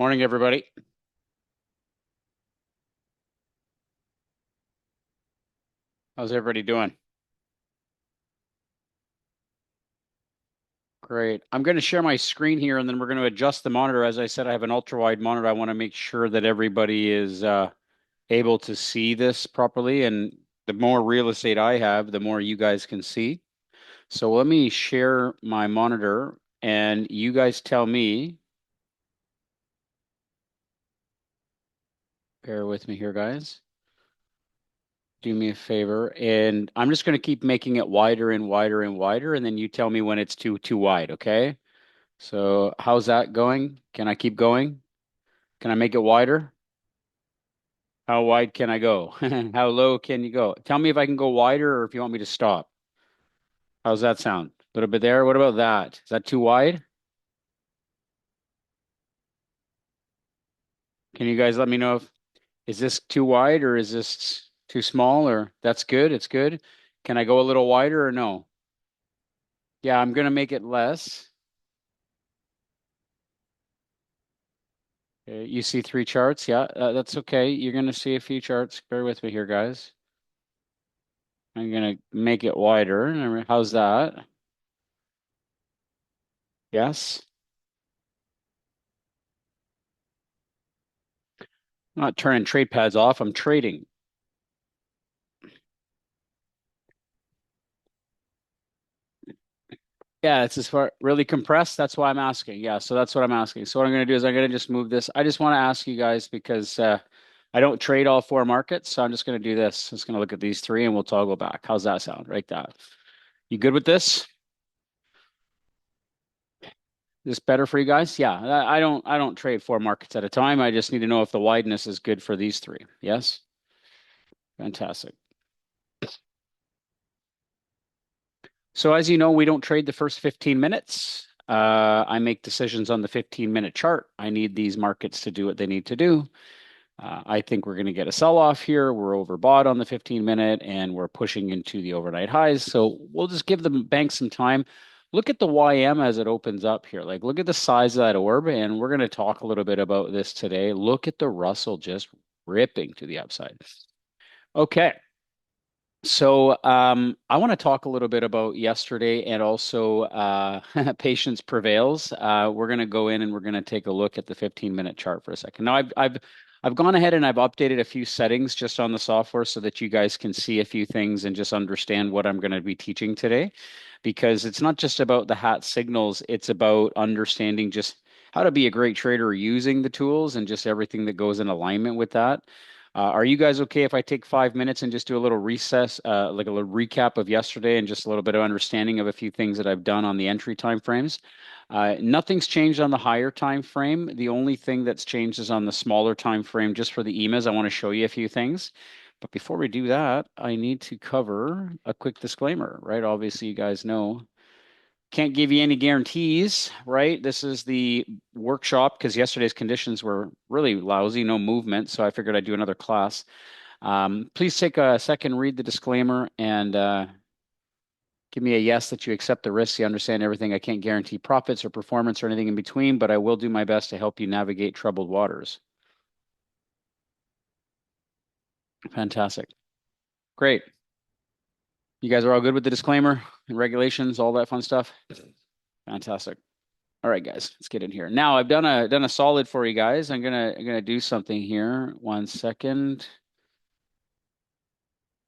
Morning, everybody. How's everybody doing? Great. I'm going to share my screen here and then we're going to adjust the monitor. As I said, I have an ultra wide monitor. I want to make sure that everybody is able to see this properly. And the more real estate I have, the more you guys can see. So let me share my monitor and you guys tell me. Bear with me here, guys. Do me a favor. And I'm just going to keep making it wider and wider and wider. And then you tell me when it's too wide, okay? So how's that going? Can I keep going? Can I make it wider? How wide can I go? How low can you go? Tell me if I can go wider or if you want me to stop. How's that sound? A little bit there. What about that? Is that too wide? Can you guys let me know if is this too wide or is this too small or that's good? It's good. Can I go a little wider or no? Yeah, I'm gonna make it less. Okay, you see three charts? Yeah, that's okay. You're gonna see a few charts. Bear with me here, guys. I'm gonna make it wider. How's that? Yes. I'm not turning trade pads off. I'm trading. Yeah, it's as far really compressed. That's why I'm asking. Yeah, so that's what I'm asking. So what I'm going to do is I'm going to just move this. I just want to ask you guys because I don't trade all four markets, so I'm just going to do this. I'm just going to look at these three and we'll toggle back. How's that sound? Right, that. You good with this? This better for you guys? Yeah, I don't trade four markets at a time. I just need to know if the wideness is good for these three. Yes? Fantastic. So as you know, we don't trade the first 15 minutes. I make decisions on the 15-minute chart. I need these markets to do what they need to do. I think we're going to get a sell-off here. We're overbought on the 15-minute, and we're pushing into the overnight highs. So we'll just give the bank some time. Look at the YM as it opens up here. Like, look at the size of that orb, and we're going to talk a little bit about this today. Look at the Russell just ripping to the upside. Okay. So I want to talk a little bit about yesterday and also patience prevails. We're going to go in and we're going to take a look at the 15-minute chart for a second. Now I've gone ahead and I've updated a few settings just on the software so that you guys can see a few things and just understand what I'm going to be teaching today, because it's not just about the hat signals, it's about understanding just how to be a great trader using the tools and just everything that goes in alignment with that. Are you guys okay if I take 5 minutes and just do a little recess, like a little recap of yesterday and just a little bit of understanding of a few things that I've done on the entry time frames? Nothing's changed on the higher time frame. The only thing that's changed is on the smaller time frame. Just for the EMAs, I want to show you a few things. But before we do that, I need to cover a quick disclaimer, right? Obviously, you guys know can't give you any guarantees, right? This is the workshop because yesterday's conditions were really lousy, no movement. So I figured I'd do another class. Please take a second, read the disclaimer, and give me a yes that you accept the risks. You understand everything. I can't guarantee profits or performance or anything in between, but I will do my best to help you navigate troubled waters. Fantastic. Great. You guys are all good with the disclaimer and regulations, all that fun stuff? Fantastic. All right, guys, let's get in here. Now I've done a solid for you guys. I'm gonna do something here. 1 second.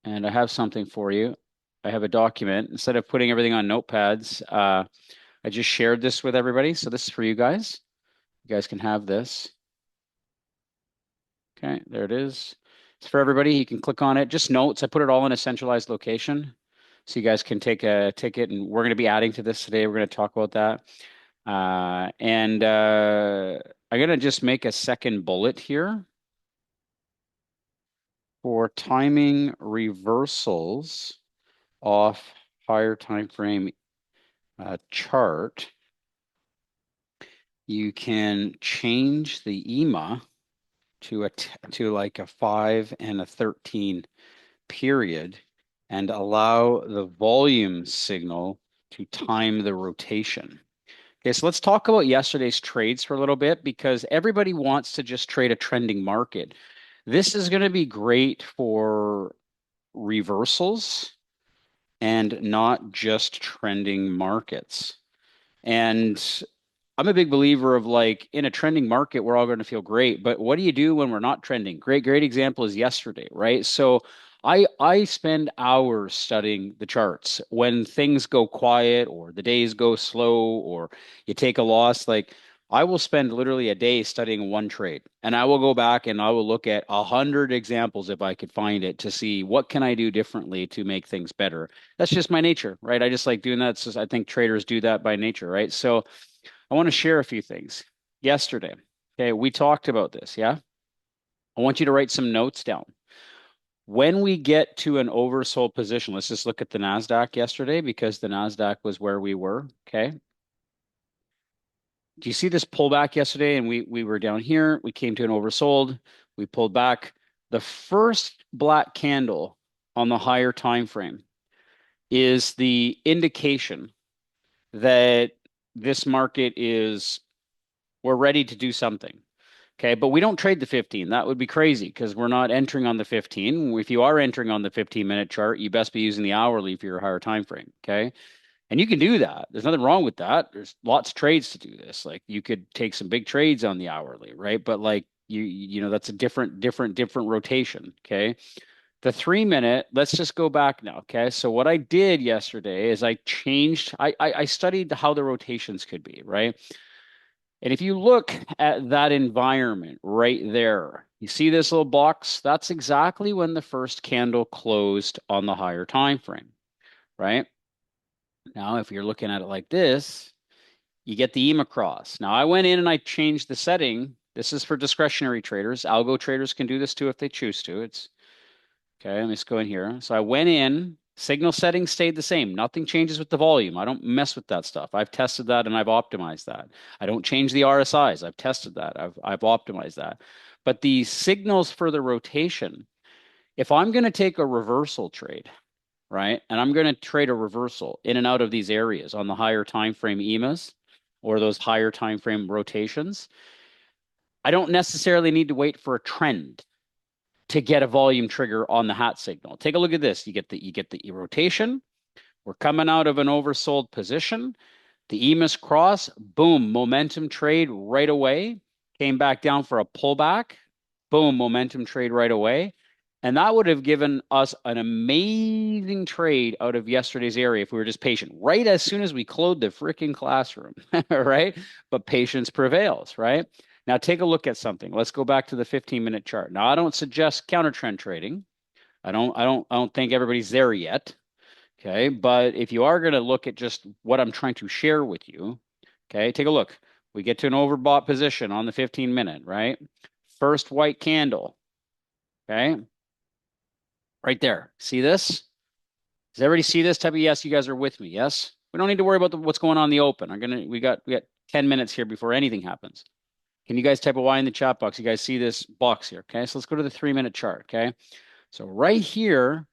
And I have something for you. I have a document. Instead of putting everything on notepads, I just shared this with everybody. So this is for you guys. You guys can have this. Okay, there it is. It's for everybody. You can click on it. Just notes. I put it all in a centralized location. So you guys can take a ticket, and we're going to be adding to this today. We're going to talk about that. And I'm going to just make a second bullet here for timing reversals off higher time frame chart. You can change the EMA to like a 5 and a 13 period and allow the volume signal to time the rotation. Okay, so let's talk about yesterday's trades for a little bit because everybody wants to just trade a trending market. This is going to be great for reversals and not just trending markets. And I'm a big believer of like in a trending market, we're all going to feel great. But what do you do when we're not trending? Great example is yesterday, right? So I spend hours studying the charts when things go quiet or the days go slow or you take a loss. Like I will spend literally a day studying one trade, and I will go back and I will look at 100 examples if I could find it to see what can I do differently to make things better. That's just my nature, right? I just like doing that. So I think traders do that by nature, right? So I want to share a few things. Yesterday, okay, we talked about this, yeah? I want you to write some notes down. When we get to an oversold position, let's just look at the NASDAQ yesterday because the NASDAQ was where we were, okay? Do you see this pullback yesterday? And we were down here, we came to an oversold, we pulled back. The first black candle on the higher time frame is the indication that this market is we're ready to do something. Okay, but we don't trade the 15. That would be crazy because we're not entering on the 15. If you are entering on the 15-minute chart, you best be using the hourly for your higher time frame. Okay. And you can do that. There's nothing wrong with that. There's lots of trades to do this. Like you could take some big trades on the hourly, right? But like that's a different rotation. Okay. The 3 minute, let's just go back now. Okay. So what I did yesterday is I changed, I studied how the rotations could be, right? And if you look at that environment right there, you see this little box? That's exactly when the first candle closed on the higher time frame, right? Now, if you're looking at it like this, you get the EMA cross. Now, I went in and I changed the setting. This is for discretionary traders. Algo traders can do this too if they choose to. It's okay. Let me just go in here. So I went in, signal setting stayed the same. Nothing changes with the volume. I don't mess with that stuff. I've tested that and I've optimized that. I don't change the RSIs. I've tested that. I've optimized that. But the signals for the rotation, if I'm going to take a reversal trade, right, and I'm going to trade a reversal in and out of these areas on the higher time frame EMAs or those higher time frame rotations, I don't necessarily need to wait for a trend to get a volume trigger on the HATT signal. Take a look at this. You get the rotation. We're coming out of an oversold position. The EMAS cross, boom, momentum trade right away. Came back down for a pullback. Boom, momentum trade right away. And that would have given us an amazing trade out of yesterday's area if we were just patient, right as soon as we closed the freaking classroom, right? But patience prevails, right? Now take a look at something. Let's go back to the 15-minute chart. Now I don't suggest counter trend trading. I don't think everybody's there yet. Okay. But if you are going to look at just what I'm trying to share with you, okay, take a look. We get to an overbought position on the 15-minute, right? First white candle. Okay. Right there. See this? Does everybody see this type of yes? You guys are with me. Yes. We don't need to worry about what's going on in the open. We got 10 minutes here before anything happens. Can you guys type a Y in the chat box? You guys see this box here? Okay. So let's go to the 3 minute chart. Okay. So right here,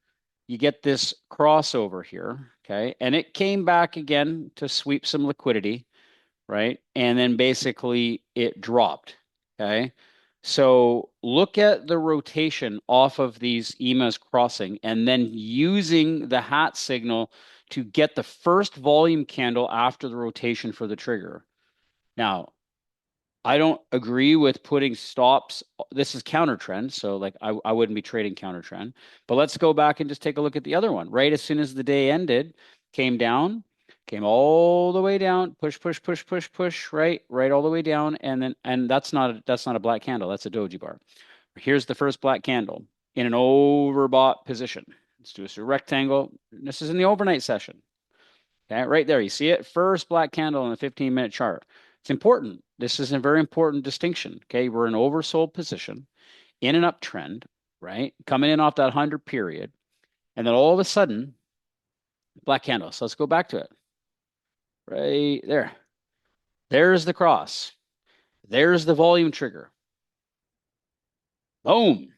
you get this crossover here. Okay. And it came back again to sweep some liquidity, right? And then basically it dropped. Okay. So look at the rotation off of these EMAs crossing and then using the HATT signal to get the first volume candle after the rotation for the trigger. Now, I don't agree with putting stops. This is counter trend, so like I wouldn't be trading counter trend. But let's go back and just take a look at the other one. Right as soon as the day ended, came down, came all the way down, push, right all the way down, and that's not a black candle. That's a doji bar. Here's the first black candle in an overbought position. Let's do a rectangle. This is in the overnight session. Okay, right there. You see it? First black candle in the 15-minute chart. It's important. This is a very important distinction. Okay, we're in oversold position in an uptrend, right? Coming in off that 100 period. And then all of a sudden, black candle. So let's go back to it. Right there. There's the cross. There's the volume trigger. Boom.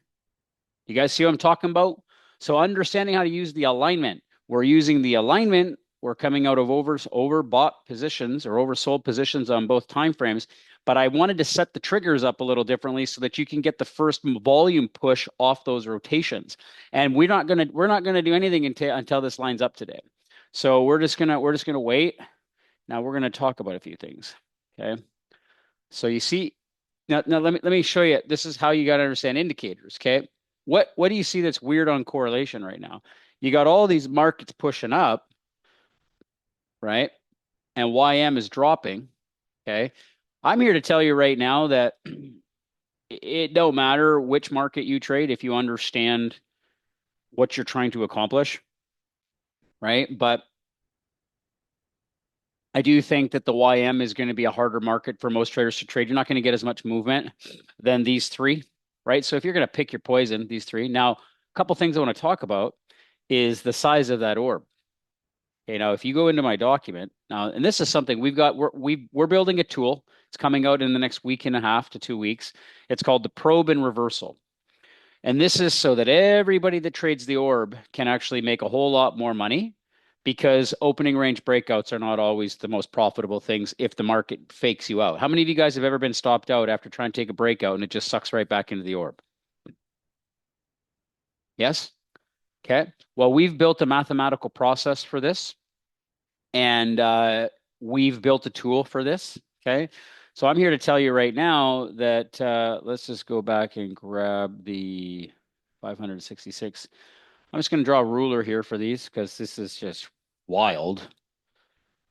You guys see what I'm talking about? So understanding how to use the alignment. We're using the alignment We're coming out of overbought positions or oversold positions on both time frames. But I wanted to set the triggers up a little differently so that you can get the first volume push off those rotations. And we're not gonna do anything until this lines up today. So we're just gonna wait. Now we're gonna talk about a few things. Okay. So you see, now let me show you. This is how you got to understand indicators. Okay. What do you see that's weird on correlation right now? You got all these markets pushing up, right? And YM is dropping. Okay. I'm here to tell you right now that it don't matter which market you trade if you understand what you're trying to accomplish, right? But I do think that the YM is going to be a harder market for most traders to trade. You're not going to get as much movement than these three, right? So if you're going to pick your poison, these three. Now, a couple things I want to talk about is the size of that orb. Okay, now if you go into my document now, and this is something we're building a tool. It's coming out in the next week and a half to 2 weeks. It's called the probe and reversal. And this is so that everybody that trades the orb can actually make a whole lot more money because opening range breakouts are not always the most profitable things if the market fakes you out. How many of you guys have ever been stopped out after trying to take a breakout and it just sucks right back into the orb? Yes? Okay. Well, we've built a mathematical process for this and we've built a tool for this. Okay. So I'm here to tell you right now that let's just go back and grab the 566. I'm just going to draw a ruler here for these because this is just wild.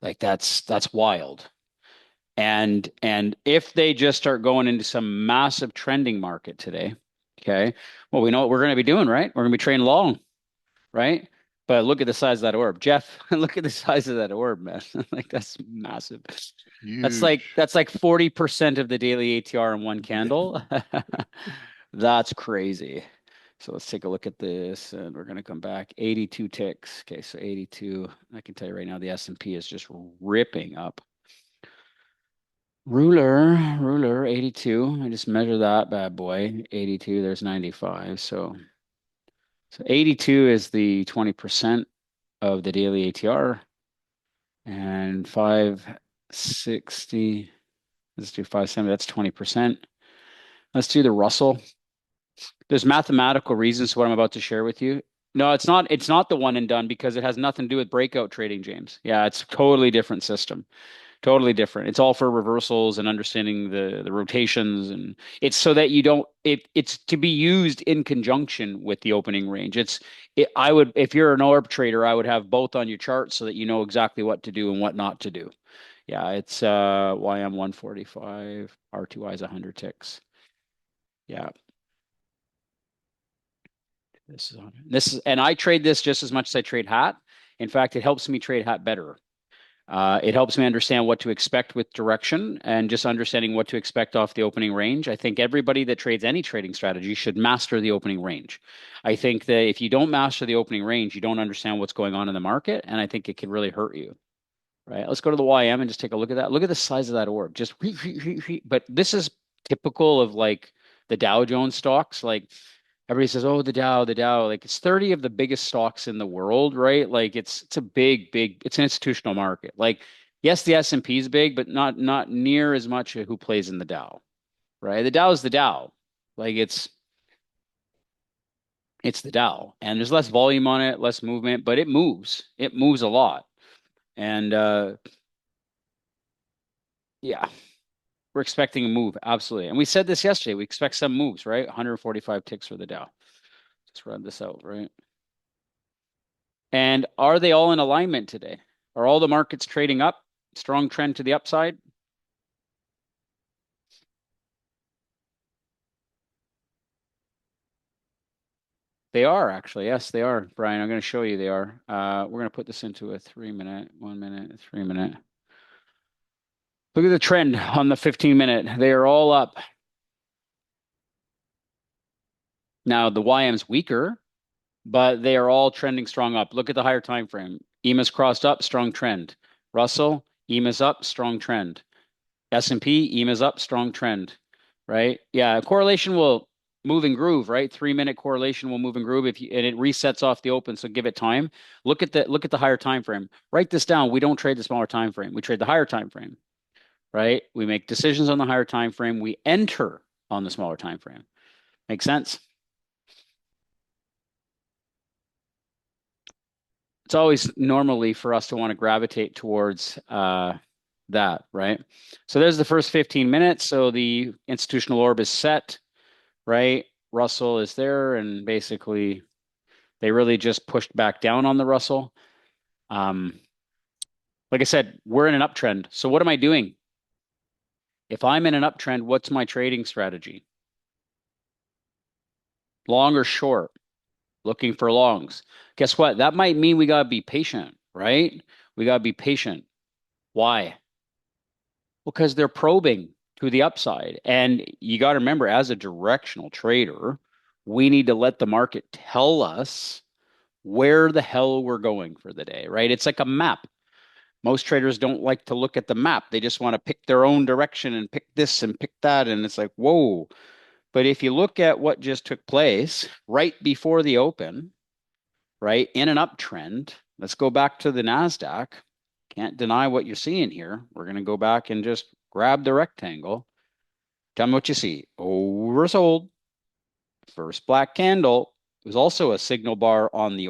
Like that's wild. And if they just start going into some massive trending market today, okay, well, we know what we're going to be doing, right? We're going to be trading long, right? But look at the size of that orb, Jeff. Look at the size of that orb, man. Like that's massive. Huge. That's like 40% of the daily ATR in one candle. That's crazy. So let's take a look at this, and we're going to come back 82 ticks. Okay, so 82. I can tell you right now, the S&P is just ripping up. Ruler, 82. I just measure that bad boy. 82, there's 95. So 82 is the 20% of the daily ATR, and 560. Let's do 570. That's 20%. Let's do the Russell. There's mathematical reasons to what I'm about to share with you. No, it's not the one and done because it has nothing to do with breakout trading, James. Yeah, it's a totally different system. Totally different. It's all for reversals and understanding the rotations, and it's so that you don't it's to be used in conjunction with the opening range. I would, if you're an orb trader, I would have both on your chart so that you know exactly what to do and what not to do. Yeah, it's YM 145, R2I is 100 ticks. Yeah. And I trade this just as much as I trade HATT. In fact, it helps me trade HATT better. It helps me understand what to expect with direction and just understanding what to expect off the opening range. I think everybody that trades any trading strategy should master the opening range. I think that if you don't master the opening range, you don't understand what's going on in the market, and I think it can really hurt you. Right? Let's go to the YM and just take a look at that. Look at the size of that orb. Just but this is typical of like the Dow Jones stocks. Like everybody says, "Oh, the Dow." Like it's 30 of the biggest stocks in the world, right? Like it's a big. It's an institutional market. Like yes, the S&P is big, but not near as much who plays in the Dow, right? The Dow is the Dow. Like it's the Dow, and there's less volume on it, less movement, but it moves. It moves a lot, and yeah. We're expecting a move, absolutely. And we said this yesterday. We expect some moves, right? 145 ticks for the Dow. Just run this out, right? And are they all in alignment today? Are all the markets trading up? Strong trend to the upside? They are actually. Yes, they are. Brian, I'm going to show you they are. We're going to put this into a 3 minute, 1 minute, 3 minute. Look at the trend on the 15 minute. They are all up. Now the YM's weaker, but they are all trending strong up. Look at the higher time frame. EMA's crossed up, strong trend. Russell, EMA's up, strong trend. S&P, EMA's up, strong trend. Right? Yeah, correlation will move and groove, right? 3 minute correlation will move and groove if you, and it resets off the open. So give it time. Look at the higher time frame. Write this down. We don't trade the smaller time frame. We trade the higher time frame, right? We make decisions on the higher time frame. We enter on the smaller time frame. Make sense? It's always normally for us to want to gravitate towards that, right? So there's the first 15 minutes. So the institutional orb is set, right? Russell is there, and basically they really just pushed back down on the Russell. Um, like I said, we're in an uptrend. So what am I doing? If I'm in an uptrend, what's my trading strategy? Long or short? Looking for longs. Guess what? That might mean we got to be patient, right? We got to be patient. Why? Because they're probing to the upside. And you got to remember, as a directional trader, we need to let the market tell us where the hell we're going for the day, right? It's like a map. Most traders don't like to look at the map. They just want to pick their own direction and pick this and pick that. And it's like, whoa. But if you look at what just took place right before the open, right, in an uptrend, let's go back to the NASDAQ. Can't deny what you're seeing here. We're going to go back and just grab the rectangle. Tell me what you see. Oversold. First black candle. It was also a signal bar on the.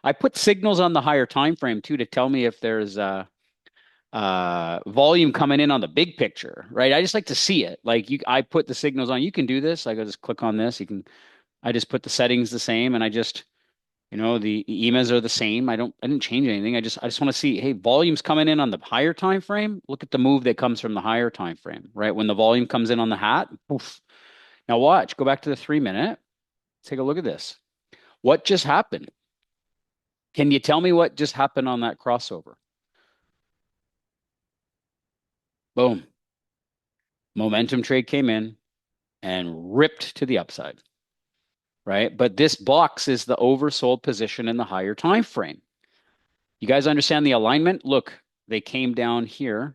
I put signals on the higher time frame too to tell me if there's volume coming in on the big picture, right? I just like to see it. Like I put the signals on. You can do this. I go just click on this. You can. I just put the settings the same, and I just the EMAs are the same. I didn't change anything. I just want to see, hey, volume's coming in on the higher time frame. Look at the move that comes from the higher time frame, right? When the volume comes in on the hat, poof. Now watch, go back to the 3 minute. Take a look at this. What just happened? Can you tell me what just happened on that crossover? Boom. Momentum trade came in and ripped to the upside, right? But this box is the oversold position in the higher time frame. You guys understand the alignment? Look, they came down here,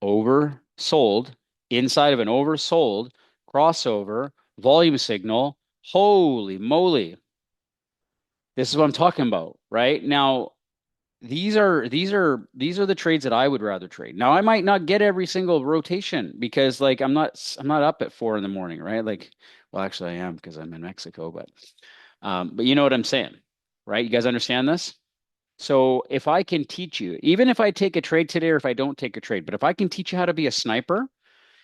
oversold, inside of an oversold crossover, volume signal. Holy moly. This is what I'm talking about, right? Now, these are the trades that I would rather trade. Now, I might not get every single rotation because like I'm not up at 4 in the morning, right? Like, well, actually I am because I'm in Mexico, but you know what I'm saying, right? You guys understand this? So if I can teach you, even if I take a trade today or if I don't take a trade, but if I can teach you how to be a sniper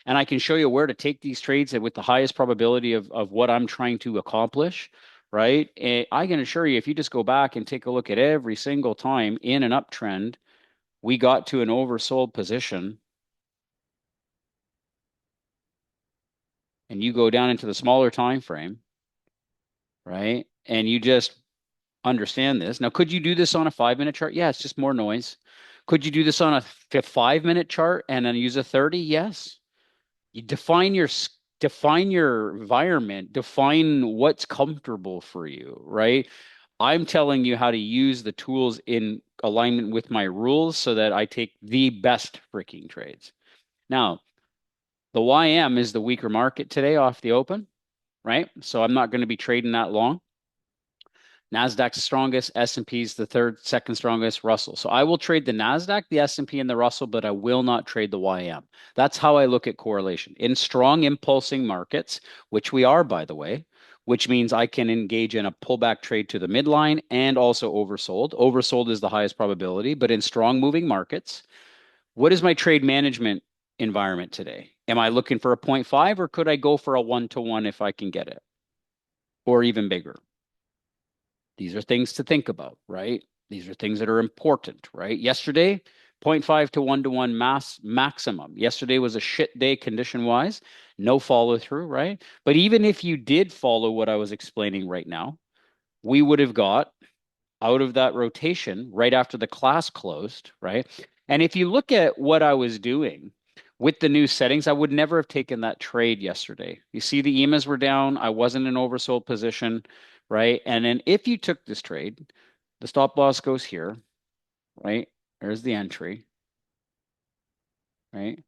and I can show you where to take these trades with the highest probability of what I'm trying to accomplish, right? I can assure you, if you just go back and take a look at every single time in an uptrend, we got to an oversold position and you go down into the smaller time frame, right? And you just understand this. Now, could you do this on a 5 minute chart? Yeah, it's just more noise. Could you do this on a 5 minute chart and then use a 30? Yes. You define your environment, define what's comfortable for you, right? I'm telling you how to use the tools in alignment with my rules so that I take the best freaking trades. Now, the YM is the weaker market today off the open, right? So I'm not going to be trading that long. Nasdaq's the strongest, S&P's the third, second strongest, Russell. So I will trade the Nasdaq, the S&P, and the Russell, but I will not trade the YM. That's how I look at correlation. In strong impulsing markets, which we are, by the way, which means I can engage in a pullback trade to the midline and also oversold. Oversold is the highest probability, but in strong moving markets, what is my trade management environment today? Am I looking for a 0.5 or could I go for a 1-to-1 if I can get it or even bigger? These are things to think about, right? These are things that are important, right? Yesterday, 0.5 to 1-to-1 mass maximum. Yesterday was a shit day condition wise, no follow through, right? But even if you did follow what I was explaining right now, we would have got out of that rotation right after the class closed, right? And if you look at what I was doing with the new settings, I would never have taken that trade yesterday. You see, the EMAs were down. I wasn't in oversold position, right? And then if you took this trade, the stop loss goes here, right? There's the entry, right?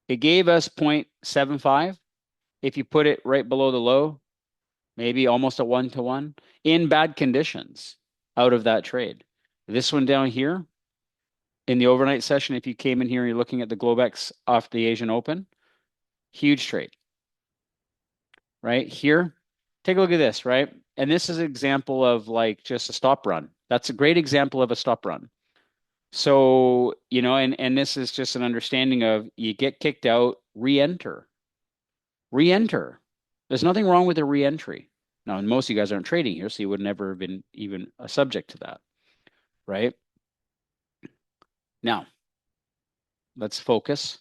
It gave us 0.75. If you put it right below the low, maybe almost a 1-to-1 in bad conditions out of that trade. This one down here in the overnight session, if you came in here and you're looking at the Globex off the Asian Open, huge trade, right? Here, take a look at this, right? And this is an example of like just a stop run. That's a great example of a stop run. So, and this is just an understanding of you get kicked out, re-enter, re-enter. There's nothing wrong with a re-entry. Now, most of you guys aren't trading here, so you would never have been even a subject to that, right? Now, let's focus.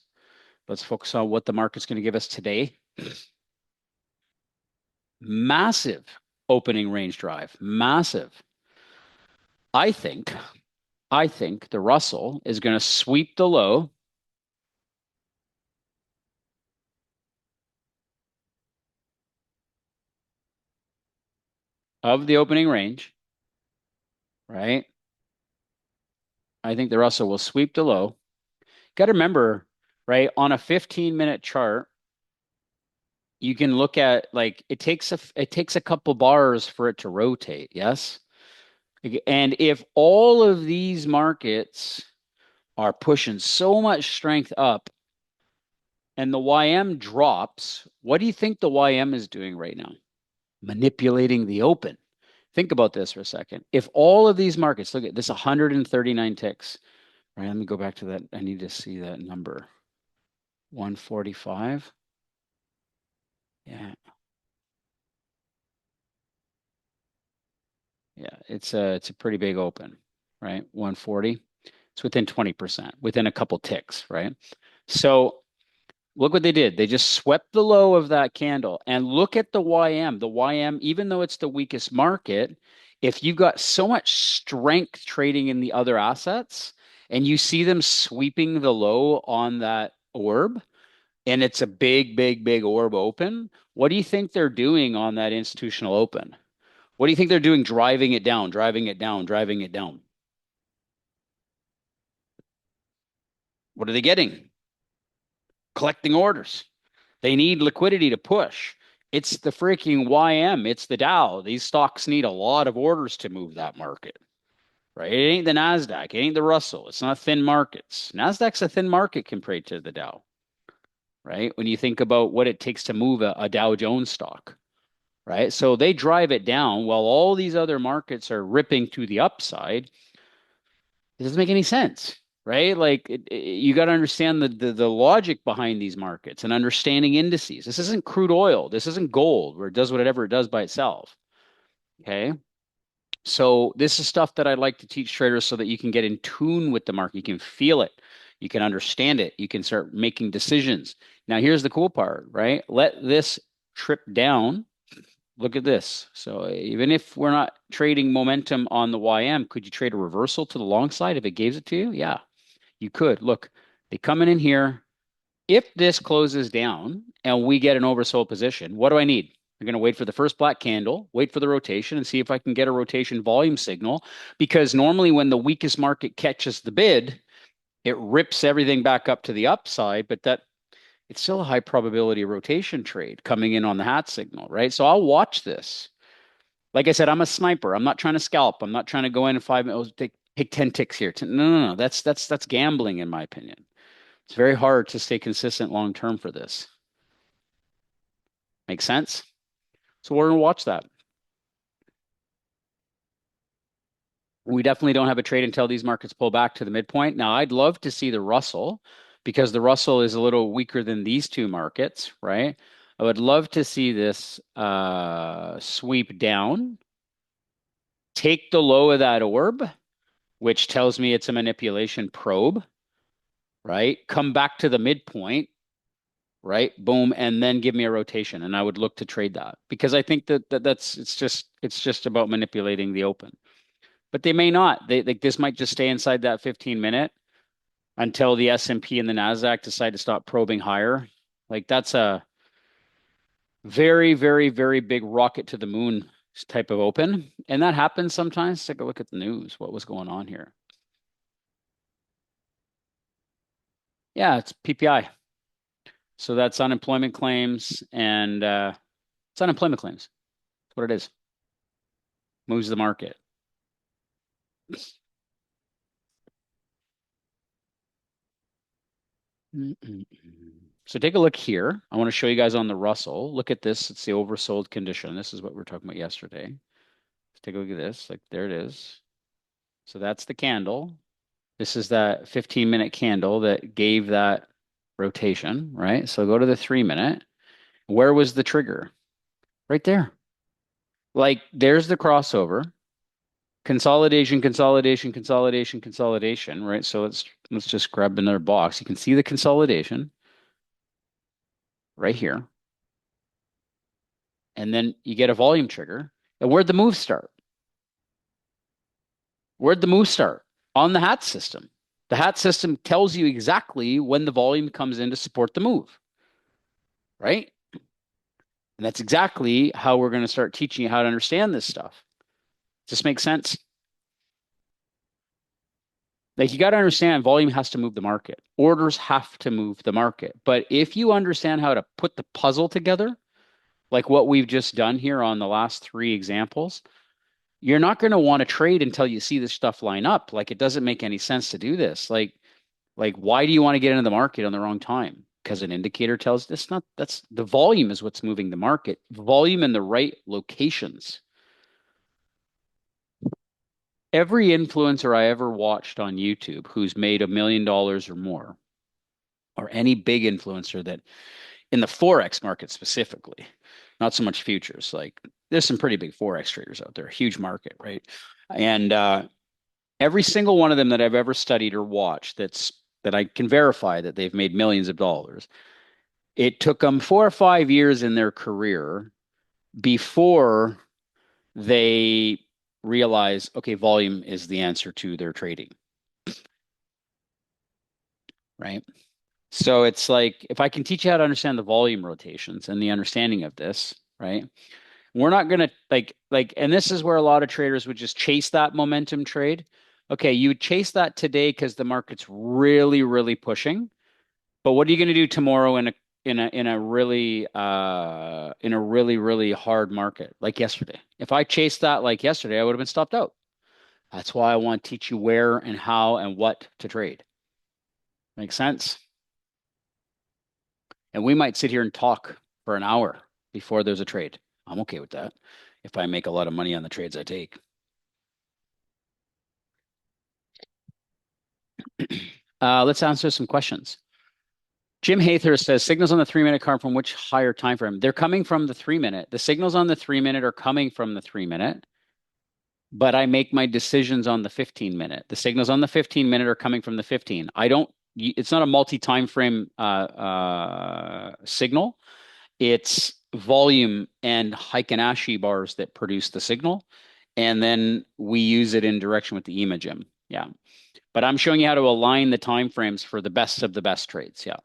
Let's focus on what the market's going to give us today. Massive opening range drive, massive. I think, I think the Russell is going to sweep the low of the opening range, right? I think the Russell will sweep the low. Got to remember, right, on a 15-minute chart, you can look at like it takes a couple bars for it to rotate, yes? And if all of these markets are pushing so much strength up and the YM drops, what do you think the YM is doing right now? Manipulating the open. Think about this for a second. If all of these markets, look at this 139 ticks, right? Let me go back to that. I need to see that number. 145. Yeah. Yeah. It's a pretty big open, right? 140. It's within 20%, within a couple ticks, right? So look what they did. They just swept the low of that candle and look at the YM. The YM, even though it's the weakest market, if you've got so much strength trading in the other assets and you see them sweeping the low on that orb, and it's a big, big, big orb open, what do you think they're doing on that institutional open? What do you think they're doing driving it down, driving it down, driving it down? What are they getting? Collecting orders. They need liquidity to push. It's the freaking YM. It's the Dow. These stocks need a lot of orders to move that market, right? It ain't the NASDAQ. It ain't the Russell. It's not thin markets. NASDAQ's a thin market compared to the Dow, right? When you think about what it takes to move a Dow Jones stock, right? So they drive it down while all these other markets are ripping to the upside. It doesn't make any sense, right? Like you got to understand the logic behind these markets and understanding indices. This isn't crude oil. This isn't gold where it does whatever it does by itself. Okay. So this is stuff that I like to teach traders so that you can get in tune with the market. You can feel it. You can understand it. You can start making decisions. Now, here's the cool part, right? Let this trip down. Look at this. So even if we're not trading momentum on the YM, could you trade a reversal to the long side if it gives it to you? Yeah, you could. Look, they come in here. If this closes down and we get an oversold position, what do I need? I'm going to wait for the first black candle, wait for the rotation, and see if I can get a rotation volume signal. Because normally, when the weakest market catches the bid, it rips everything back up to the upside, but that it's still a high probability rotation trade coming in on the HATT signal, right? So I'll watch this. Like I said, I'm a sniper. I'm not trying to scalp. I'm not trying to go in 5 minutes, take 10 ticks here. No, no, no. That's gambling, in my opinion. It's very hard to stay consistent long term for this. Make sense? So we're gonna watch that. We definitely don't have a trade until these markets pull back to the midpoint. Now, I'd love to see the Russell because the Russell is a little weaker than these two markets, right? I would love to see this sweep down, take the low of that orb, which tells me it's a manipulation probe, right? Come back to the midpoint, right? Boom, and then give me a rotation, and I would look to trade that because I think that's it's just about manipulating the open. But they may not. They like this might just stay inside that 15-minute until the S&P and the Nasdaq decide to stop probing higher. Like that's a very, very, very big rocket to the moon type of open, and that happens sometimes. Take a look at the news. What was going on here? Yeah, it's PPI. So that's unemployment claims and it's unemployment claims. That's what it is. Moves the market. So take a look here. I want to show you guys on the Russell. Look at this. It's the oversold condition. This is what we were talking about yesterday. Let's take a look at this. Like there it is. So that's the candle. This is that 15-minute candle that gave that rotation, right? So go to the 3-minute. Where was the trigger? Right there. Like there's the crossover. Consolidation, consolidation, consolidation, consolidation, right? So let's just grab another box. You can see the consolidation right here. And then you get a volume trigger. And where'd the move start? Where'd the move start? On the HATT system. The HATT system tells you exactly when the volume comes in to support the move, right? And that's exactly how we're going to start teaching you how to understand this stuff. Does this make sense? Like you got to understand volume has to move the market. Orders have to move the market. But if you understand how to put the puzzle together, like what we've just done here on the last three examples, you're not going to want to trade until you see this stuff line up. Like it doesn't make any sense to do this. Like why do you want to get into the market on the wrong time? Because an indicator tells this not that's the volume is what's moving the market. Volume in the right locations. Every influencer I ever watched on YouTube who's made $1 million or more, or any big influencer that in the Forex market specifically, not so much futures. Like there's some pretty big Forex traders out there, huge market, right? And every single one of them that I've ever studied or watched that I can verify that they've made millions of dollars. It took them 4 or 5 years in their career before they realize, okay, volume is the answer to their trading, right? So it's like if I can teach you how to understand the volume rotations and the understanding of this, right? We're not gonna and this is where a lot of traders would just chase that momentum trade. Okay, you would chase that today because the market's really, really pushing. But what are you gonna do tomorrow in a really, really hard market like yesterday? If I chased that like yesterday, I would have been stopped out. That's why I want to teach you where and how and what to trade. Makes sense? And we might sit here and talk for an hour before there's a trade. I'm okay with that if I make a lot of money on the trades I take. Let's answer some questions. Jim Hather says signals on the 3-minute come from which higher time frame? They're coming from the 3-minute. The signals on the 3-minute are coming from the 3-minute, but I make my decisions on the 15-minute. The signals on the 15-minute are coming from the 15. I don't. It's not a multi-time frame signal. It's volume and Heikin-Ashi bars that produce the signal, and then we use it in direction with the EMA Yeah. But I'm showing you how to align the time frames for the best of the best trades. Yeah.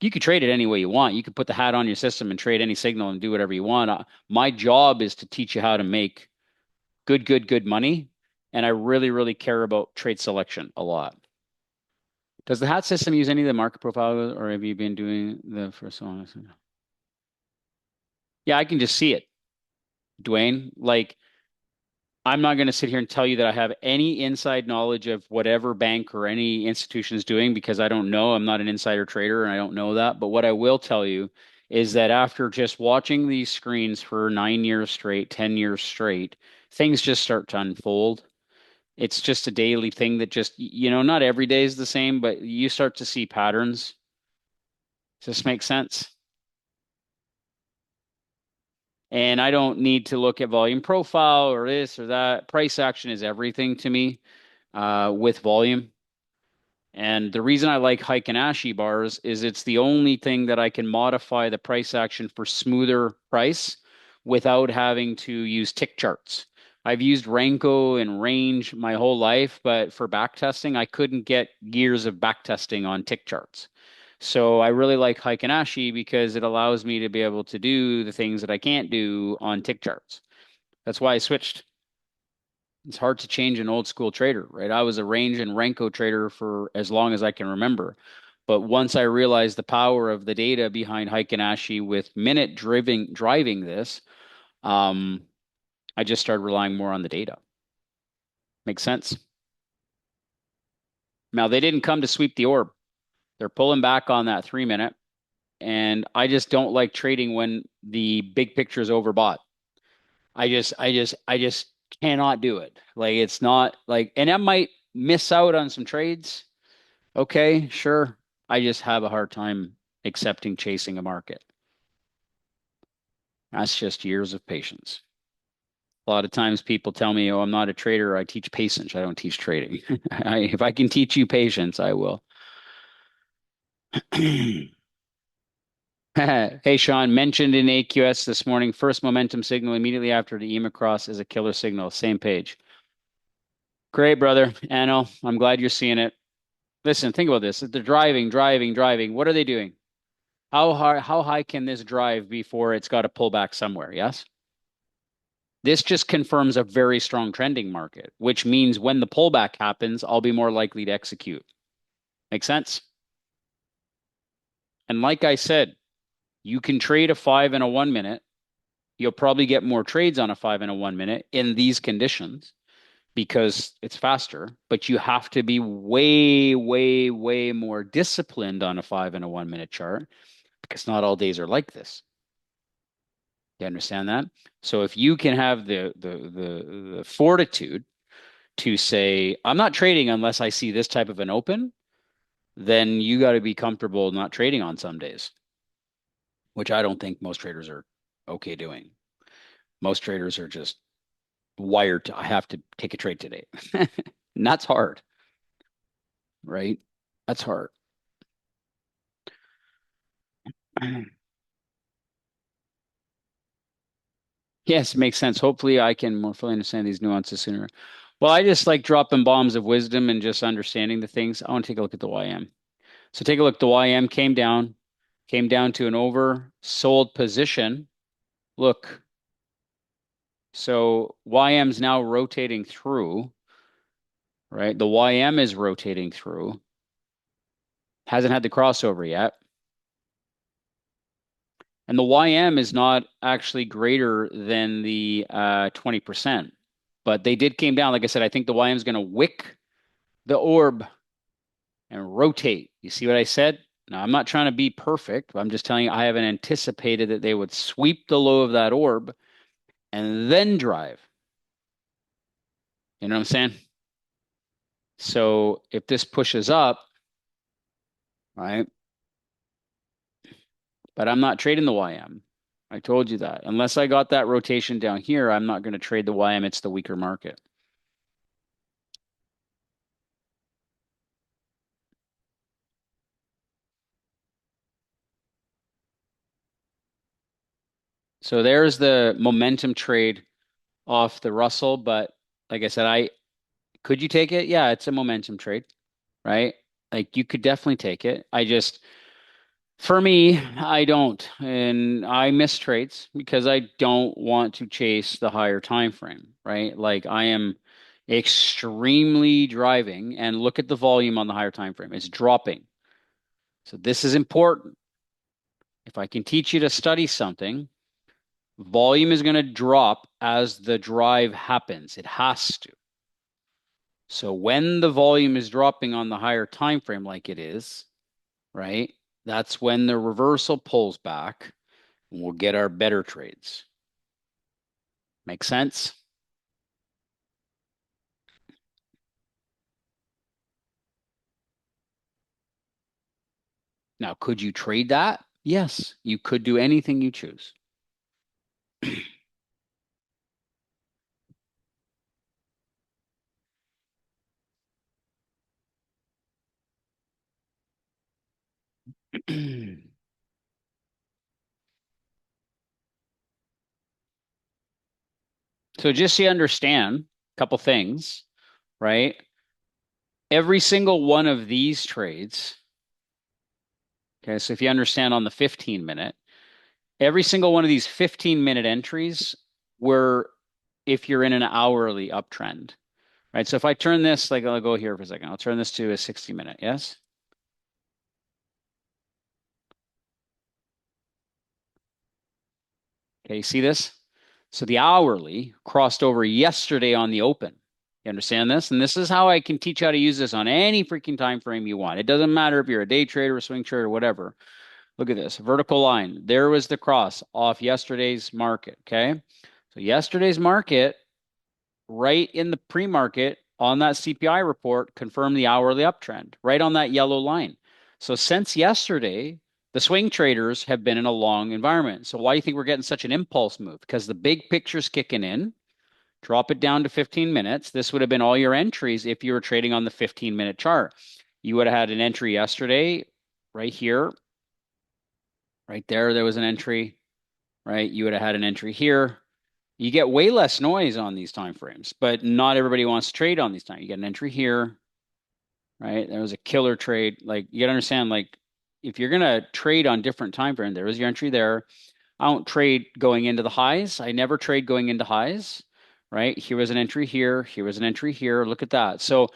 You could trade it any way you want. You could put the hat on your system and trade any signal and do whatever you want. My job is to teach you how to make good money. And I really, really care about trade selection a lot. Does the hat system use any of the market profile or have you been doing the for so long? Yeah, I can just see it, Dwayne. Like I'm not going to sit here and tell you that I have any inside knowledge of whatever bank or any institution is doing because I don't know. I'm not an insider trader and I don't know that. But what I will tell you is that after just watching these screens for 9 years straight, 10 years straight, things just start to unfold. It's just a daily thing that just, not every day is the same, but you start to see patterns. Does this make sense? And I don't need to look at volume profile or this or that. Price action is everything to me with volume. And the reason I like Heikin-Ashi bars is it's the only thing that I can modify the price action for smoother price without having to use tick charts. I've used Renko and range my whole life, but for back testing, I couldn't get years of back testing on tick charts. So I really like Heikin-Ashi because it allows me to be able to do the things that I can't do on tick charts. That's why I switched. It's hard to change an old school trader, right? I was a range and Renko trader for as long as I can remember. But once I realized the power of the data behind Heikin-Ashi with minute driving this, um, I just started relying more on the data. Makes sense? Now they didn't come to sweep the orb. They're pulling back on that 3 minute. And I just don't like trading when the big picture is overbought. I just cannot do it. Like it's not like, and I might miss out on some trades. Okay, sure. I just have a hard time accepting chasing a market. That's just years of patience. A lot of times people tell me, "Oh, I'm not a trader. I teach patience. I don't teach trading." If I can teach you patience, I will. Hey, Sean, mentioned in AQS this morning, first momentum signal immediately after the EMA cross is a killer signal. Same page. Great, brother. Anno, I'm glad you're seeing it. Listen, think about this. They're driving, driving, driving. What are they doing? How high can this drive before it's got to pull back somewhere? Yes. This just confirms a very strong trending market, which means when the pullback happens, I'll be more likely to execute. Make sense? And like I said, you can trade a 5 and a 1 minute. You'll probably get more trades on a 5 and a 1 minute in these conditions because it's faster, but you have to be way, way, way more disciplined on a 5 and a 1 minute chart because not all days are like this. You understand that? So if you can have the fortitude to say, I'm not trading unless I see this type of an open, then you got to be comfortable not trading on some days, which I don't think most traders are okay doing. Most traders are just wired to, I have to take a trade today. And that's hard, right? That's hard. Yes, it makes sense. Hopefully, I can more fully understand these nuances sooner. Well, I just like dropping bombs of wisdom and just understanding the things. I want to take a look at the YM. So take a look. The YM came down to an oversold position. Look, so YM's now rotating through, right? The YM is rotating through. Hasn't had the crossover yet. And the YM is not actually greater than the 20%. But they did came down. Like I said, I think the YM is going to wick the orb and rotate. You see what I said? Now, I'm not trying to be perfect. I'm just telling you, I haven't anticipated that they would sweep the low of that orb and then drive. You know what I'm saying? So if this pushes up, right? But I'm not trading the YM. I told you that. Unless I got that rotation down here, I'm not going to trade the YM. It's the weaker market. So there's the momentum trade off the Russell. But like I said, could you take it? Yeah, it's a momentum trade, right? Like you could definitely take it. For me, I don't. And I miss trades because I don't want to chase the higher time frame, right? Like I am extremely driving and look at the volume on the higher time frame. It's dropping. So this is important. If I can teach you to study something, volume is going to drop as the drive happens. It has to. So when the volume is dropping on the higher time frame like it is, right? That's when the reversal pulls back and we'll get our better trades. Make sense? Now, could you trade that? Yes, you could do anything you choose. So just so you understand a couple things, right? Every single one of these trades, okay, so if you understand on the 15 minute, every single one of these 15-minute entries were if you're in an hourly uptrend, right? So if I turn this, like I'll go here for a second, I'll turn this to a 60-minute, yes? Okay, see this? So the hourly crossed over yesterday on the open. You understand this? And this is how I can teach you how to use this on any freaking time frame you want. It doesn't matter if you're a day trader, a swing trader, whatever. Look at this vertical line. There was the cross off yesterday's market. Okay. So yesterday's market, right in the pre-market on that CPI report, confirmed the hourly uptrend, right on that yellow line. So since yesterday, the swing traders have been in a long environment. So why do you think we're getting such an impulse move? Because the big picture's kicking in. Drop it down to 15 minutes. This would have been all your entries if you were trading on the 15-minute chart. You would have had an entry yesterday right here, right there. There was an entry, right? You would have had an entry here. You get way less noise on these time frames, but not everybody wants to trade on these time. You get an entry here, right? There was a killer trade. Like you gotta understand, like if you're gonna trade on different time frames, there was your entry there. I don't trade going into the highs. I never trade going into highs, right? Here was an entry here. Here was an entry here. Look at that. So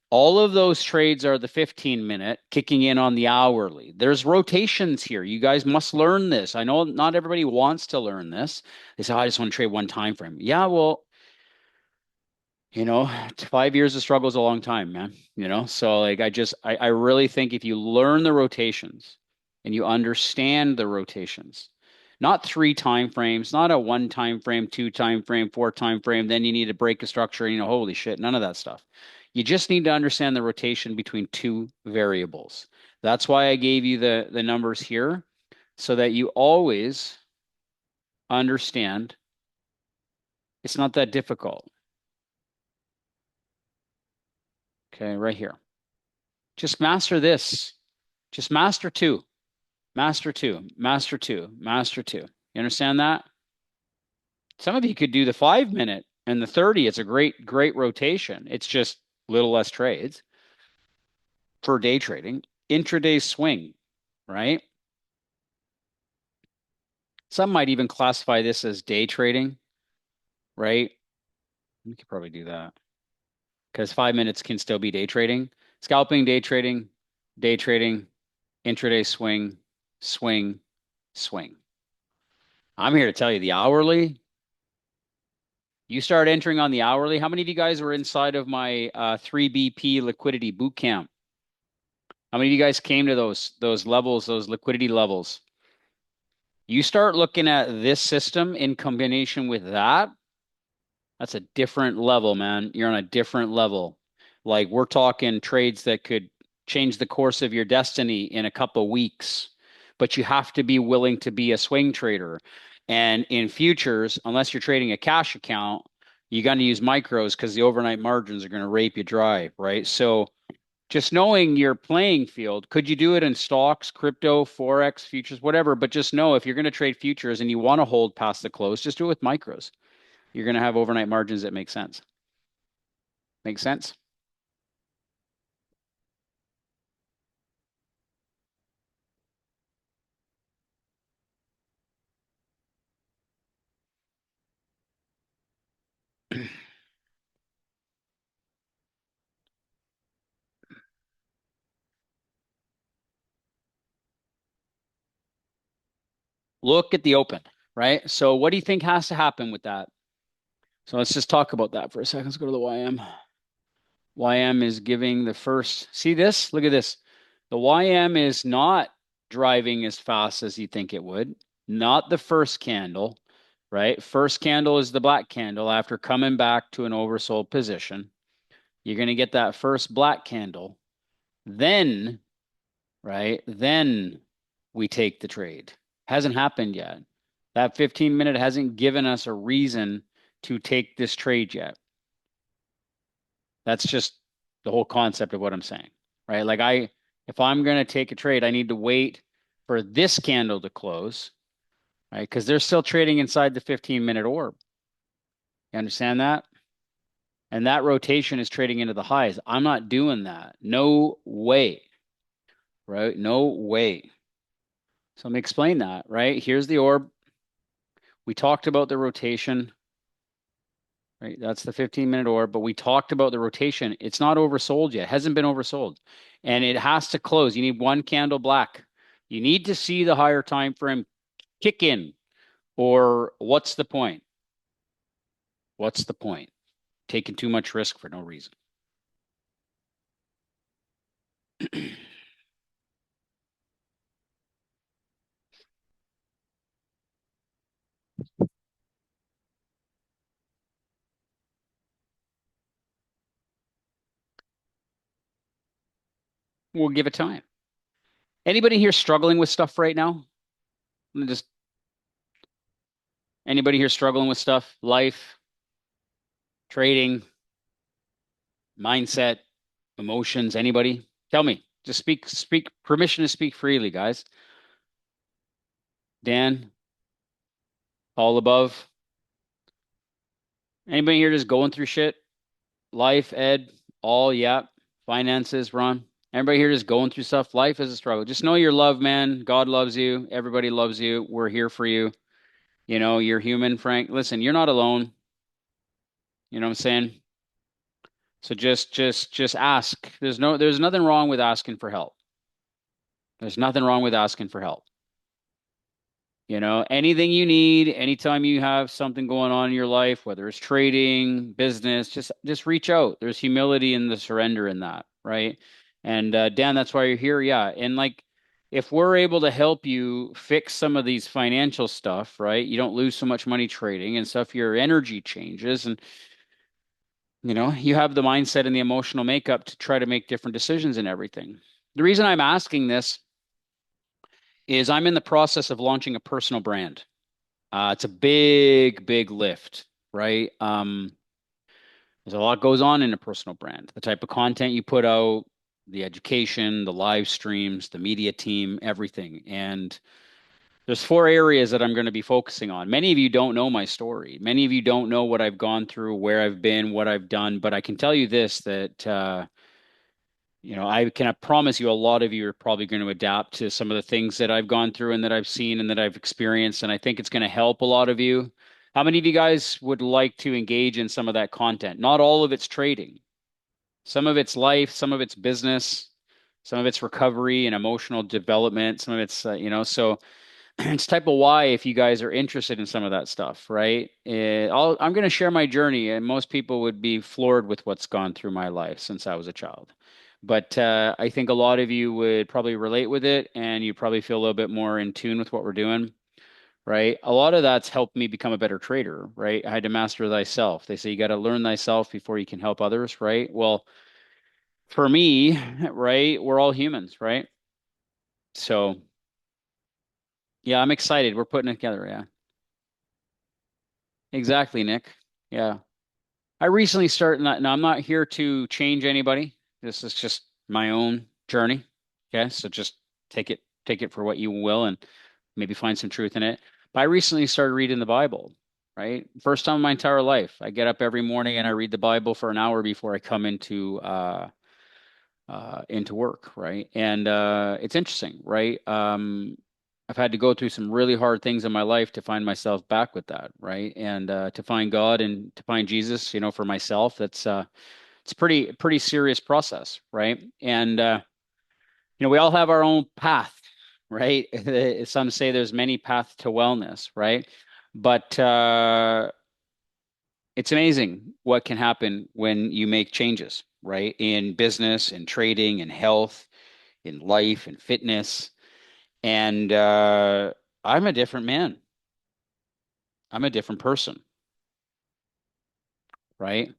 all of those trades are the 15-minute kicking in on the hourly. There's rotations here. You guys must learn this. I know not everybody wants to learn this. They say, oh, I just want to trade one time frame. Yeah, well, 5 years of struggle is a long time, man. So like I really think if you learn the rotations and you understand the rotations, not three time frames, not a one time frame, two time frame, four time frame, then you need to break a structure, holy shit, none of that stuff. You just need to understand the rotation between two variables. That's why I gave you the numbers here so that you always understand it's not that difficult. Okay, right here. Just master this. Just master two, master two, master two, master two. You understand that? Some of you could do the 5 minute and the 30. It's a great, great rotation. It's just a little less trades for day trading. Intraday swing, right? Some might even classify this as day trading, right? We could probably do that because 5 minutes can still be day trading. Scalping, day trading, intraday swing, swing, swing. I'm here to tell you the hourly. You start entering on the hourly. How many of you guys were inside of my 3BP liquidity boot camp? How many of you guys came to those levels, those liquidity levels? You start looking at this system in combination with that. That's a different level, man. You're on a different level. Like we're talking trades that could change the course of your destiny in a couple of weeks, but you have to be willing to be a swing trader. And in futures, unless you're trading a cash account, you got to use micros because the overnight margins are going to rape you dry, right? So just knowing your playing field, could you do it in stocks, crypto, forex, futures, whatever? But just know if you're going to trade futures and you want to hold past the close, just do it with micros. You're going to have overnight margins that make sense. Make sense? Look at the open, right? So what do you think has to happen with that? So let's just talk about that for a second. Let's go to the YM. YM is giving the first. See this? Look at this. The YM is not driving as fast as you think it would. Not the first candle, right? First candle is the black candle after coming back to an oversold position. You're going to get that first black candle. Then, right? Then we take the trade. Hasn't happened yet. That 15-minute hasn't given us a reason to take this trade yet. That's just the whole concept of what I'm saying, right? Like if I'm going to take a trade, I need to wait for this candle to close, right? Because they're still trading inside the 15-minute orb. You understand that? And that rotation is trading into the highs. I'm not doing that. No way, right? No way. So let me explain that, right? Here's the orb. We talked about the rotation, right? That's the 15-minute orb, but we talked about the rotation. It's not oversold yet. It hasn't been oversold. And it has to close. You need one candle black. You need to see the higher time frame kick in. Or what's the point? What's the point? Taking too much risk for no reason. We'll give it time. Anybody here struggling with stuff right now? Just anybody here struggling with stuff? Life, trading, mindset, emotions, anybody? Tell me. Just speak, permission to speak freely, guys. Dan, all above. Anybody here just going through shit? Life, Ed, all, yeah. Finances, Ron. Everybody here just going through stuff. Life is a struggle. Just know you're loved, man. God loves you. Everybody loves you. We're here for you. You know, you're human, Frank. Listen, you're not alone. You know what I'm saying? So just ask. There's nothing wrong with asking for help. There's nothing wrong with asking for help. You know, anything you need, anytime you have something going on in your life, whether it's trading, business, just reach out. There's humility in the surrender in that, right? And Dan, that's why you're here. Yeah. And like if we're able to help you fix some of these financial stuff, right? You don't lose so much money trading and stuff, your energy changes and you know, you have the mindset and the emotional makeup to try to make different decisions and everything. The reason I'm asking this is I'm in the process of launching a personal brand. It's a big, big lift, right? There's a lot goes on in a personal brand. The type of content you put out, the education, the live streams, the media team, everything. And there's four areas that I'm going to be focusing on. Many of you don't know my story. Many of you don't know what I've gone through, where I've been, what I've done. But I can tell you this that you know, I can promise you a lot of you are probably going to adapt to some of the things that I've gone through and that I've seen and that I've experienced. And I think it's going to help a lot of you. How many of you guys would like to engage in some of that content? Not all of it's trading. Some of it's life, some of it's business, some of it's recovery and emotional development, some of it's, you know, so it's type of why if you guys are interested in some of that stuff, right? I'm going to share my journey, and most people would be floored with what's gone through my life since I was a child. But I think a lot of you would probably relate with it, and you probably feel a little bit more in tune with what we're doing, right? A lot of that's helped me become a better trader, right? I had to master thyself. They say you got to learn thyself before you can help others, right? Well, for me, right, we're all humans, right? So, yeah, I'm excited. We're putting it together. Yeah. Exactly, Nick. Yeah. I recently started, now I'm not here to change anybody. This is just my own journey. Okay. So just take it for what you will and maybe find some truth in it. But I recently started reading the Bible, right? First time in my entire life. I get up every morning and I read the Bible for an hour before I come into work, right? And it's interesting, right? I've had to go through some really hard things in my life to find myself back with that, right? And to find God and to find Jesus, you know, for myself, that's it's pretty serious process, right? And you know, we all have our own path, right? Some say there's many paths to wellness, right? But it's amazing what can happen when you make changes, right? In business, in trading, in health, in life, in fitness. And I'm a different man. I'm a different person, right?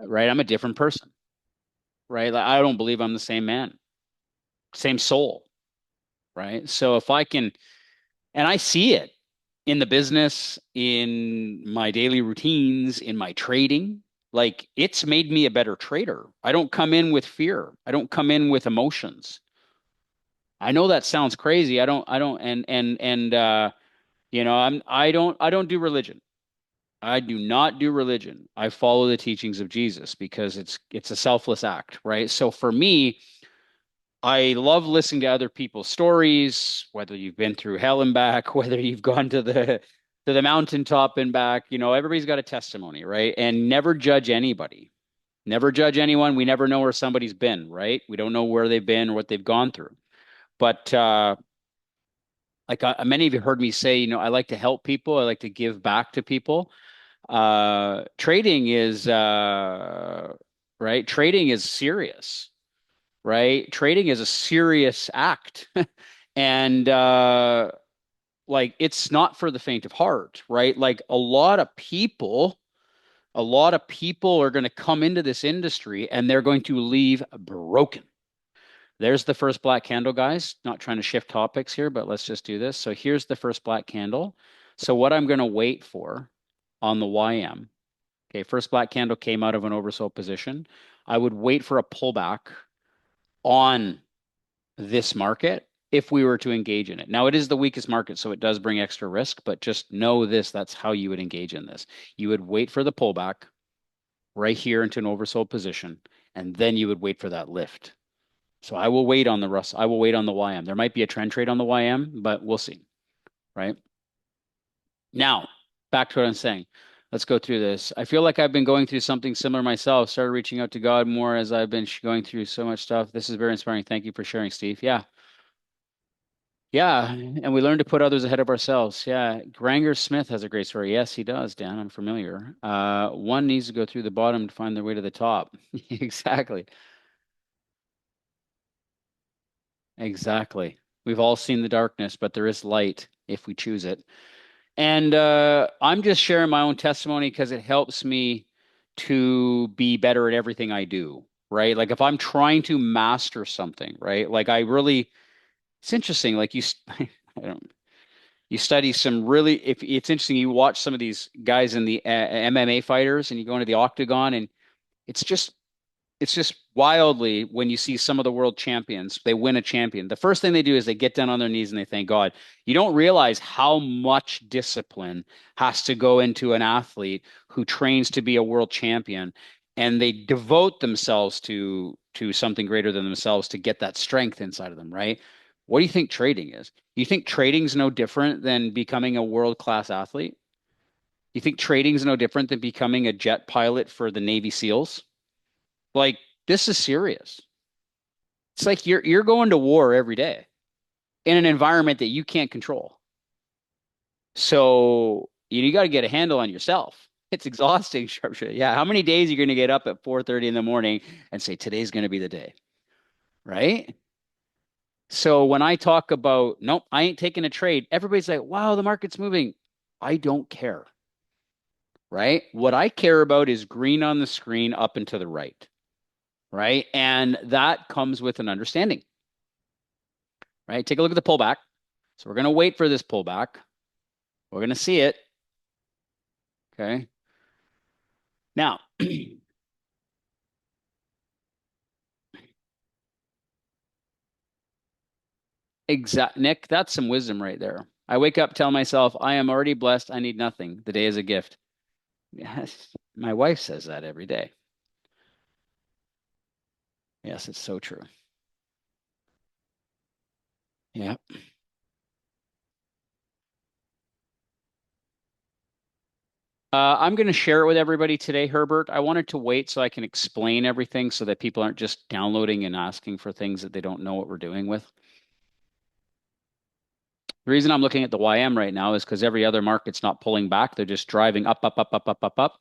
Right? I'm a different person, right? Like, I don't believe I'm the same man, same soul, right? So if I can, and I see it in the business, in my daily routines, in my trading, like it's made me a better trader. I don't come in with fear. I don't come in with emotions. I know that sounds crazy. You know, I don't do religion. I do not do religion. I follow the teachings of Jesus because it's a selfless act, right? So for me, I love listening to other people's stories, whether you've been through hell and back, whether you've gone to the mountaintop and back, you know, everybody's got a testimony, right? And never judge anybody. Never judge anyone. We never know where somebody's been, right? We don't know where they've been or what they've gone through. But like many of you heard me say, I like to help people. I like to give back to people. Trading is right. Trading is serious, right? Trading is a serious act, and like it's not for the faint of heart, right? Like a lot of people are going to come into this industry and they're going to leave broken. There's the first black candle, guys. Not trying to shift topics here, but let's just do this. So here's the first black candle. So what I'm going to wait for on the YM, okay, first black candle came out of an oversold position. I would wait for a pullback on this market if we were to engage in it. Now, it is the weakest market, so it does bring extra risk, but just know this, that's how you would engage in this. You would wait for the pullback right here into an oversold position, and then you would wait for that lift. So I will wait on the Russ. I will wait on the YM. There might be a trend trade on the YM, but we'll see. Right now, back to what I'm saying. Let's go through this. I feel like I've been going through something similar myself. Started reaching out to God more as I've been going through so much stuff. This is very inspiring. Thank you for sharing, Steve. Yeah. Yeah. And we learn to put others ahead of ourselves. Yeah. Granger Smith has a great story. Yes, he does, Dan. I'm familiar. One needs to go through the bottom to find their way to the top. Exactly. Exactly. We've all seen the darkness, but there is light if we choose it. And I'm just sharing my own testimony because it helps me to be better at everything I do, right? Like if I'm trying to master something, right? Like it's interesting. Like I don't, you study some really, if it's interesting, you watch some of these guys in the MMA fighters and you go into the octagon and it's just it's just wildly when you see some of the world champions, they win a champion. The first thing they do is they get down on their knees and they thank God. You don't realize how much discipline has to go into an athlete who trains to be a world champion, and they devote themselves to something greater than themselves to get that strength inside of them, right? What do you think trading is? You think trading's no different than becoming a world-class athlete? You think trading's no different than becoming a jet pilot for the Navy SEALs? Like this is serious. It's like you're going to war every day in an environment that you can't control. So you got to get a handle on yourself. It's exhausting, sharpshooter. Yeah, how many days are you going to get up at 4:30 in the morning and say today's going to be the day, right? So when I talk about nope, I ain't taking a trade, everybody's like, "Wow, the market's moving." I don't care, right? What I care about is green on the screen up and to the right, right? And that comes with an understanding, right? Take a look at the pullback. So we're going to wait for this pullback. We're going to see it. Okay. Now, Nick, that's some wisdom right there. I wake up, tell myself, I am already blessed. I need nothing. The day is a gift. Yes. My wife says that every day. Yes, it's so true. Yeah. I'm going to share it with everybody today, Herbert. I wanted to wait so I can explain everything so that people aren't just downloading and asking for things that they don't know what we're doing with. The reason I'm looking at the YM right now is because every other market's not pulling back. They're just driving up, up, up, up, up, up, up.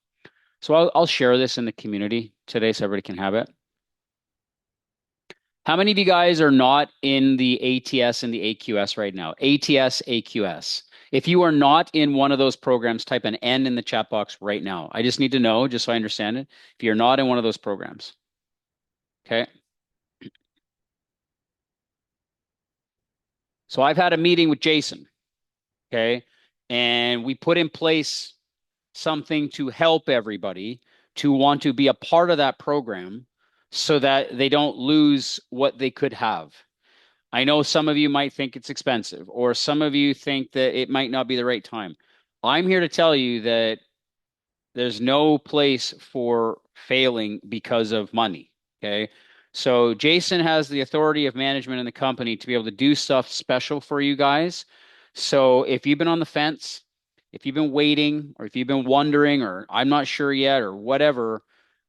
So I'll share this in the community today so everybody can have it. How many of you guys are not in the ATS and the AQS right now? ATS, AQS. If you are not in one of those programs, type an N in the chat box right now. I just need to know, just so I understand it, if you're not in one of those programs. Okay. So I've had a meeting with Jason. Okay. And we put in place something to help everybody to want to be a part of that program so that they don't lose what they could have. I know some of you might think it's expensive, or some of you think that it might not be the right time. I'm here to tell you that there's no place for failing because of money. Okay. So Jason has the authority of management in the company to be able to do stuff special for you guys. So if you've been on the fence, if you've been waiting, or if you've been wondering, or I'm not sure yet, or whatever,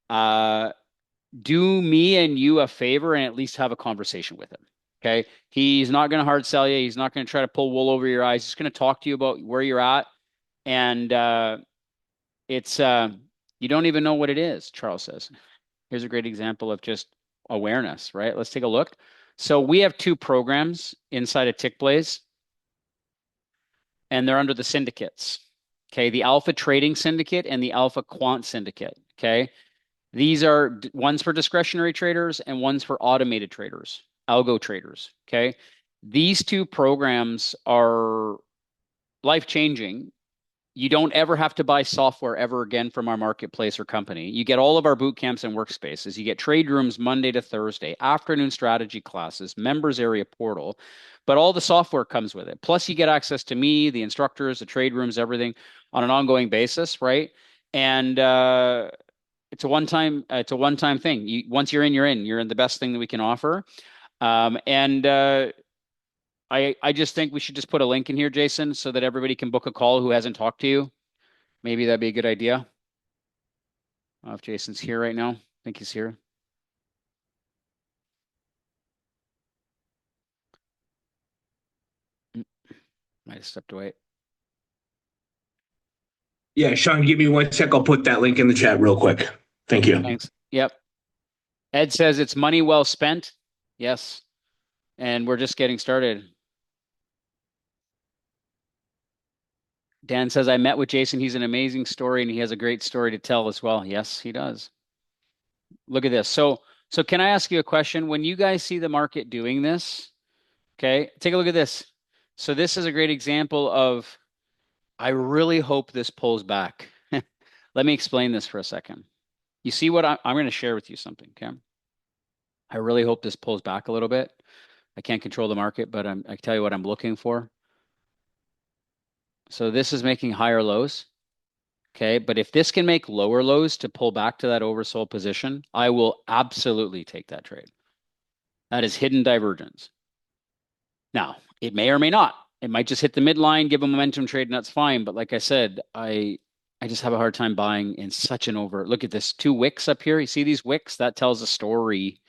uh, do me and you a favor and at least have a conversation with him. Okay. He's not going to hard sell you. He's not going to try to pull wool over your eyes. He's going to talk to you about where you're at. And it's you don't even know what it is, Charles says. Here's a great example of just awareness, right? Let's take a look. So we have two programs inside of Tickblaze, and they're under the syndicates. Okay, the Alpha Trading Syndicate and the Alpha Quant Syndicate. Okay, these are one's for discretionary traders and one's for automated traders, algo traders. Okay, these two programs are life changing. You don't ever have to buy software ever again from our marketplace or company. You get all of our boot camps and workspaces. You get trade rooms Monday to Thursday, afternoon strategy classes, members area portal, but all the software comes with it. Plus, you get access to me, the instructors, the trade rooms, everything on an ongoing basis, right? And it's a one-time thing. Once you're in, you're in. You're in the best thing that we can offer. And I just think we should just put a link in here, Jason, so that everybody can book a call who hasn't talked to you. Maybe that'd be a good idea. If Jason's here right now, I think he's here. Might have stepped away. Yeah, Sean, give me 1 sec. I'll put that link in the chat real quick. Thank you. Thanks. Yep. Ed says it's money well spent. Yes. And we're just getting started. Dan says, I met with Jason. He's an amazing story and he has a great story to tell as well. Yes, he does. Look at this. So can I ask you a question? When you guys see the market doing this, okay, take a look at this. So this is a great example of, I really hope this pulls back. Let me explain this for a second. You see what I'm going to share with you something, okay? I really hope this pulls back a little bit. I can't control the market, but I can tell you what I'm looking for. So this is making higher lows, okay? But if this can make lower lows to pull back to that oversold position, I will absolutely take that trade. That is hidden divergence. Now, it may or may not. It might just hit the midline, give a momentum trade, and that's fine. But like I said, I just have a hard time buying in such an over. Look at this, two wicks up here. You see these wicks? That tells a story.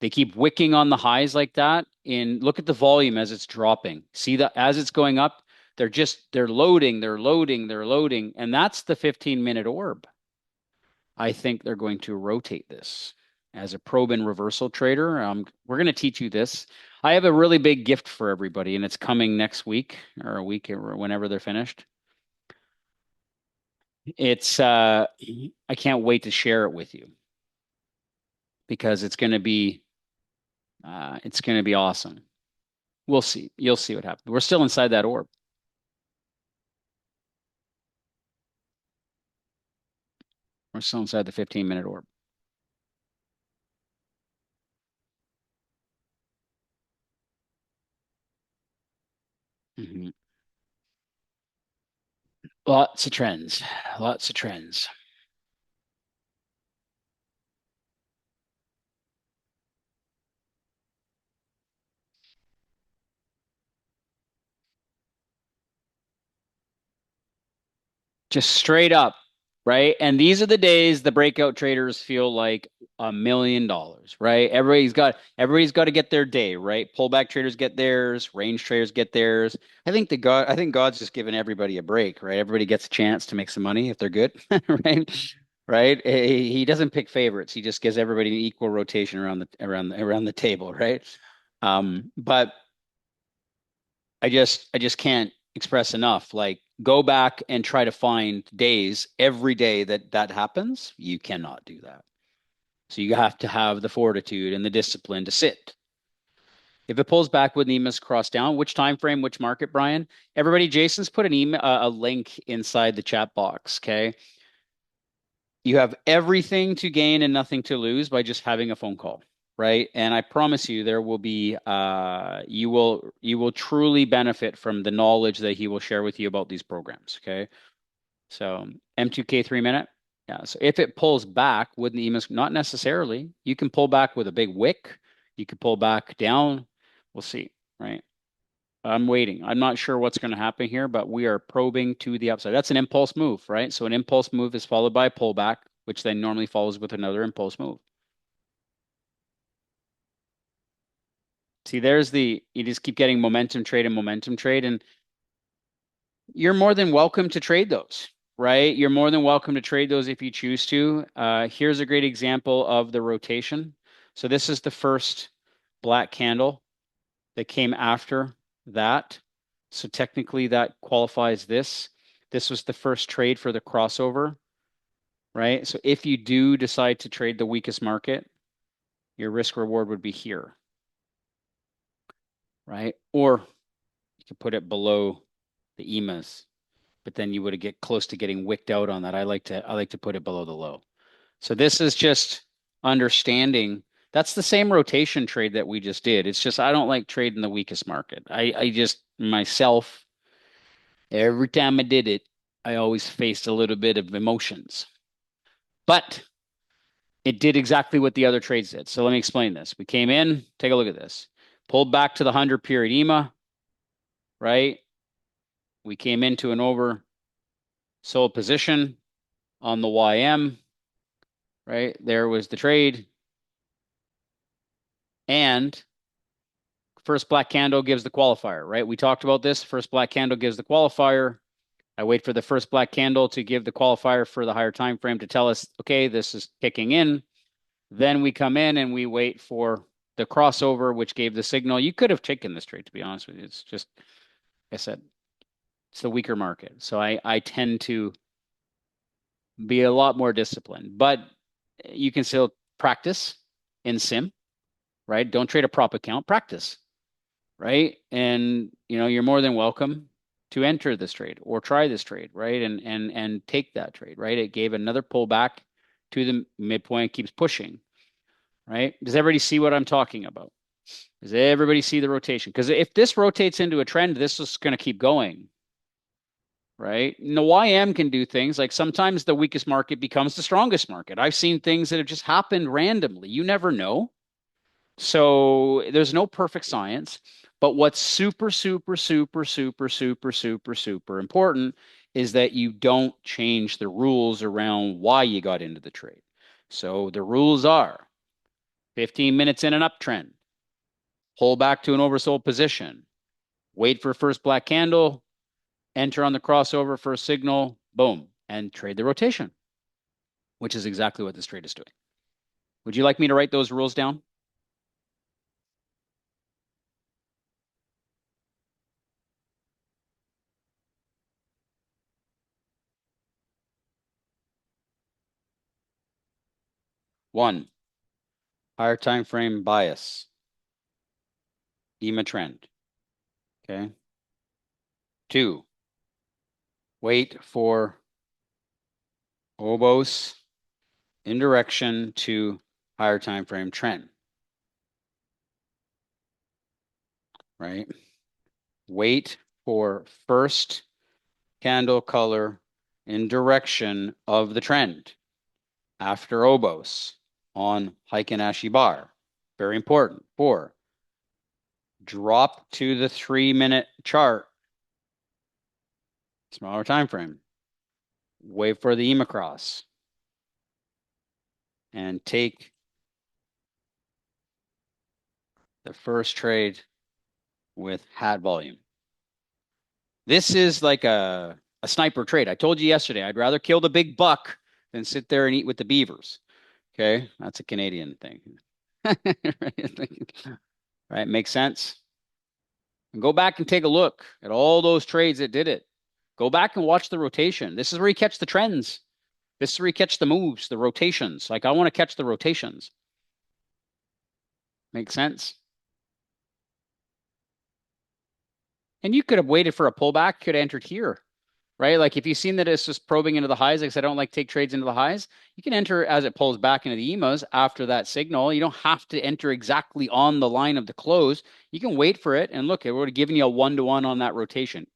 They keep wicking on the highs like that. And look at the volume as it's dropping. See that as it's going up, they're loading, they're loading, they're loading. And that's the 15-minute orb. I think they're going to rotate this as a probe and reversal trader. We're going to teach you this. I have a really big gift for everybody, and it's coming next week or a week or whenever they're finished. It's I can't wait to share it with you because it's going to be awesome. We'll see. You'll see what happens. We're still inside that orb. We're still inside the 15-minute orb. Mhm. Lots of trends. Lots of trends. Just straight up, right? And these are the days the breakout traders feel like $1 million, right? Everybody's got to get their day, right? Pullback traders get theirs, range traders get theirs. I think God's just giving everybody a break, right? Everybody gets a chance to make some money if they're good, right? Right? He doesn't pick favorites. He just gives everybody an equal rotation around the table, right? But I just can't express enough. Like, go back and try to find days every day that happens. You cannot do that. So you have to have the fortitude and the discipline to sit. If it pulls back with an EMA's cross down, which time frame, which market, Brian? Everybody, Jason's put an email, a link inside the chat box. Okay, you have everything to gain and nothing to lose by just having a phone call, right? And I promise you there will be you will truly benefit from the knowledge that he will share with you about these programs. Okay, so M2K 3 minute. Yeah, so if it pulls back with the EMA's, not necessarily. You can pull back with a big wick. You could pull back down. We'll see, right? I'm waiting. I'm not sure what's going to happen here, but we are probing to the upside. That's an impulse move, right? So an impulse move is followed by a pullback, which then normally follows with another impulse move. See, you just keep getting momentum trade and momentum trade, and you're more than welcome to trade those, right? You're more than welcome to trade those if you choose to. Here's a great example of the rotation. So this is the first black candle that came after that. So technically that qualifies this. This was the first trade for the crossover, right? So if you do decide to trade the weakest market, your risk reward would be here, right? Or you could put it below the EMAs, but then you would get close to getting wicked out on that. I like to put it below the low. So this is just understanding that's the same rotation trade that we just did. It's just I don't like trading the weakest market. I just myself, every time I did it, I always faced a little bit of emotions. But it did exactly what the other trades did. So let me explain this. We came in, take a look at this. Pulled back to the 100 period EMA, right? We came into an oversold position on the YM, right? There was the trade. And first black candle gives the qualifier, right? We talked about this. First black candle gives the qualifier. I wait for the first black candle to give the qualifier for the higher time frame to tell us, okay, this is kicking in. Then we come in and we wait for the crossover, which gave the signal. You could have taken this trade, to be honest with you. It's just, like I said, it's the weaker market. So I tend to be a lot more disciplined, but you can still practice in sim, right? Don't trade a prop account, practice, right? And you're more than welcome to enter this trade or try this trade, right? And take that trade, right? It gave another pullback to the midpoint, keeps pushing, right? Does everybody see what I'm talking about? Does everybody see the rotation? Because if this rotates into a trend, this is going to keep going, right? And the YM can do things like sometimes the weakest market becomes the strongest market. I've seen things that have just happened randomly. You never know. So there's no perfect science, but what's super, super, super, super, super, super, super important is that you don't change the rules around why you got into the trade. So the rules are 15 minutes in an uptrend, pull back to an oversold position, wait for first black candle, enter on the crossover for a signal, boom, and trade the rotation, which is exactly what this trade is doing. Would you like me to write those rules down? One, higher time frame bias, EMA trend. Okay. Two, wait for obos in direction to higher time frame trend, right? Wait for first candle color in direction of the trend after obos on Heiken Ashi bar. Very important. Four, drop to the 3-minute chart, smaller time frame. Wait for the EMA cross and take the first trade with HATT volume. This is like a sniper trade. I told you yesterday, I'd rather kill the big buck than sit there and eat with the beavers. Okay, that's a Canadian thing. Right, makes sense. And go back and take a look at all those trades that did it. Go back and watch the rotation. This is where you catch the trends. This is where you catch the moves, the rotations. Like I want to catch the rotations. Makes sense. And you could have waited for a pullback, could have entered here, right? Like if you've seen that it's just probing into the highs, like I said, I don't like take trades into the highs. You can enter as it pulls back into the EMAs after that signal. You don't have to enter exactly on the line of the close. You can wait for it and look, it would have given you a 1-to-1 on that rotation,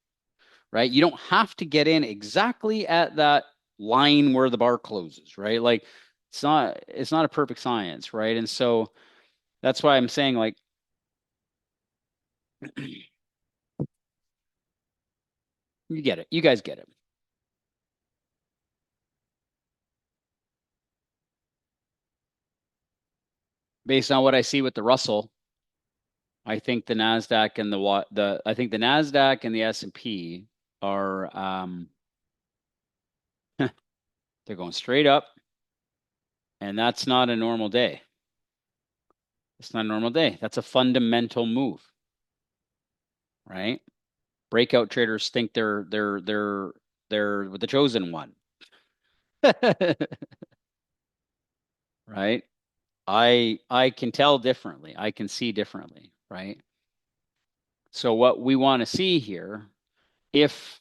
right? You don't have to get in exactly at that line where the bar closes, right? Like it's not a perfect science, right? And so that's why I'm saying like you get it. You guys get it. Based on what I see with the Russell, I think the Nasdaq and I think the Nasdaq and the S&P are they're going straight up, and that's not a normal day. It's not a normal day. That's a fundamental move, right? Breakout traders think they're the chosen one. Right? I can tell differently. I can see differently, right? So what we want to see here, if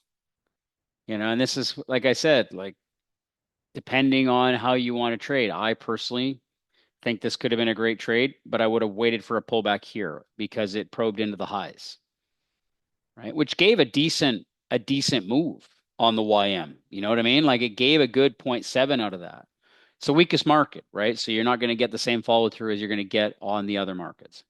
and this is like I said, like depending on how you want to trade. I personally think this could have been a great trade, but I would have waited for a pullback here because it probed into the highs, right? Which gave a decent move on the YM. You know what I mean? Like it gave a good zero point 0.7 out of that. It's the weakest market, right? So you're not going to get the same follow through as you're going to get on the other markets.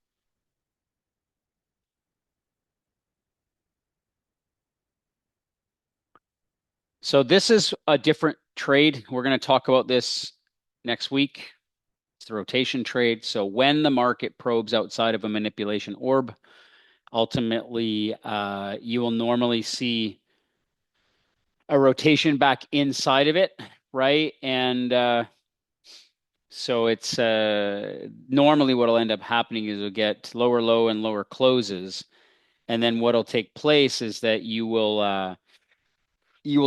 So this is a different trade. We're going to talk about this next week. It's the rotation trade. So when the market probes outside of a manipulation orb, ultimately, you will normally see a rotation back inside of it, right? And so it's normally what'll end up happening is you'll get lower low and lower closes, and then what'll take place is that you will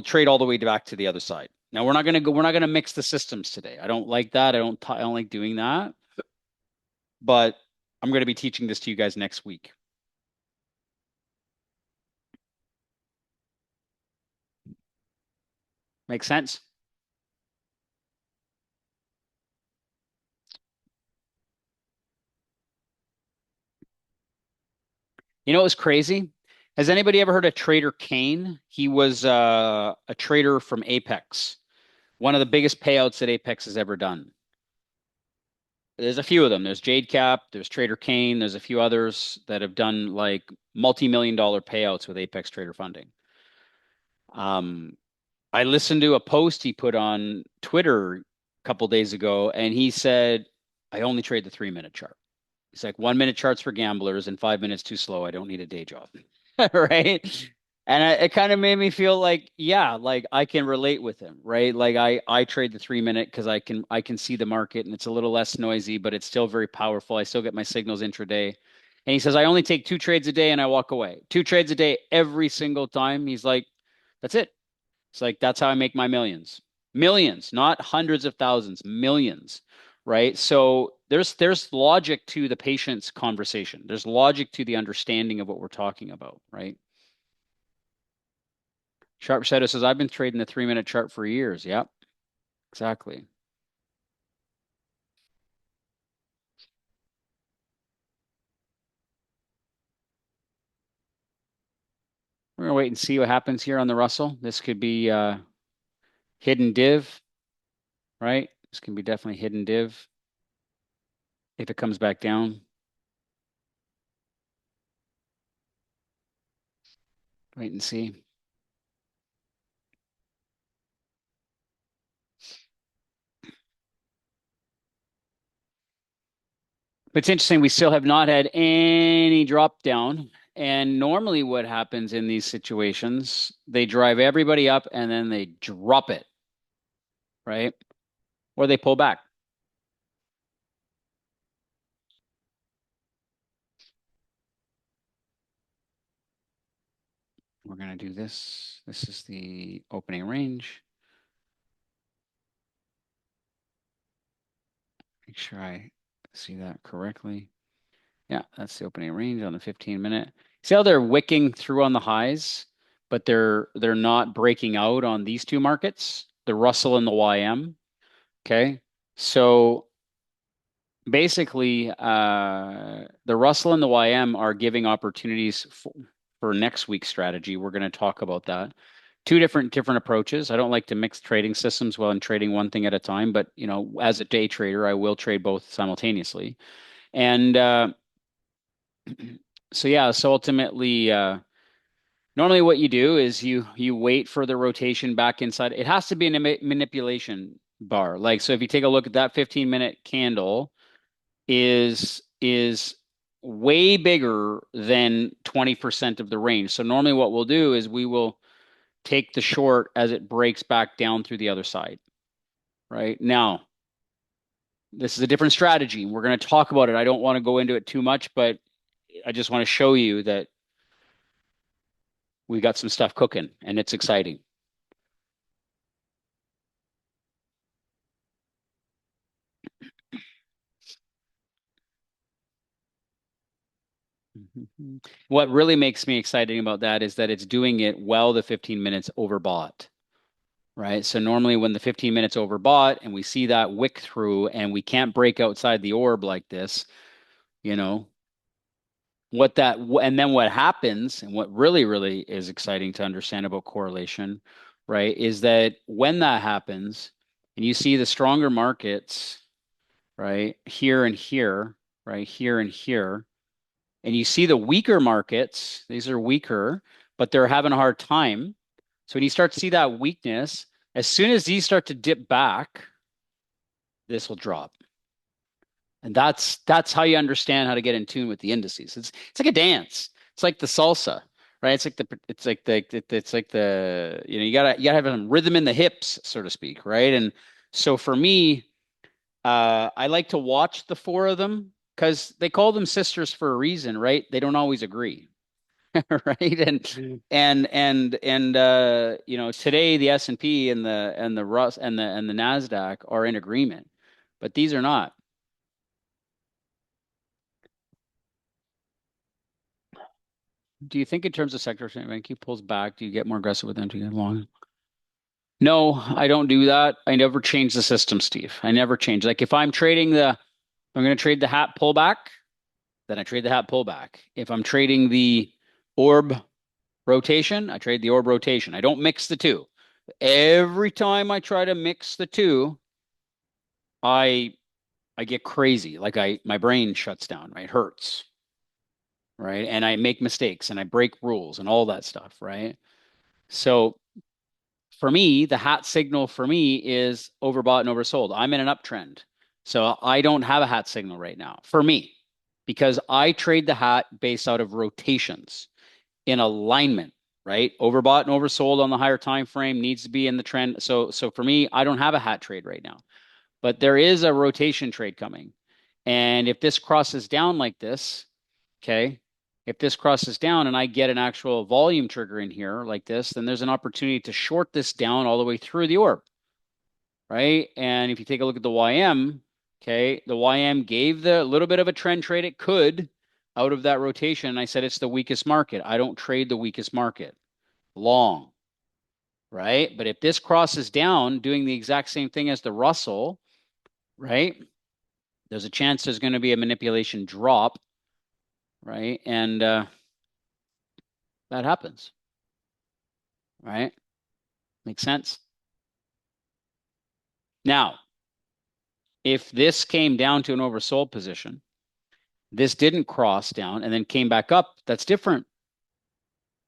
trade all the way back to the other side. Now we're not gonna mix the systems today. I don't like that. I don't like doing that. But I'm going to be teaching this to you guys next week. Make sense? You know what was crazy? Has anybody ever heard of Trader Kane? He was a trader from Apex, one of the biggest payouts that Apex has ever done. There's a few of them. There's Jade Cap, there's Trader Kane, there's a few others that have done like multi-million dollar payouts with Apex Trader funding. Um, I listened to a post he put on Twitter a couple days ago, and he said, I only trade the 3 minute chart. It's like 1 minute charts for gamblers and 5 minutes too slow. I don't need a day job. Right. And it kind of made me feel like, yeah, like I can relate with him, right? Like I trade the 3 minute because I can see the market and it's a little less noisy, but it's still very powerful. I still get my signals intraday. And he says, I only take 2 trades a day and I walk away. 2 trades a day every single time. He's like, that's it. It's like that's how I make my millions. Millions, not hundreds of thousands, millions, right? So there's logic to the patient's conversation. There's logic to the understanding of what we're talking about, right? Sharp Shadow says, I've been trading the 3 minute chart for years. Yep, exactly. We're gonna wait and see what happens here on the Russell. This could be hidden div, right? This can be definitely hidden div if it comes back down. Wait and see. But it's interesting, we still have not had any drop down. And normally, what happens in these situations, they drive everybody up and then they drop it, right? Or they pull back. We're going to do this. This is the opening range. Make sure I see that correctly. Yeah, that's the opening range on the 15 minute. See how they're wicking through on the highs, but they're not breaking out on these two markets, the Russell and the YM. Okay. So basically, the Russell and the YM are giving opportunities for next week's strategy. We're going to talk about that. Two different approaches. I don't like to mix trading systems while I'm trading one thing at a time, but as a day trader, I will trade both simultaneously. And so yeah, so ultimately, normally what you do is you wait for the rotation back inside. It has to be a manipulation bar. Like so, if you take a look at that 15-minute candle, is way bigger than 20% of the range. So normally what we'll do is we will take the short as it breaks back down through the other side, right? Now, this is a different strategy. We're going to talk about it. I don't want to go into it too much, but I just want to show you that we got some stuff cooking and it's exciting. What really makes me excited about that is that it's doing it while the 15 minutes overbought, right? So normally when the 15 minutes overbought and we see that wick through and we can't break outside the orb like this, you know, and then what happens and what really is exciting to understand about correlation, right, is that when that happens and you see the stronger markets, right, here and here, right, here and here, and you see the weaker markets, these are weaker, but they're having a hard time. So when you start to see that weakness, as soon as these start to dip back, this will drop. And that's how you understand how to get in tune with the indices. It's like a dance. It's like the salsa, right? It's like the you gotta have some rhythm in the hips, so to speak, right? And so for me, I like to watch the four of them because they call them sisters for a reason, right? They don't always agree, right? And today the S&P and the Rus and the Nasdaq are in agreement, but these are not. Do you think in terms of sector rank, he pulls back? Do you get more aggressive with them to get long? No, I don't do that. I never change the system, Steve. I never change. Like if I'm going to trade the hat pullback, then I trade the hat pullback. If I'm trading the orb rotation, I trade the orb rotation. I don't mix the two. Every time I try to mix the two, I I get crazy. Like my brain shuts down, right? Hurts, right? And I make mistakes and I break rules and all that stuff, right? So for me, the hat signal for me is overbought and oversold. I'm in an uptrend. So I don't have a hat signal right now for me because I trade the hat based out of rotations in alignment, right? Overbought and oversold on the higher time frame needs to be in the trend. So for me, I don't have a hat trade right now, but there is a rotation trade coming. And if this crosses down like this, okay, if this crosses down and I get an actual volume trigger in here like this, then there's an opportunity to short this down all the way through the orb, right? And if you take a look at the YM, okay, the YM gave the little bit of a trend trade it could out of that rotation. And I said it's the weakest market. I don't trade the weakest market long, right? But if this crosses down doing the exact same thing as the Russell, right? There's a chance there's going to be a manipulation drop, right? And that happens, right? Makes sense. Now, if this came down to an oversold position, this didn't cross down and then came back up, that's different,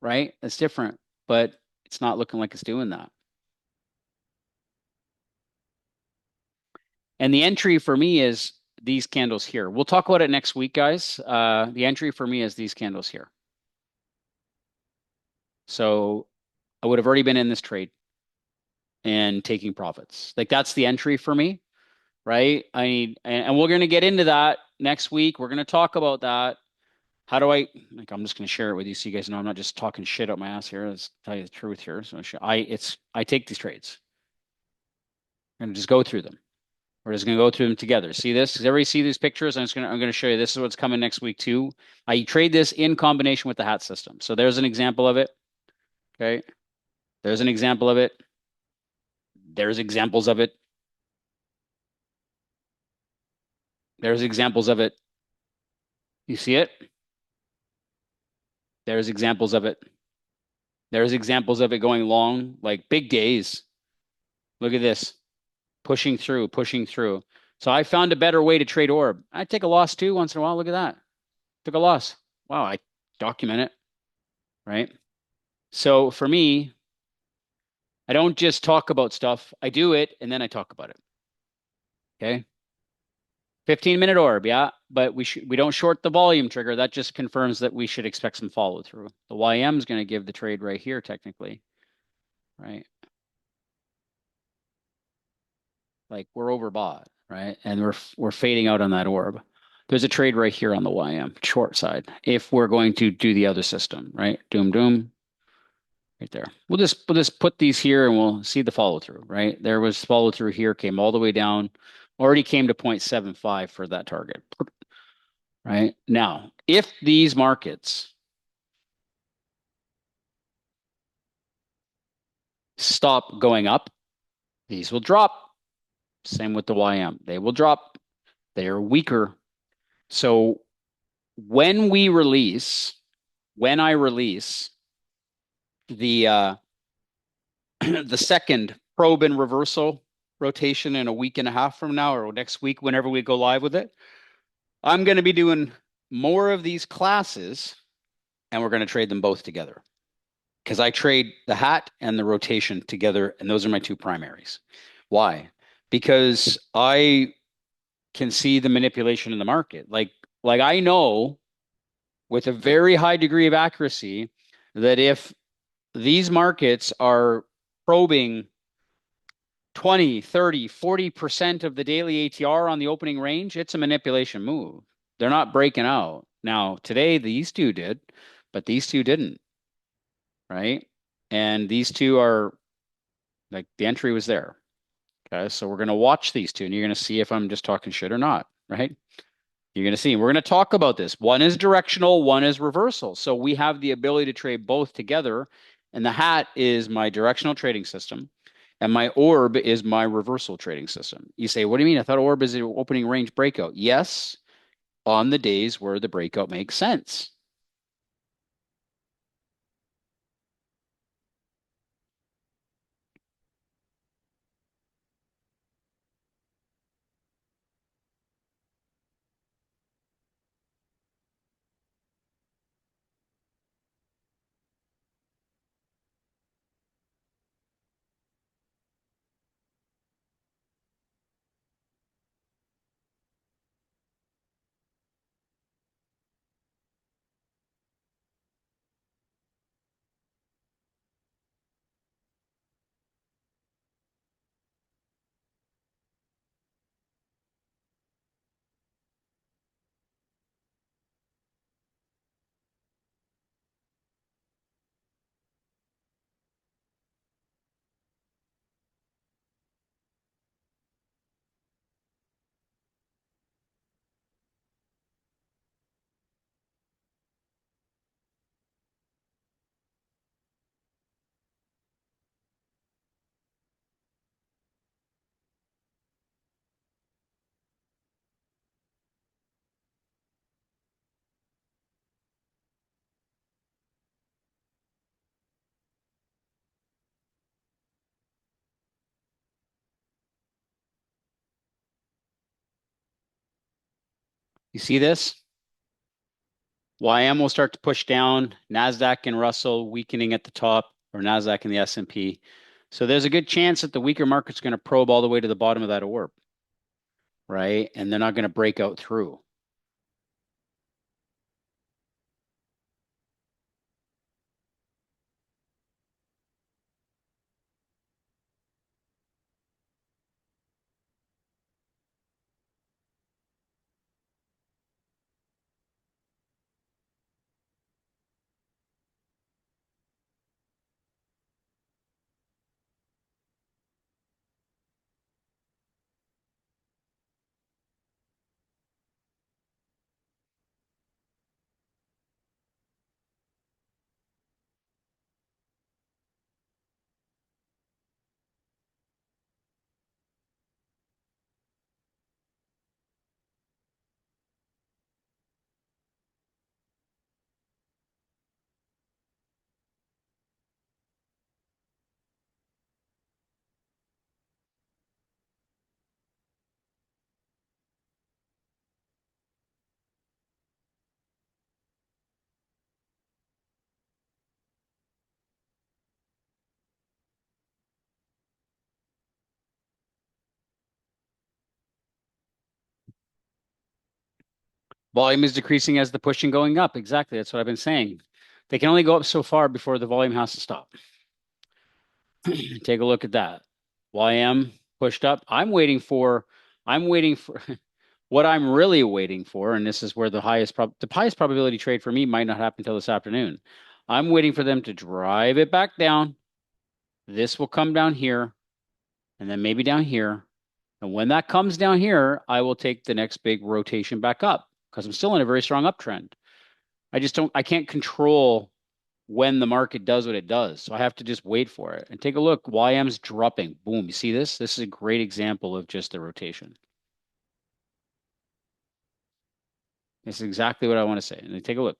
right? That's different, but it's not looking like it's doing that. And the entry for me is these candles here. We'll talk about it next week, guys. The entry for me is these candles here. So I would have already been in this trade and taking profits. Like that's the entry for me, right? I need, and we're going to get into that next week. We're going to talk about that. How do I'm just going to share it with you so you guys know I'm not just talking shit out my ass here. Let's tell you the truth here. So I take these trades. I'm going to just go through them. We're just going to go through them together. See this? Does everybody see these pictures? I'm going to show you. This is what's coming next week too. I trade this in combination with the HATT system. So there's an example of it. Okay. There's an example of it. There's examples of it. There's examples of it. You see it? There's examples of it. There's examples of it going long, like big days. Look at this. Pushing through, pushing through. So I found a better way to trade orb. I take a loss too once in a while. Look at that. Took a loss. Wow, I document it, right? So for me, I don't just talk about stuff. I do it and then I talk about it. Okay. 15-minute orb. Yeah. but we don't short the volume trigger. That just confirms that we should expect some follow through. The YM is going to give the trade right here, technically, right? Like we're overbought, right? And we're fading out on that orb. There's a trade right here on the YM short side. If we're going to do the other system, right? Doom doom, right there. We'll just put these here and we'll see the follow through, right? There was follow through here, came all the way down, already came to 0.75 for that target, right? Now, if these markets stop going up, these will drop. Same with the YM. They will drop. They are weaker. So when we release, when I release the the second probe and reversal rotation in a week and a half from now or next week, whenever we go live with it, I'm going to be doing more of these classes and we're going to trade them both together because I trade the HATT and the rotation together, and those are my two primaries. Why? Because I can see the manipulation in the market. Like I know with a very high degree of accuracy that if these markets are probing 20, 30, 40% of the daily ATR on the opening range, it's a manipulation move. They're not breaking out. Now, today, these two did, but these two didn't, right? And these two are like the entry was there. Okay. So we're going to watch these two and you're going to see if I'm just talking shit or not, right? You're going to see. We're going to talk about this. One is directional, one is reversal. So we have the ability to trade both together. And the HATT is my directional trading system, and my orb is my reversal trading system. You say, what do you mean? I thought orb is an opening range breakout. Yes, on the days where the breakout makes sense. You see this? YM will start to push down, NASDAQ and Russell weakening at the top, or NASDAQ and the S&P. So there's a good chance that the weaker market's going to probe all the way to the bottom of that orb, right? And they're not going to break out through. Volume is decreasing as the pushing going up. Exactly. That's what I've been saying. They can only go up so far before the volume has to stop. Take a look at that. YM pushed up. I'm waiting for what I'm really waiting for, and this is where the highest probability trade for me might not happen until this afternoon. I'm waiting for them to drive it back down. This will come down here, and then maybe down here. And when that comes down here, I will take the next big rotation back up because I'm still in a very strong uptrend. I can't control when the market does what it does. So I have to just wait for it and take a look. YM's dropping. Boom. You see this? This is a great example of just the rotation. This is exactly what I want to say. And then take a look.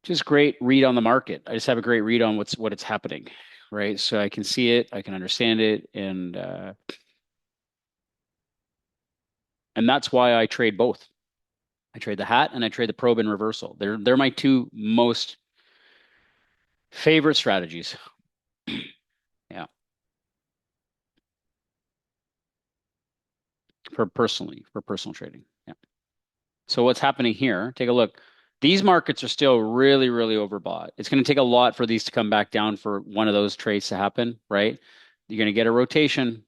Just great read on the market. I just have a great read on what it's happening, right? So I can see it, I can understand it, and that's why I trade both. I trade the hat and I trade the probe and reversal. They're my two most favorite strategies. Yeah, for personal trading. Yeah. So what's happening here? Take a look. These markets are still really, really overbought. It's going to take a lot for these to come back down for one of those trades to happen, right? You're going to get a rotation,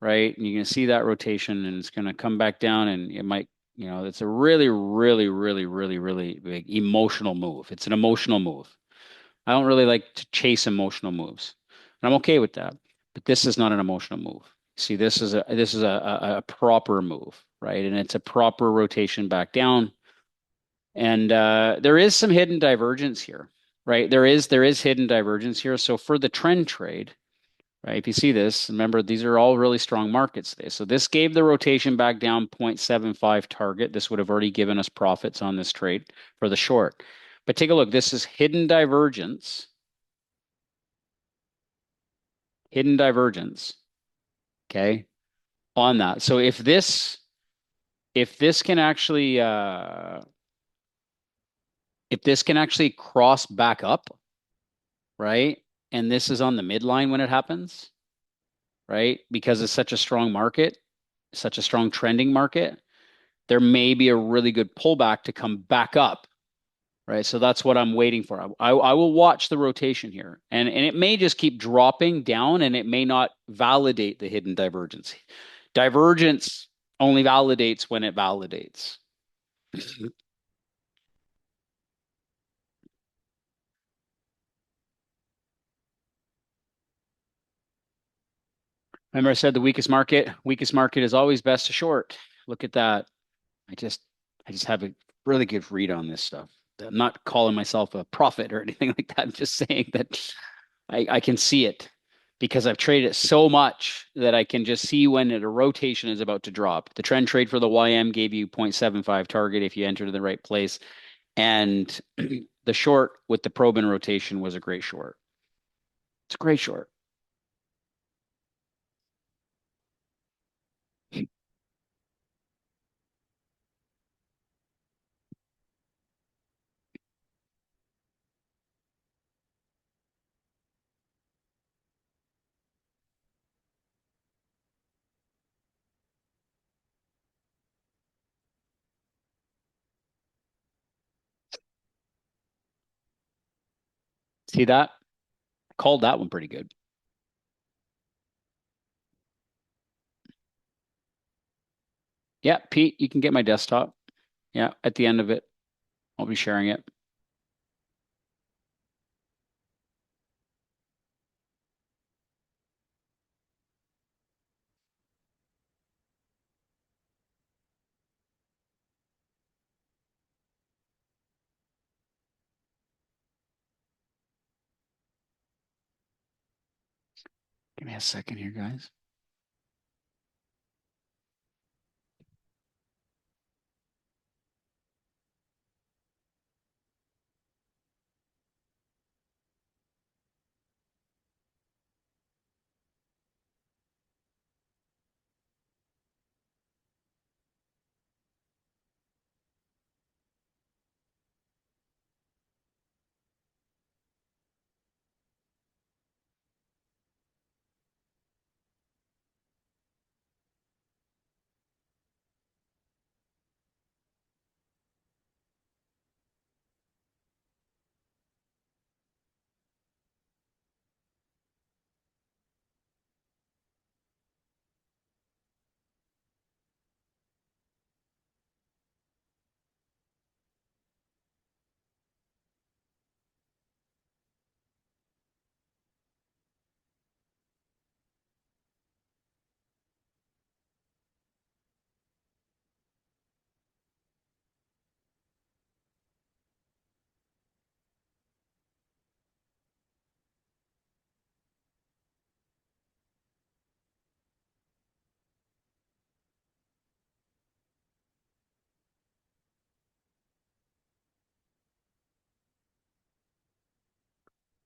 right? And you're going to see that rotation and it's going to come back down and it might, it's a really, really, really, really, really big emotional move. It's an emotional move. I don't really like to chase emotional moves. And I'm okay with that. But this is not an emotional move. See, this is a proper move, right? And it's a proper rotation back down. And there is some hidden divergence here, right? There is hidden divergence here. So for the trend trade, right? If you see this, remember these are all really strong markets today. So this gave the rotation back down 0.75 target. This would have already given us profits on this trade for the short. But take a look. This is hidden divergence, okay, on that. So if this can actually if this can actually cross back up, right? And this is on the midline when it happens, right? Because it's such a strong market, such a strong trending market, there may be a really good pullback to come back up, right? So that's what I'm waiting for. I will watch the rotation here, and it may just keep dropping down, and it may not validate the hidden divergence. Divergence only validates when it validates. Remember, I said the weakest market is always best to short. Look at that. I just, I just have a really good read on this stuff. I'm not calling myself a prophet or anything like that. I'm just saying that I can see it because I've traded it so much that I can just see when a rotation is about to drop. The trend trade for the YM gave you 0.75 target if you entered in the right place. And the short with the probe and rotation was a great short. It's a great short. See that? I called that one pretty good. Yeah, Pete, you can get my desktop. Yeah, at the end of it, I'll be sharing it. Give me a second here, guys.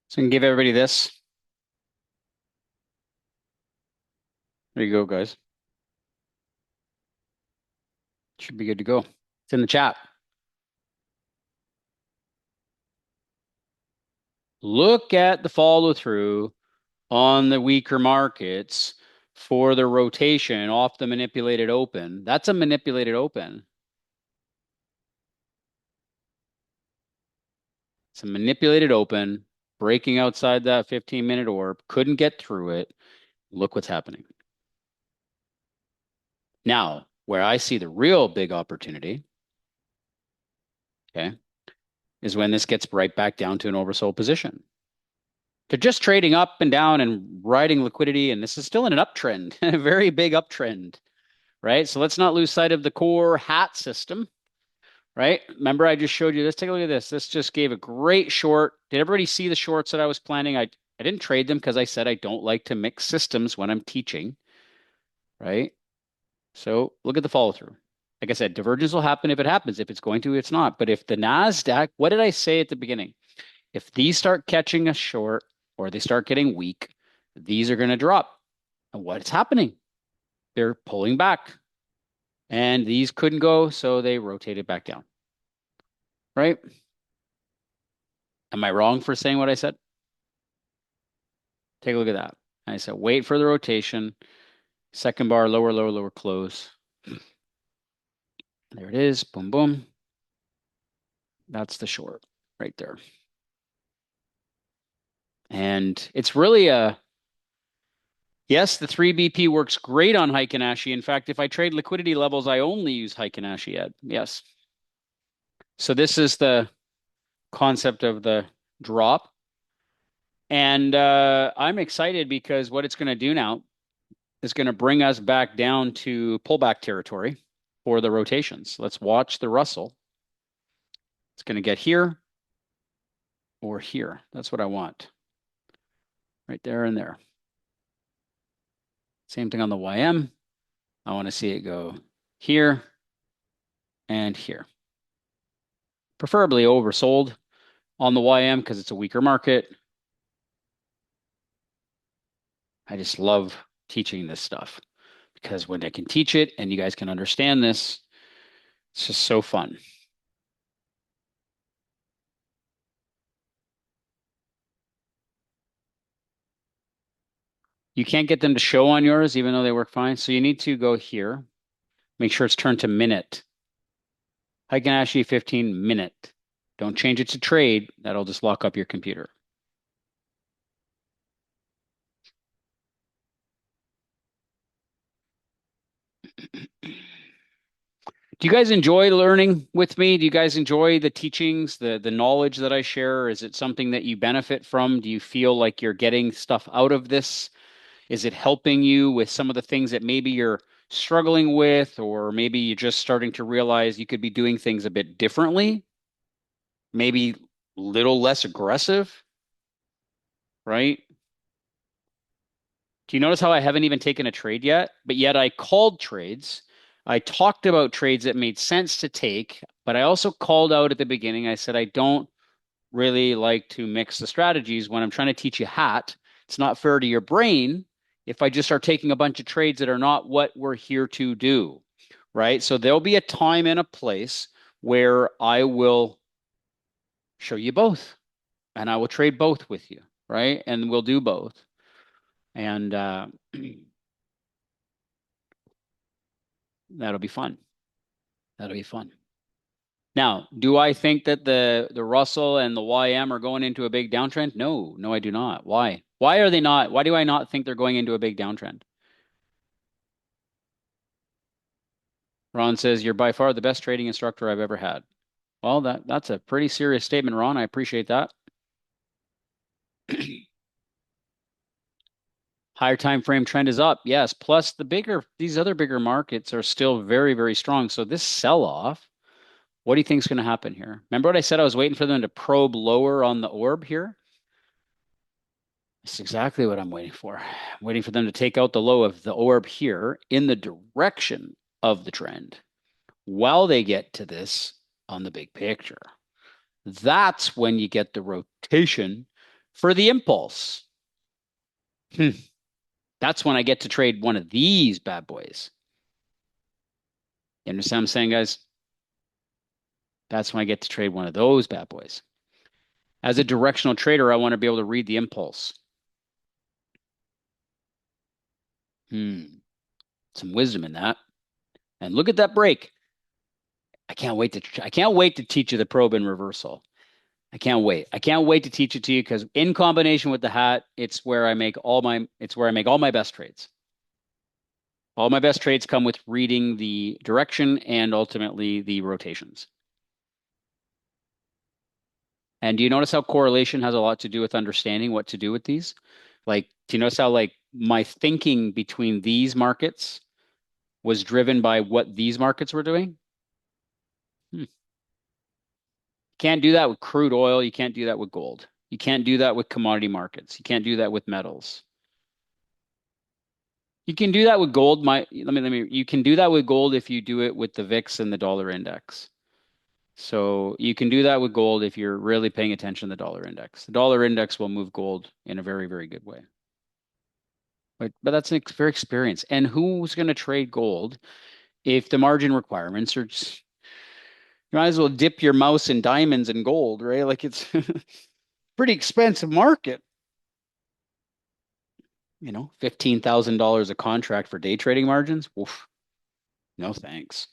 So I can give everybody this. There you go, guys. Should be good to go. It's in the chat. Look at the follow through on the weaker markets for the rotation off the manipulated open. That's a manipulated open. It's a manipulated open, breaking outside that 15-minute orb, couldn't get through it. Look what's happening. Now, where I see the real big opportunity, okay, is when this gets right back down to an oversold position. They're just trading up and down and riding liquidity, and this is still in an uptrend, a very big uptrend, right? So let's not lose sight of the core HATT system, right? Remember, I just showed you this. Take a look at this. This just gave a great short. Did everybody see the shorts that I was planning? I didn't trade them because I said I don't like to mix systems when I'm teaching, right? So look at the follow through. Like I said, divergence will happen if it happens. If it's going to, it's not. But if the NASDAQ, what did I say at the beginning? If these start catching a short or they start getting weak, these are going to drop. And what's happening? They're pulling back. And these couldn't go, so they rotated back down. Right? Am I wrong for saying what I said? Take a look at that. I said, wait for the rotation. Second bar, lower, lower, lower, close. There it is. Boom, boom. That's the short right there. And it's really yes, the 3 BP works great on Heiken Ashi. In fact, if I trade liquidity levels, I only use Heiken Ashi Ed. Yes. So this is the concept of the drop. And I'm excited because what it's going to do now is going to bring us back down to pullback territory for the rotations. Let's watch the Russell. It's going to get here or here. That's what I want. Right there and there. Same thing on the YM. I want to see it go here and here. Preferably oversold on the YM because it's a weaker market. I just love teaching this stuff because when I can teach it and you guys can understand this, it's just so fun. You can't get them to show on yours, even though they work fine. So you need to go here. Make sure it's turned to minute. Heiken Ashi 15 minute. Don't change it to trade. That'll just lock up your computer. Do you guys enjoy learning with me? Do you guys enjoy the teachings, the knowledge that I share? Is it something that you benefit from? Do you feel like you're getting stuff out of this? Is it helping you with some of the things that maybe you're struggling with, or maybe you're just starting to realize you could be doing things a bit differently, maybe a little less aggressive, right? Do you notice how I haven't even taken a trade yet? But yet I called trades. I talked about trades that made sense to take, but I also called out at the beginning. I said, I don't really like to mix the strategies when I'm trying to teach you HAT. It's not fair to your brain if I just start taking a bunch of trades that are not what we're here to do, right? So there'll be a time and a place where I will show you both and I will trade both with you, right? And we'll do both. And that'll be fun. That'll be fun. Now, do I think that the Russell and the YM are going into a big downtrend? No, no, I do not. Why? Why are they not? Why do I not think they're going into a big downtrend? Ron says, you're by far the best trading instructor I've ever had. Well, that's a pretty serious statement, Ron. I appreciate that. Higher time frame trend is up. Yes. Plus these other bigger markets are still very, very strong. So this sell-off, what do you think is going to happen here? Remember what I said? I was waiting for them to probe lower on the orb here. That's exactly what I'm waiting for. I'm waiting for them to take out the low of the orb here in the direction of the trend while they get to this on the big picture. That's when you get the rotation For the impulse, hmm, that's when I get to trade one of these bad boys. You understand what I'm saying, guys? That's when I get to trade one of those bad boys. As a directional trader, I want to be able to read the impulse. Some wisdom in that. And look at that break. I can't wait to teach you the probe and reversal. I can't wait. I can't wait to teach it to you because in combination with the hat, it's where I make all my best trades. All my best trades come with reading the direction and ultimately the rotations. And do you notice how correlation has a lot to do with understanding what to do with these? Like, do you notice how like my thinking between these markets was driven by what these markets were doing? Hmm. Can't do that with crude oil. You can't do that with gold. You can't do that with commodity markets. You can't do that with metals. You can do that with gold. You can do that with gold if you do it with the VIX and the dollar index. So you can do that with gold if you're really paying attention to the dollar index. The dollar index will move gold in a very, very good way. But that's very experience. And who's going to trade gold if the margin requirements are just, you might as well dip your mouse in diamonds and gold, right? Like it's pretty expensive market. $15,000 a contract for day trading margins. Oof, no thanks.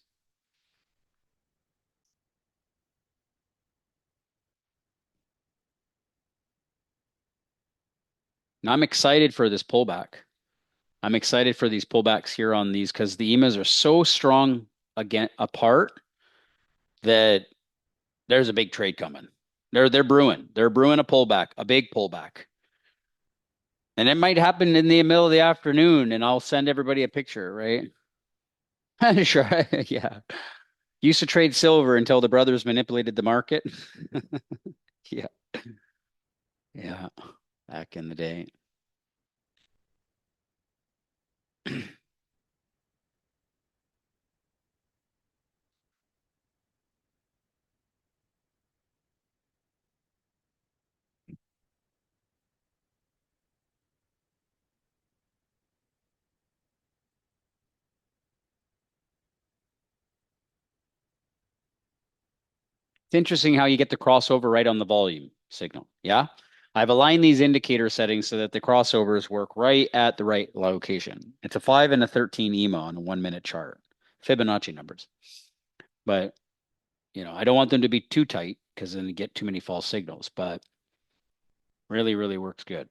Now I'm excited for this pullback. I'm excited for these pullbacks here on these because the EMAs are so strong again apart that there's a big trade coming. They're brewing. They're brewing a pullback, a big pullback. And it might happen in the middle of the afternoon, and I'll send everybody a picture, right? Sure. Yeah. Used to trade silver until the brothers manipulated the market. Yeah. Yeah. Back in the day. It's interesting how you get the crossover right on the volume signal. Yeah. I've aligned these indicator settings so that the crossovers work right at the right location. It's a 5 and a 13 EMA on a 1 minute chart, Fibonacci numbers. But, I don't want them to be too tight because then you get too many false signals, but really, really works good.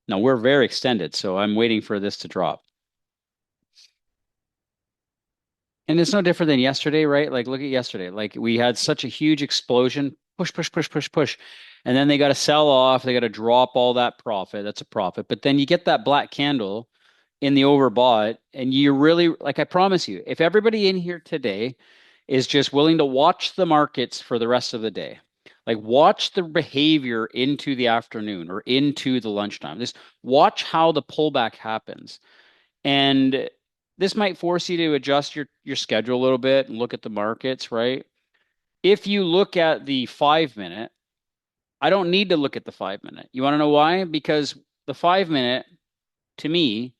Now we're very extended, so I'm waiting for this to drop. And it's no different than yesterday, right? Like, look at yesterday. Like, we had such a huge explosion, push, push, push, push, push. And then they got to sell off. They got to drop all that profit. That's a profit. But then you get that black candle in the overbought. And you really, like, I promise you, if everybody in here today is just willing to watch the markets for the rest of the day, like, watch the behavior into the afternoon or into the lunchtime, just watch how the pullback happens. And this might force you to adjust your schedule a little bit and look at the markets, right? If you look at the 5 minute, I don't need to look at the 5 minute. You want to know why? Because the 5 minute to me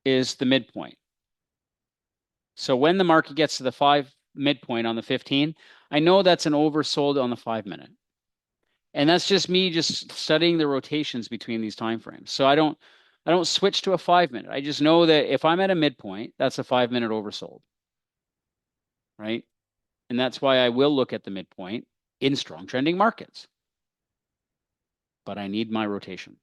is the midpoint. So when the market gets to the five midpoint on the 15, I know that's an oversold on the 5 minute. And that's just me just studying the rotations between these time frames. So I don't switch to a 5 minute. I just know that if I'm at a midpoint, that's a 5 minute oversold, right? And that's why I will look at the midpoint in strong trending markets. But I need my rotation.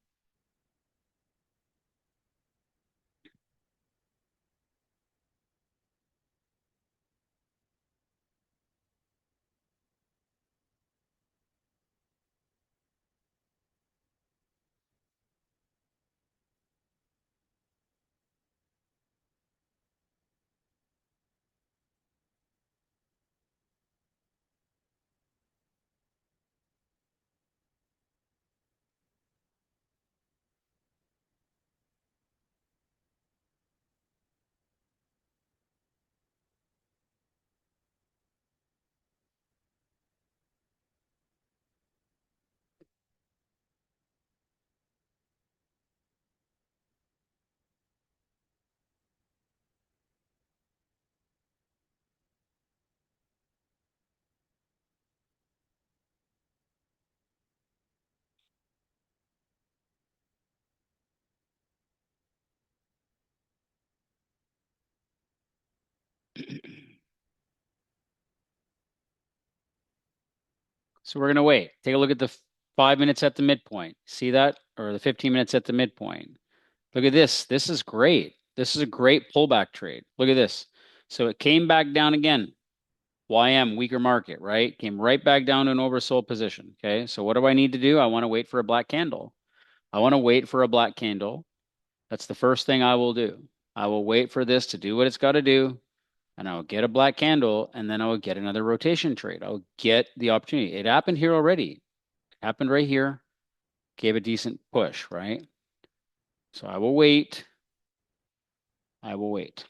So we're going to wait. Take a look at the 5 minutes at the midpoint. See that? Or the 15 minutes at the midpoint. Look at this. This is great. This is a great pullback trade. Look at this. So it came back down again. YM, weaker market, right? Came right back down to an oversold position. Okay. So what do I need to do? I want to wait for a black candle. I want to wait for a black candle. That's the first thing I will do. I will wait for this to do what it's got to do, and I'll get a black candle, and then I'll get another rotation trade. I'll get the opportunity. It happened here already. It happened right here. Gave a decent push, right? So I will wait. I will wait.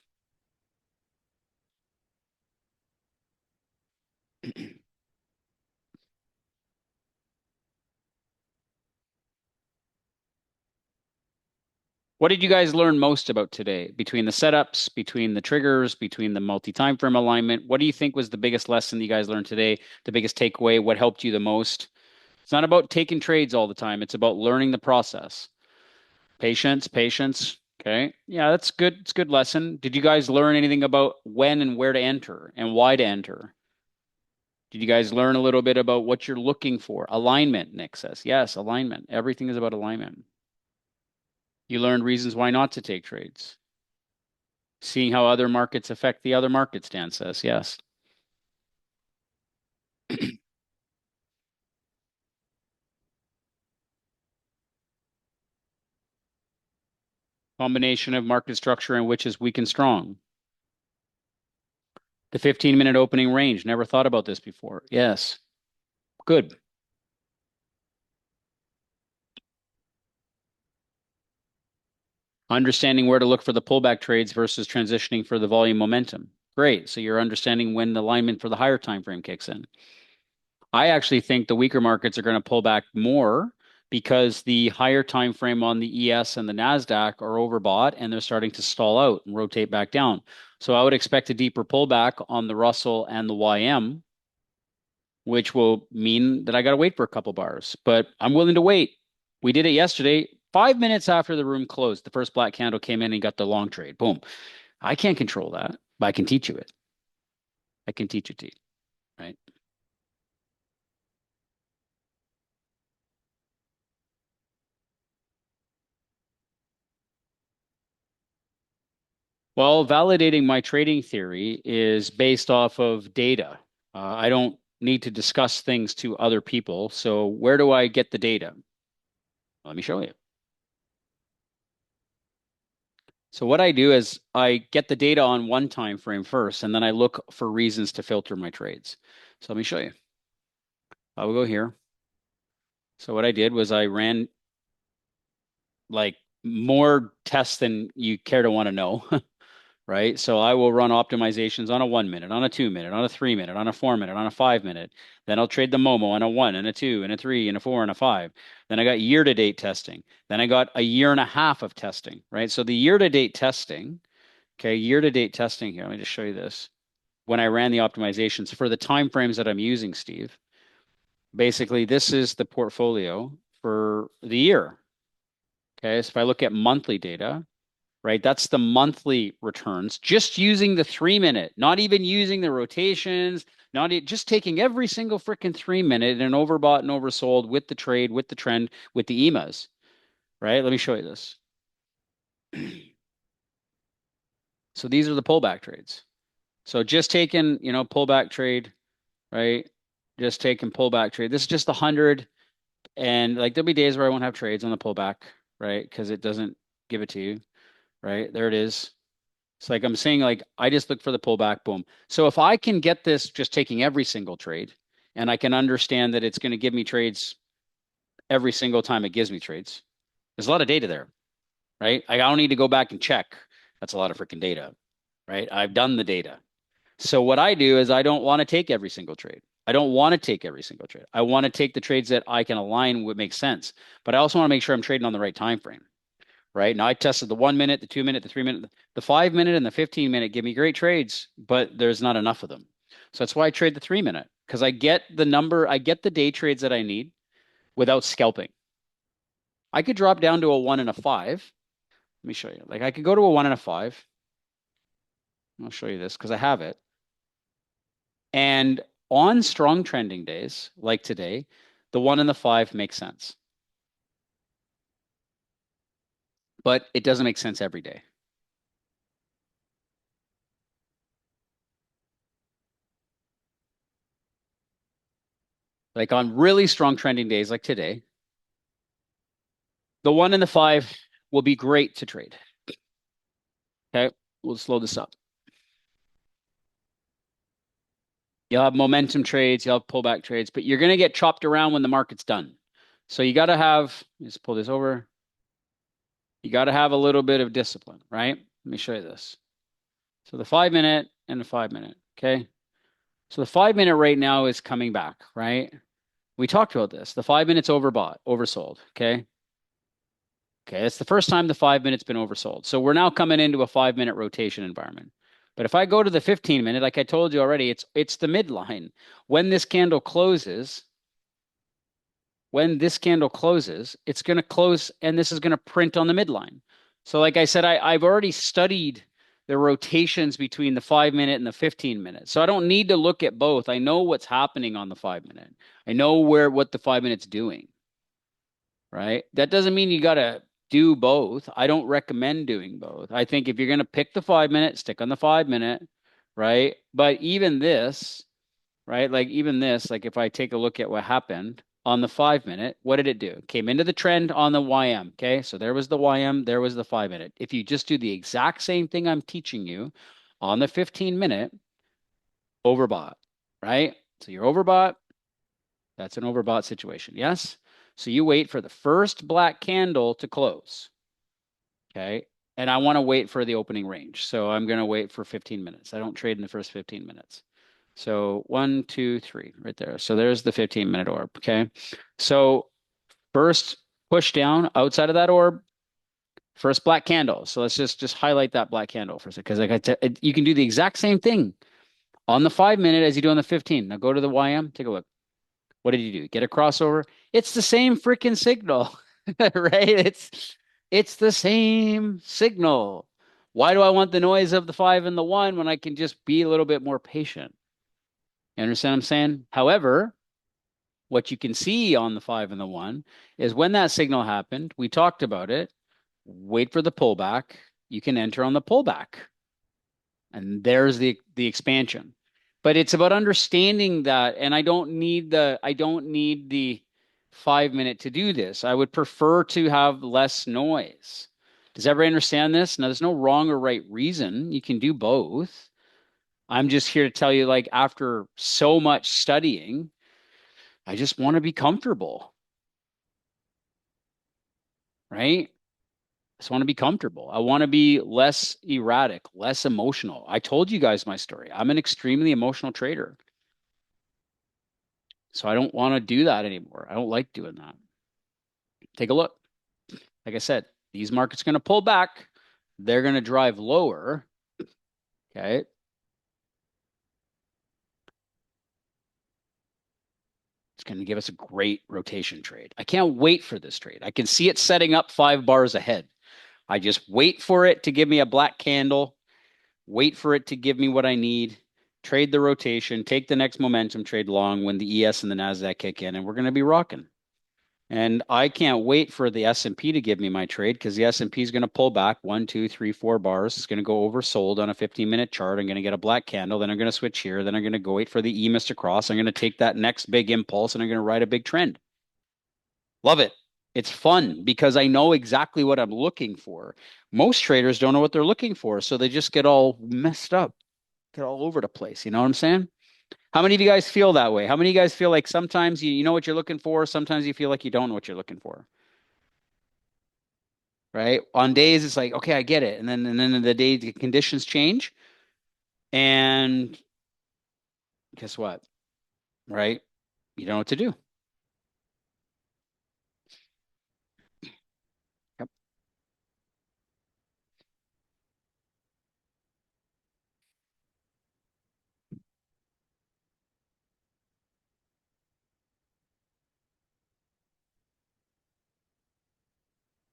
What did you guys learn most about today? Between the setups, between the triggers, between the multi-time frame alignment, what do you think was the biggest lesson you guys learned today? The biggest takeaway? What helped you the most? It's not about taking trades all the time. It's about learning the process. Patience, patience. Okay. Yeah, that's good. It's a good lesson. Did you guys learn anything about when and where to enter and why to enter? Did you guys learn a little bit about what you're looking for? Alignment, Nick says. Yes, alignment. Everything is about alignment. You learned reasons why not to take trades. Seeing how other markets affect the other markets, Dan says. Yes. Combination of market structure and which is weak and strong. The 15-minute opening range. Never thought about this before. Yes. Good. Understanding where to look for the pullback trades versus transitioning for the volume momentum. Great. So you're understanding when the alignment for the higher time frame kicks in. I actually think the weaker markets are going to pull back more because the higher time frame on the ES and the Nasdaq are overbought and they're starting to stall out and rotate back down. So I would expect a deeper pullback on the Russell and the YM, which will mean that I got to wait for a couple bars, but I'm willing to wait. We did it yesterday. 5 minutes after the room closed, the first black candle came in and got the long trade. Boom. I can't control that, but I can teach you it. I can teach it to you, right? Well, validating my trading theory is based off of data. I don't need to discuss things to other people. So where do I get the data? Let me show you. So what I do is I get the data on one time frame first, and then I look for reasons to filter my trades. So let me show you. I will go here. So what I did was I ran like more tests than you care to want to know, right? So I will run optimizations on a 1 minute, on a 2 minute, on a 3 minute, on a 4 minute, on a 5 minute. Then I'll trade the Momo on a 1 and a 2 and a 3 and a 4 and a 5. Then I got year-to-date testing. Then I got a year and a half of testing, right? So the year-to-date testing, okay, year-to-date testing here. Let me just show you this. When I ran the optimizations for the time frames that I'm using, Steve, basically this is the portfolio for the year. Okay, so if I look at monthly data, right, that's the monthly returns, just using the 3 minute, not even using the rotations, just taking every single freaking 3 minute and overbought and oversold with the trade, with the trend, with the EMAs, right? Let me show you this. So these are the pullback trades. So just taking, pullback trade, right? Just taking pullback trade. This is just 100. And like there'll be days where I won't have trades on the pullback, right? Because it doesn't give it to you, right? There it is. It's like I'm saying, like I just look for the pullback, boom. So if I can get this just taking every single trade, and I can understand that it's going to give me trades every single time it gives me trades, there's a lot of data there, right? I don't need to go back and check. That's a lot of freaking data, right? I've done the data. So what I do is I don't want to take every single trade. I don't want to take every single trade. I want to take the trades that I can align with make sense, but I also want to make sure I'm trading on the right time frame. Right now, I tested the 1 minute, the 2 minute, the 3 minute, the 5 minute, and the 15 minute give me great trades, but there's not enough of them. So that's why I trade the 3 minute because I get the day trades that I need without scalping. I could drop down to a 1 and a 5. Let me show you. Like I could go to a 1 and a 5. I'll show you this because I have it. And on strong trending days like today, the 1 and the 5 makes sense. But it doesn't make sense every day. Like on really strong trending days like today, the 1 and the 5 will be great to trade. Okay, we'll slow this up. You'll have momentum trades, you'll have pullback trades, but you're going to get chopped around when the market's done. So you got to have, let's pull this over. You got to have a little bit of discipline, right? Let me show you this. So the 5 minute and the 5 minute. Okay. So the 5 minute right now is coming back, right? We talked about this. The 5 minutes overbought, oversold. Okay. Okay. It's the first time the 5 minutes been oversold. So we're now coming into a 5 minute rotation environment. But if I go to the 15 minute, like I told you already, it's the midline. When this candle closes, it's going to close and this is going to print on the midline. So like I said, I've already studied the rotations between the 5 minute and the 15 minute. So I don't need to look at both. I know what's happening on the 5 minute. I know what the 5 minute's doing, right? That doesn't mean you got to do both. I don't recommend doing both. I think if you're going to pick the 5 minute, stick on the 5 minute, right? But even this, right? Like even this, like if I take a look at what happened on the 5 minute, what did it do? Came into the trend on the YM. Okay. So there was the YM, there was the 5 minute. If you just do the exact same thing I'm teaching you on the 15 minute, overbought, right? So you're overbought. That's an overbought situation. Yes. So you wait for the first black candle to close. Okay. And I want to wait for the opening range. So I'm going to wait for 15 minutes. I don't trade in the first 15 minutes. So 1, 2, 3, right there. So there's the 15-minute orb. Okay. So first push down outside of that orb, first black candle. So let's just highlight that black candle for a second. Because you can do the exact same thing on the 5 minute as you do on the 15. Now go to the YM, take a look. What did you do? Get a crossover? It's the same freaking signal, right? It's the same signal. Why do I want the noise of the 5 and the 1 when I can just be a little bit more patient? You understand what I'm saying? However, what you can see on the 5 and the 1 is when that signal happened, we talked about it. Wait for the pullback. You can enter on the pullback. And there's the expansion. But it's about understanding that, and I don't need the 5 minute to do this. I would prefer to have less noise. Does everybody understand this? Now, there's no wrong or right reason. You can do both. I'm just here to tell you, like, after so much studying, I just want to be comfortable, right? I just want to be comfortable. I want to be less erratic, less emotional. I told you guys my story. I'm an extremely emotional trader. So I don't want to do that anymore. I don't like doing that. Take a look. Like I said, these markets going to pull back. They're going to drive lower. Okay. It's going to give us a great rotation trade. I can't wait for this trade. I can see it setting up 5 bars ahead. I just wait for it to give me a black candle, wait for it to give me what I need, trade the rotation, take the next momentum trade long when the ES and the NASDAQ kick in, and we're going to be rocking. And I can't wait for the S&P to give me my trade because the S&P is going to pull back 1, 2, 3, 4 bars. It's going to go oversold on a 15-minute chart. I'm going to get a black candle. Then I'm going to switch here. Then I'm going to go wait for the EMIS to cross. I'm going to take that next big impulse and I'm going to ride a big trend. Love it. It's fun because I know exactly what I'm looking for. Most traders don't know what they're looking for, so they just get all messed up, get all over the place. You know what I'm saying? How many of you guys feel that way? How many of you guys feel like sometimes you know what you're looking for, sometimes you feel like you don't know what you're looking for, right? On days it's like, okay, I get it. And then the day the conditions change and guess what? Right? You don't know what to do. Yep.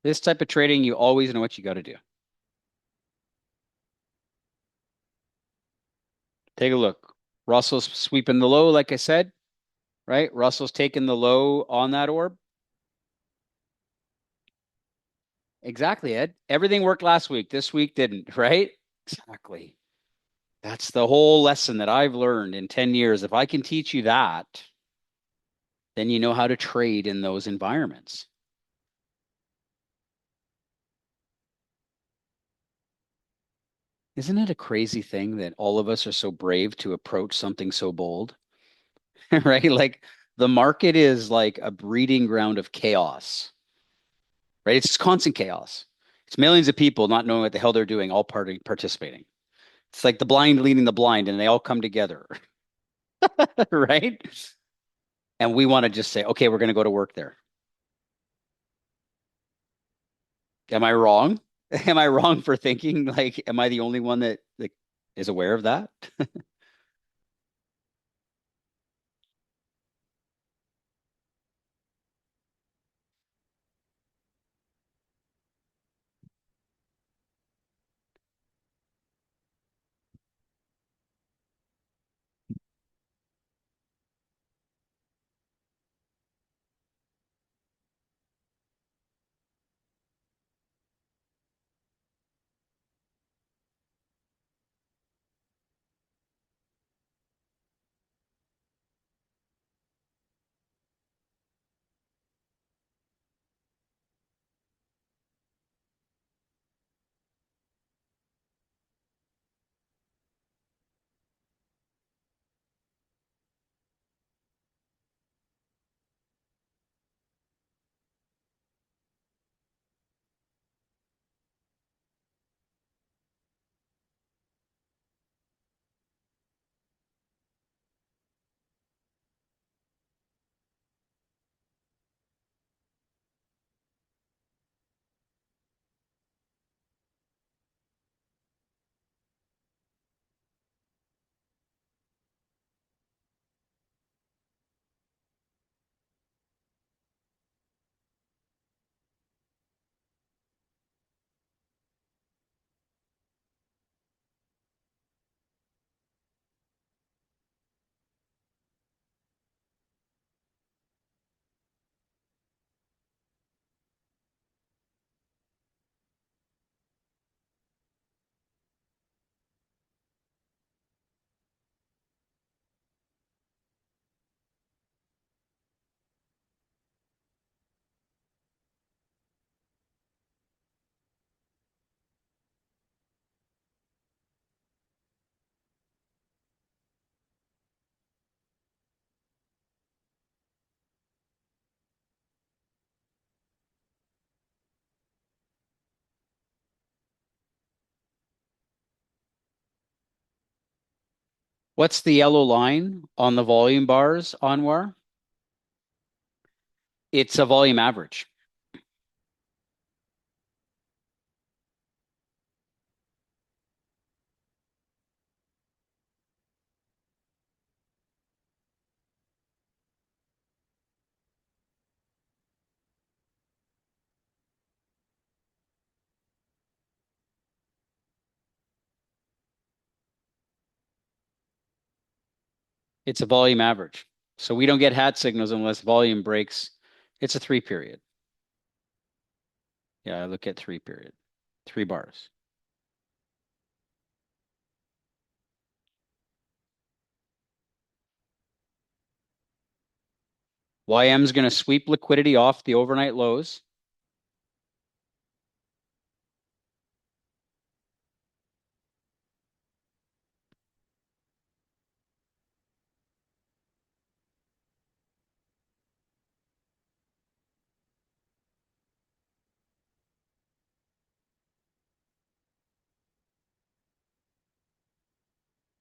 This type of trading, you always know what you got to do. Take a look. Russell's sweeping the low, like I said, right? Russell's taking the low on that orb. Exactly, Ed. Everything worked last week. This week didn't, right? Exactly. That's the whole lesson that I've learned in 10 years. If I can teach you that, then you know how to trade in those environments. Isn't it a crazy thing that all of us are so brave to approach something so bold? Right? Like the market is like a breeding ground of chaos, right? It's just constant chaos. It's millions of people not knowing what the hell they're doing, all participating. It's like the blind leading the blind, and they all come together, right? And we want to just say, okay, we're going to go to work there. Am I wrong? Am I wrong for thinking like, am I the only one that like is aware of that? What's the yellow line on the volume bars, Anwar? It's a volume average. It's a volume average. So we don't get hat signals unless volume breaks. It's a 3 period. Yeah, I look at 3 period, 3 bars. YM's going to sweep liquidity off the overnight lows.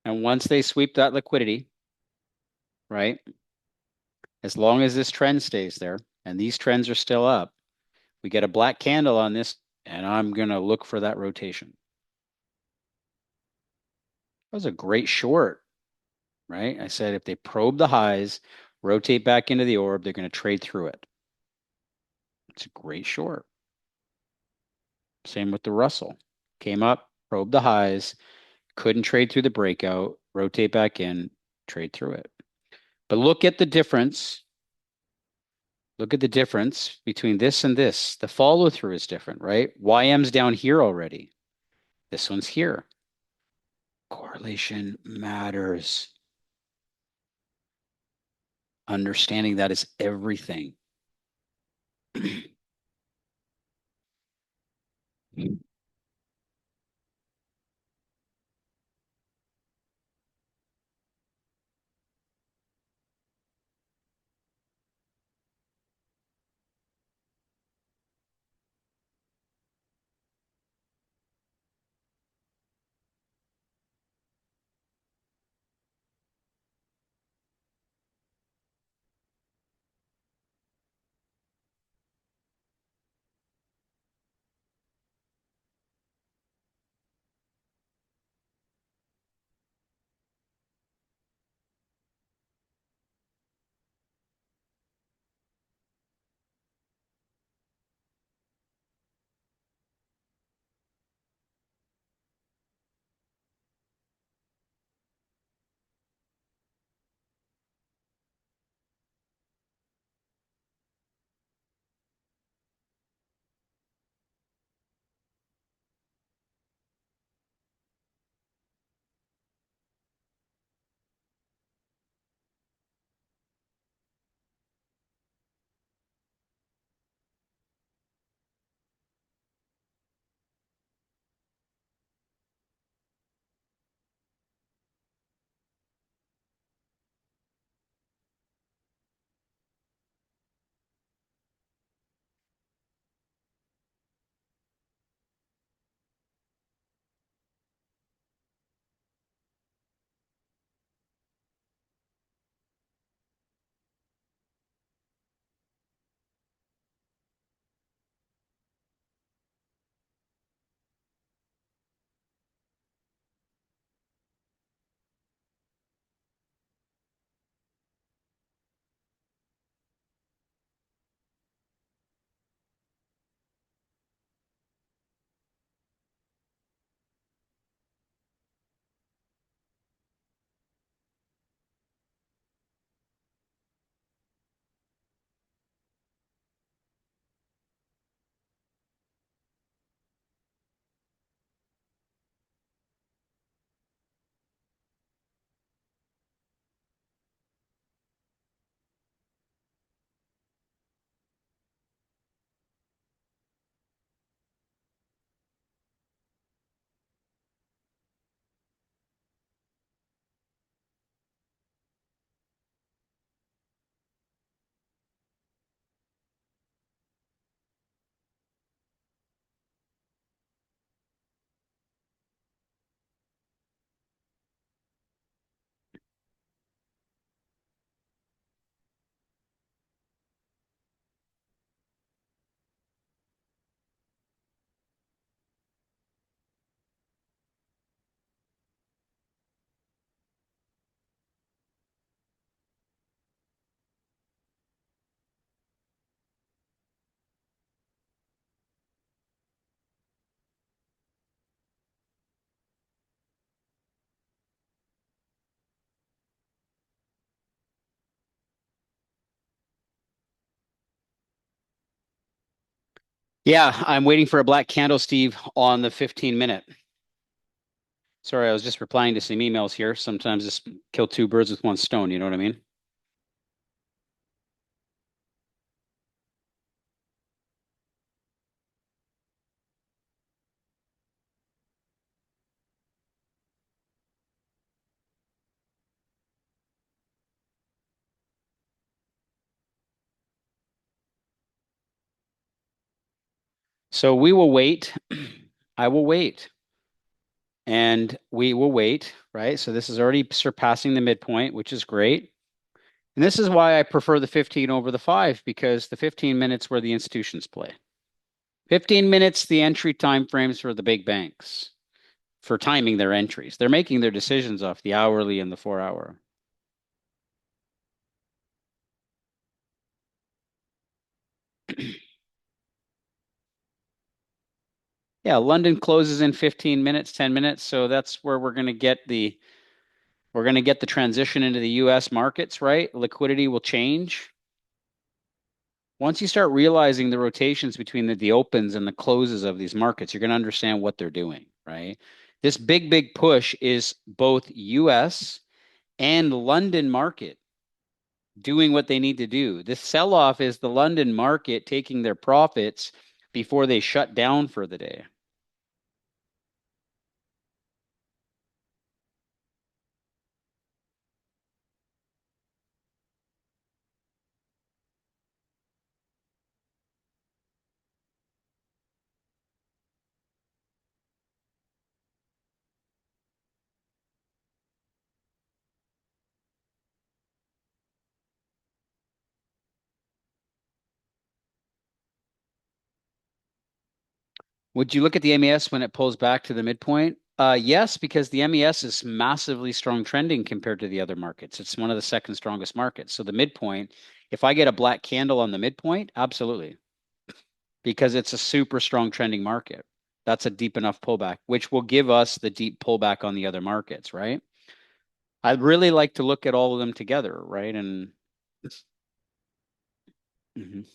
And once they sweep that liquidity, right, as long as this trend stays there and these trends are still up, we get a black candle on this, and I'm going to look for that rotation. That was a great short, right? I said if they probe the highs, rotate back into the orb, they're going to trade through it. It's a great short. Same with the Russell. Came up, probed the highs, couldn't trade through the breakout, rotate back in. trade through it. But look at the difference. Look at the difference between this and this. The follow through is different, right? YM's down here already. This one's here. Correlation matters. Understanding that is everything. Yeah, I'm waiting for a black candle, Steve, on the 15 minute. Sorry, I was just replying to some emails here. Sometimes just kill two birds with one stone, you know what I mean? So we will wait. I will wait. And we will wait, right? So this is already surpassing the midpoint, which is great. And this is why I prefer the 15 over the 5, because the 15 minutes where the institutions play. 15 minutes, the entry time frames for the big banks for timing their entries. They're making their decisions off the hourly and the 4 hour. Yeah, London closes in 15 minutes, 10 minutes. So that's where we're going to get the We're going to get the transition into the US markets, right? Liquidity will change. Once you start realizing the rotations between the opens and the closes of these markets, you're going to understand what they're doing, right? This big push is both US and London market doing what they need to do. This sell-off is the London market taking their profits before they shut down for the day. Would you look at the MES when it pulls back to the midpoint? Yes, because the MES is massively strong trending compared to the other markets. It's one of the second strongest markets. So the midpoint, if I get a black candle on the midpoint, absolutely, because it's a super strong trending market. That's a deep enough pullback, which will give us the deep pullback on the other markets, right? I'd really like to look at all of them together, right? And Mhm.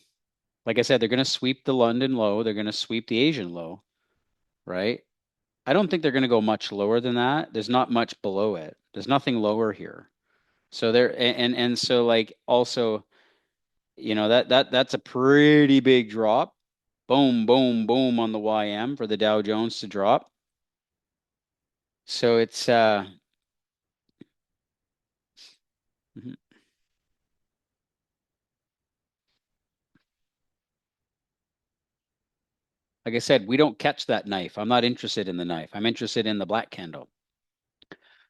Like I said, they're going to sweep the London low. They're going to sweep the Asian low, right? I don't think they're going to go much lower than that. There's not much below it. There's nothing lower here. So there and so like also, that's a pretty big drop. Boom on the YM for the Dow Jones to drop. So it's mhm. Like I said, we don't catch that knife. I'm not interested in the knife. I'm interested in the black candle.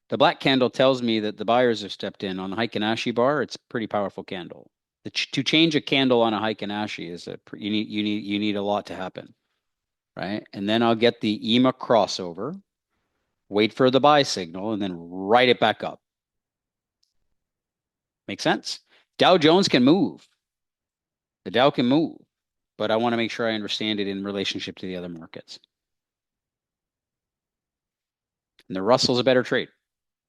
The black candle tells me that the buyers have stepped in on the Heikin Ashi bar. It's a pretty powerful candle. To change a candle on a Heikin Ashi is you need a lot to happen, right? And then I'll get the EMA crossover, wait for the buy signal, and then write it back up. Make sense? Dow Jones can move. The Dow can move, but I want to make sure I understand it in relationship to the other markets. And the Russell's a better trade.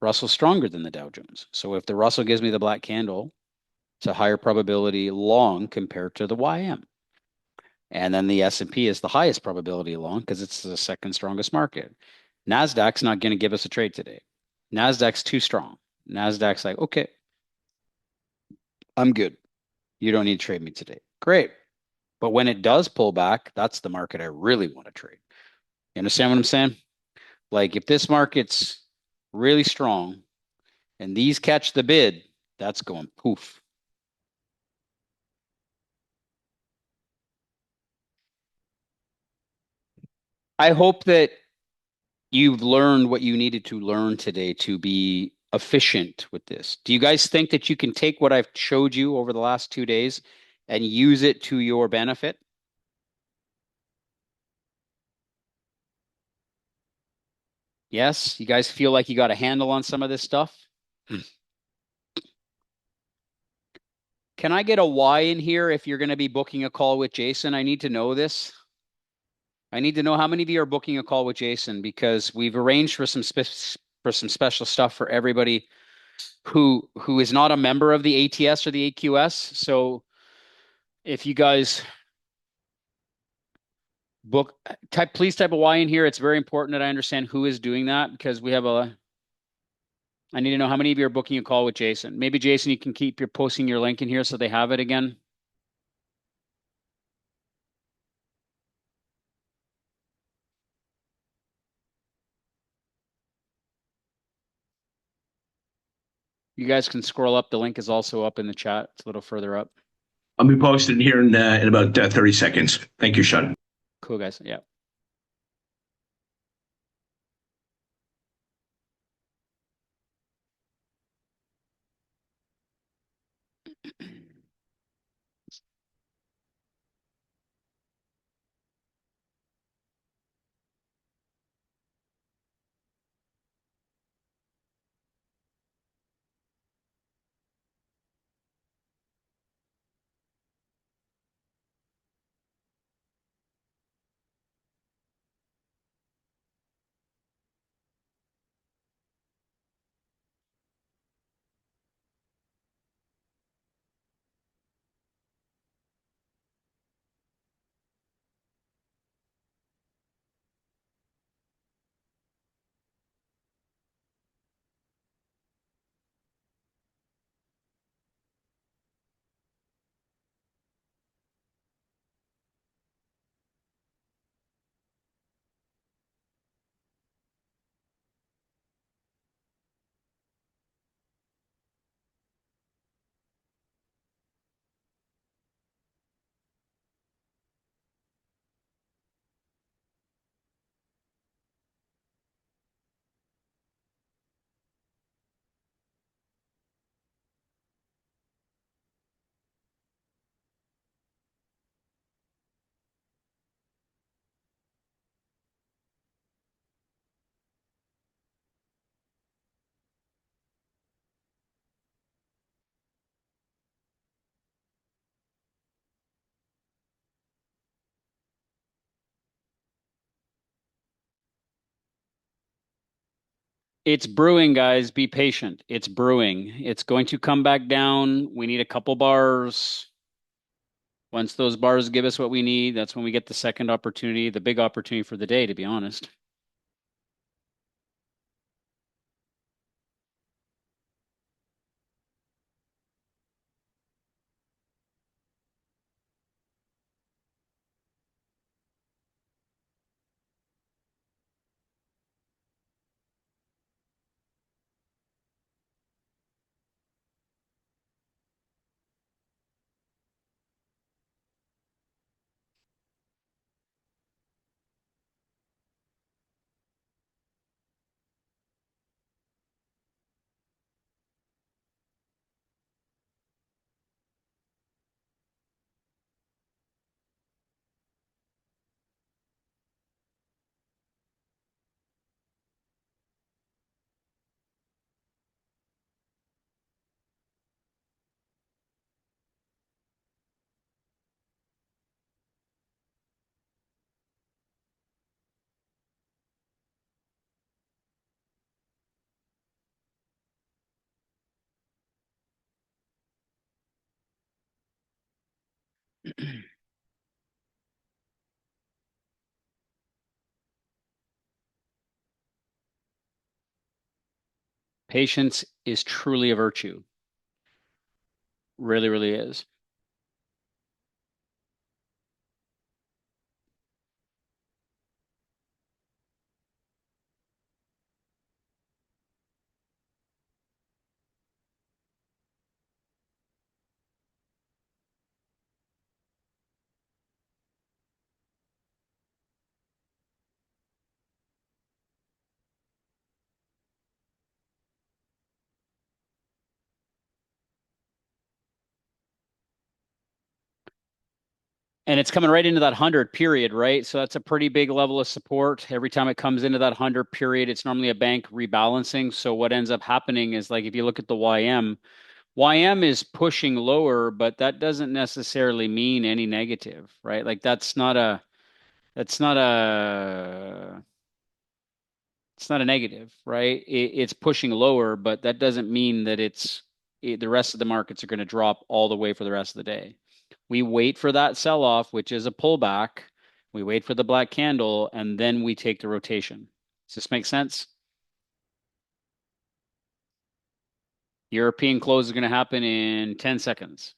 Russell's stronger than the Dow Jones. So if the Russell gives me the black candle, it's a higher probability long compared to the YM. And then the S&P is the highest probability long because it's the second strongest market. NASDAQ's not going to give us a trade today. NASDAQ's too strong. NASDAQ's like, okay, I'm good. You don't need to trade me today. Great. But when it does pull back, that's the market I really want to trade. You understand what I'm saying? Like if this market's really strong and these catch the bid, that's going poof. I hope that you've learned what you needed to learn today to be efficient with this. Do you guys think that you can take what I've showed you over the last 2 days and use it to your benefit? Yes? You guys feel like you got a handle on some of this stuff? Can I get a Y in here if you're going to be booking a call with Jason? I need to know this. I need to know how many of you are booking a call with Jason because we've arranged for some special stuff for everybody who is not a member of the ATS or the AQS. So if you guys book please type a Y in here. It's very important that I understand who is doing that because I need to know how many of you are booking a call with Jason. Maybe Jason, you can keep your posting your link in here so they have it again. You guys can scroll up. The link is also up in the chat. It's a little further up. I'll be posted here in about 30 seconds. Thank you, Sean. Cool, guys. Yeah. It's brewing, guys. Be patient. It's brewing. It's going to come back down. We need a couple bars. Once those bars give us what we need, that's when we get the second opportunity, the big opportunity for the day, to be honest. Patience is truly a virtue. Really, really is. And it's coming right into that 100 period, right? So that's a pretty big level of support. Every time it comes into that 100 period, it's normally a bank rebalancing. So what ends up happening is like if you look at the YM is pushing lower, but that doesn't necessarily mean any negative, right? Like that's not a it's not a negative, right? It's pushing lower, but that doesn't mean that the rest of the markets are going to drop all the way for the rest of the day. We wait for that sell off, which is a pullback. We wait for the black candle, and then we take the rotation. Does this make sense? European close is going to happen in 10 seconds.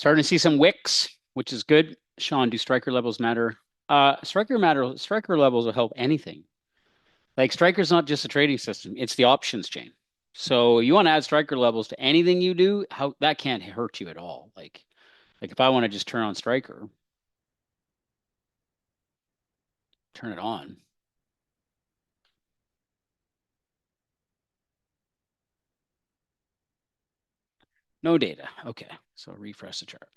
Starting to see some wicks, which is good. Sean, do striker levels matter? Striker levels will help anything. Like striker's not just a trading system, it's the options chain. So you want to add striker levels to anything you do, how that can't hurt you at all. Like if I want to just turn on striker, turn it on. No data. Okay. So refresh the chart.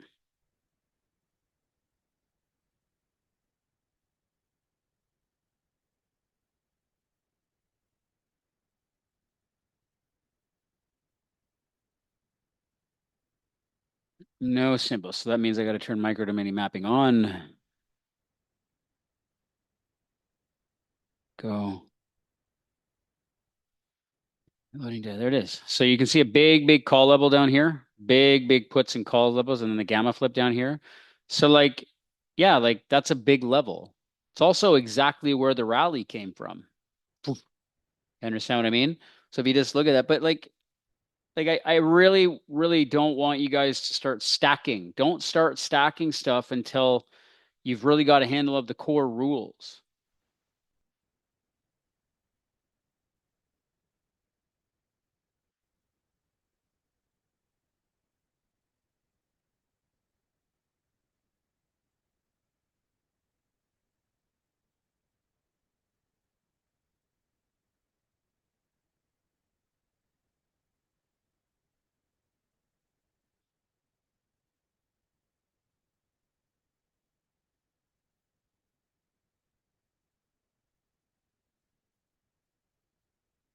No symbol. So that means I got to turn micro to mini mapping on. Go. Loading data. There it is. So you can see a big call level down here. Big puts and call levels, and then the gamma flip down here. So like, yeah, like that's a big level. It's also exactly where the rally came from. You understand what I mean? So if you just look at that, but I really don't want you guys to start stacking. Don't start stacking stuff until you've really got a handle of the core rules.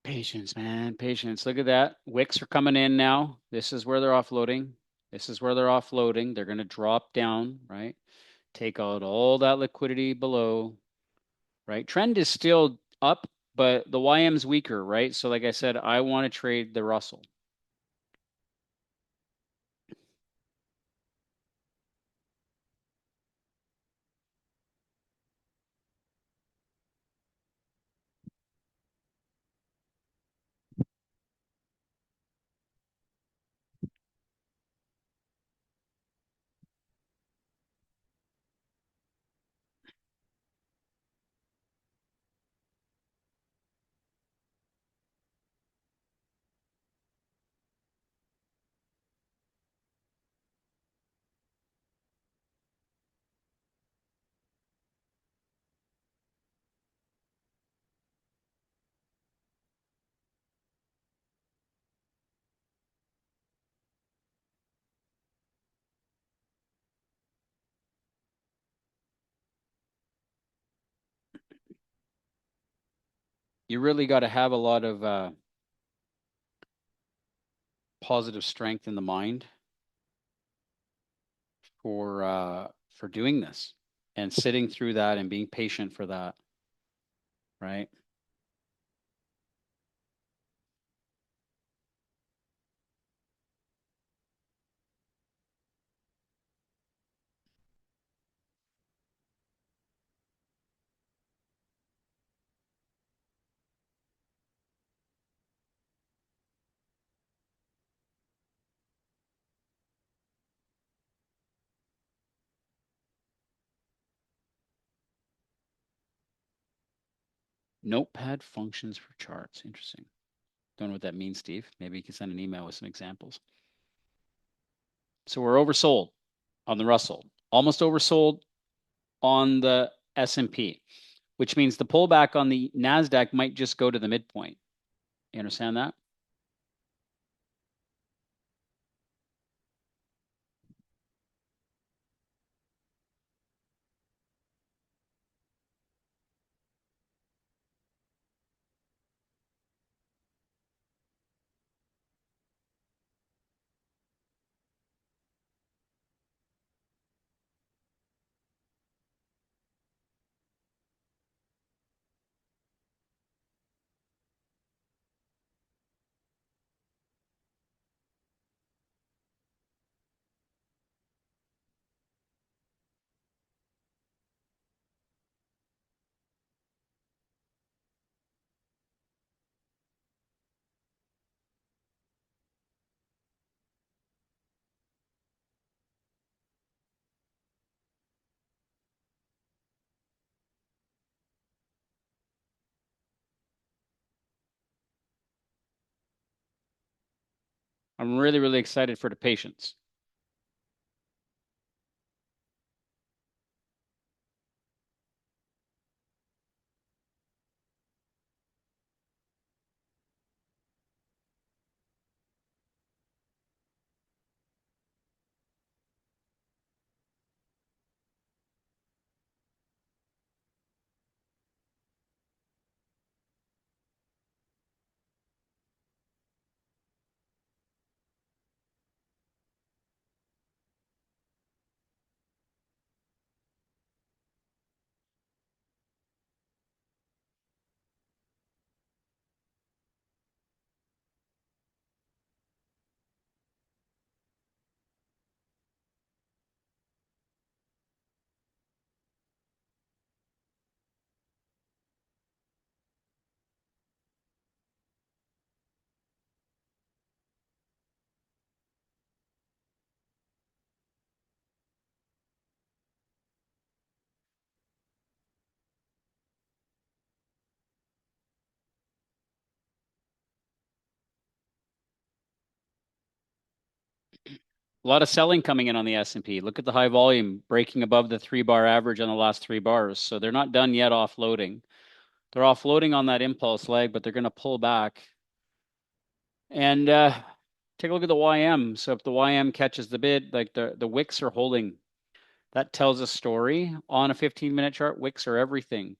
Patience, man, patience. Look at that. Wicks are coming in now. This is where they're offloading. This is where they're offloading. They're going to drop down, right? Take out all that liquidity below, right? Trend is still up, but the YM's weaker, right? So like I said, I want to trade the Russell. You really got to have a lot of positive strength in the mind for doing this and sitting through that and being patient for that, right? Notepad functions for charts. Interesting. Don't know what that means, Steve. Maybe you can send an email with some examples. So we're oversold on the Russell, almost oversold on the S&P, which means the pullback on the NASDAQ might just go to the midpoint. You understand that? I'm really, really excited for the patience. A lot of selling coming in on the S&P. Look at the high volume breaking above the 3-bar average on the last 3 bars. So they're not done yet offloading. They're offloading on that impulse leg, but they're going to pull back. And take a look at the YM. So if the YM catches the bid, like the wicks are holding. That tells a story on a 15-minute chart. Wicks are everything,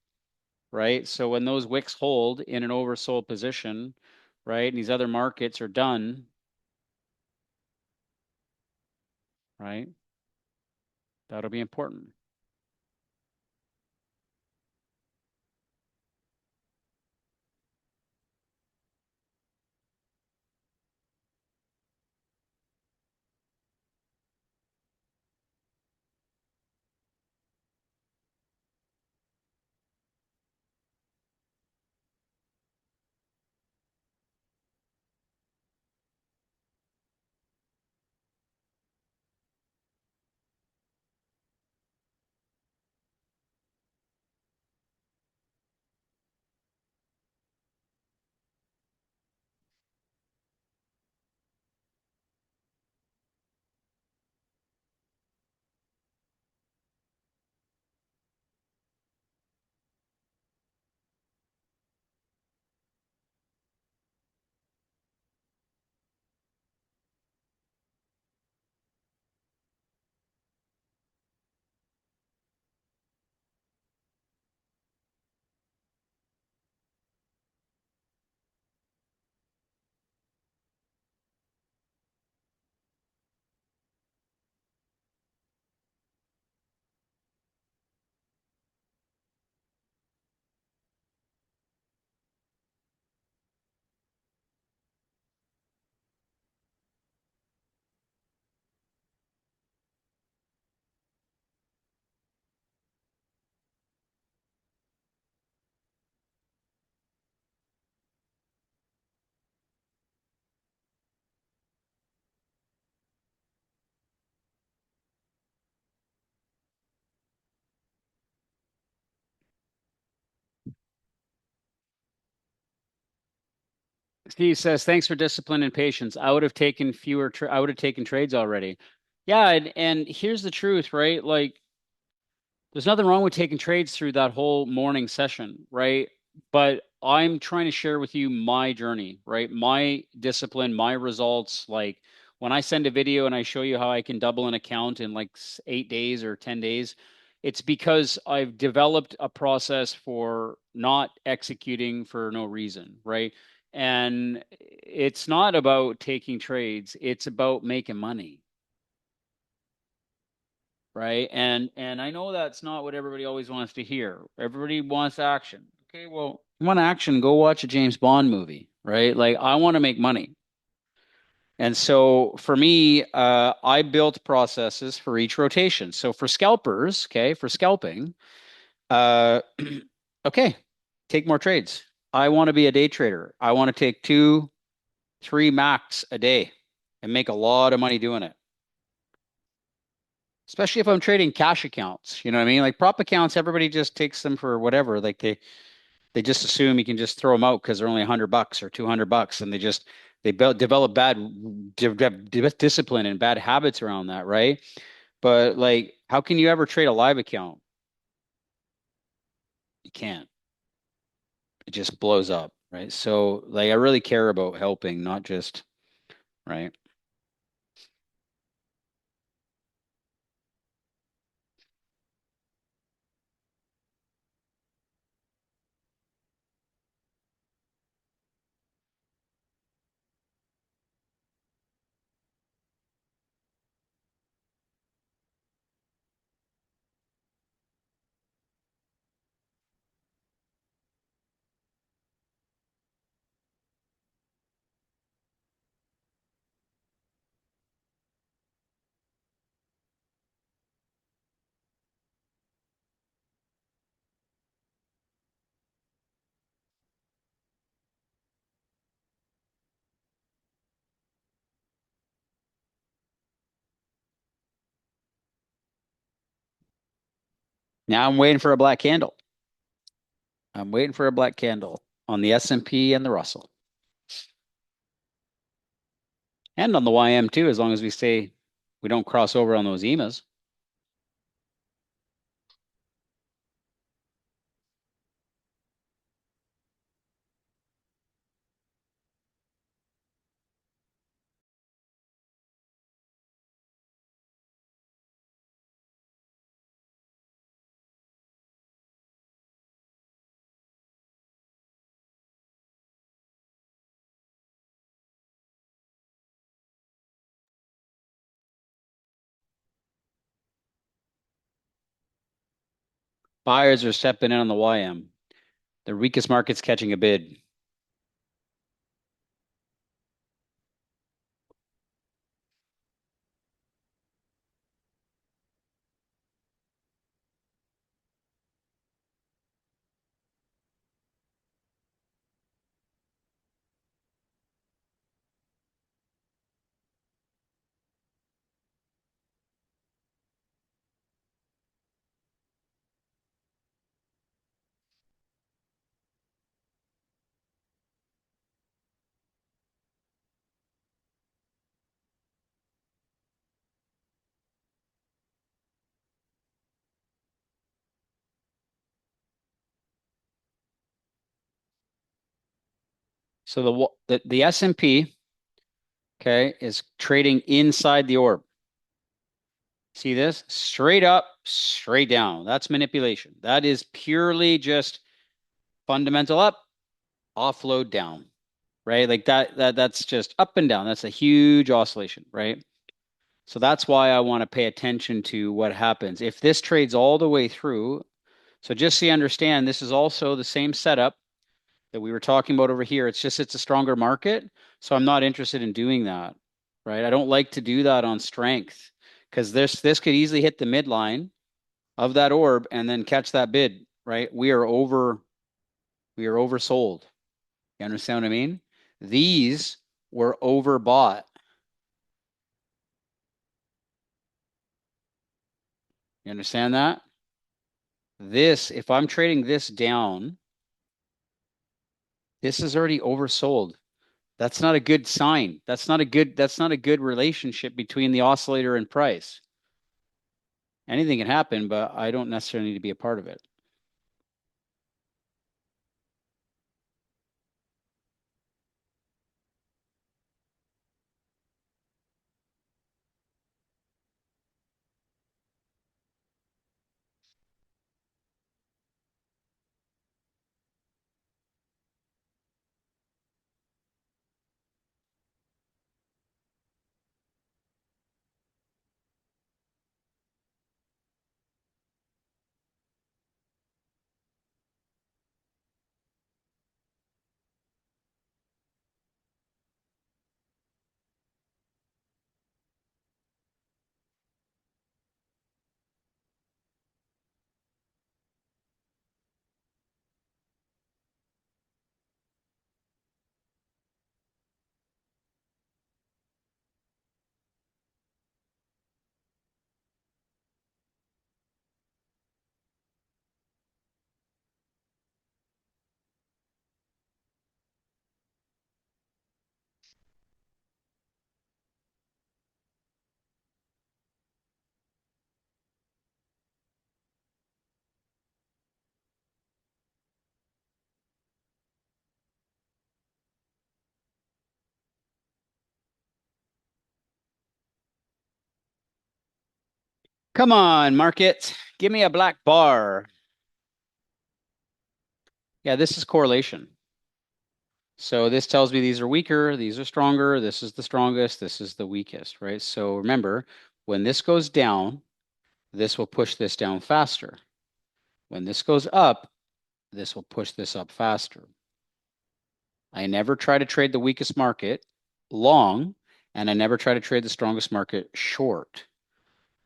right? So when those wicks hold in an oversold position, right, and these other markets are done, right, that'll be important. Steve says, "Thanks for discipline and patience. I would have taken I would have taken trades already." Yeah, and here's the truth, right? Like there's nothing wrong with taking trades through that whole morning session, right? But I'm trying to share with you my journey, right? My discipline, my results. Like when I send a video and I show you how I can double an account in like 8 days or 10 days, it's because I've developed a process for not executing for no reason, right? And it's not about taking trades, it's about making money, right? And I know that's not what everybody always wants to hear. Everybody wants action. Okay, well, you want action, go watch a James Bond movie, right? Like I want to make money. And so for me, I built processes for each rotation. So for scalpers, okay, for scalping, uh, okay, take more trades. I want to be a day trader. I want to take 2, 3 max a day and make a lot of money doing it. Especially if I'm trading cash accounts, you know what I mean? Like prop accounts, everybody just takes them for whatever. Like They just assume you can just throw them out because they're only $100 or $200, and develop bad discipline and bad habits around that, right? But like, how can you ever trade a live account? You can't. It just blows up, right? So like, I really care about helping, not just right. Now I'm waiting for a black candle. I'm waiting for a black candle on the S&P and the Russell, and on the YM too, as long as we don't cross over on those EMAs. Buyers are stepping in on the YM. The weakest market's catching a bid. So the S&P, okay, is trading inside the orb. See this? Straight up, straight down. That's manipulation. That is purely just fundamental up, offload down, right? Like that's just up and down. That's a huge oscillation, right? So that's why I want to pay attention to what happens. If this trades all the way through, so just so you understand, this is also the same setup that we were talking about over here. It's just it's a stronger market, so I'm not interested in doing that, right? I don't like to do that on strength because this could easily hit the midline of that orb and then catch that bid, right? We are oversold. You understand what I mean? These were overbought. You understand that? This, if I'm trading this down, this is already oversold. That's not a good sign. That's not a good relationship between the oscillator and price. Anything can happen, but I don't necessarily need to be a part of it. Come on, market. Give me a black bar. Yeah, this is correlation. So this tells me these are weaker, these are stronger, this is the strongest, this is the weakest, right? So remember, when this goes down, this will push this down faster. When this goes up, this will push this up faster. I never try to trade the weakest market long, and I never try to trade the strongest market short.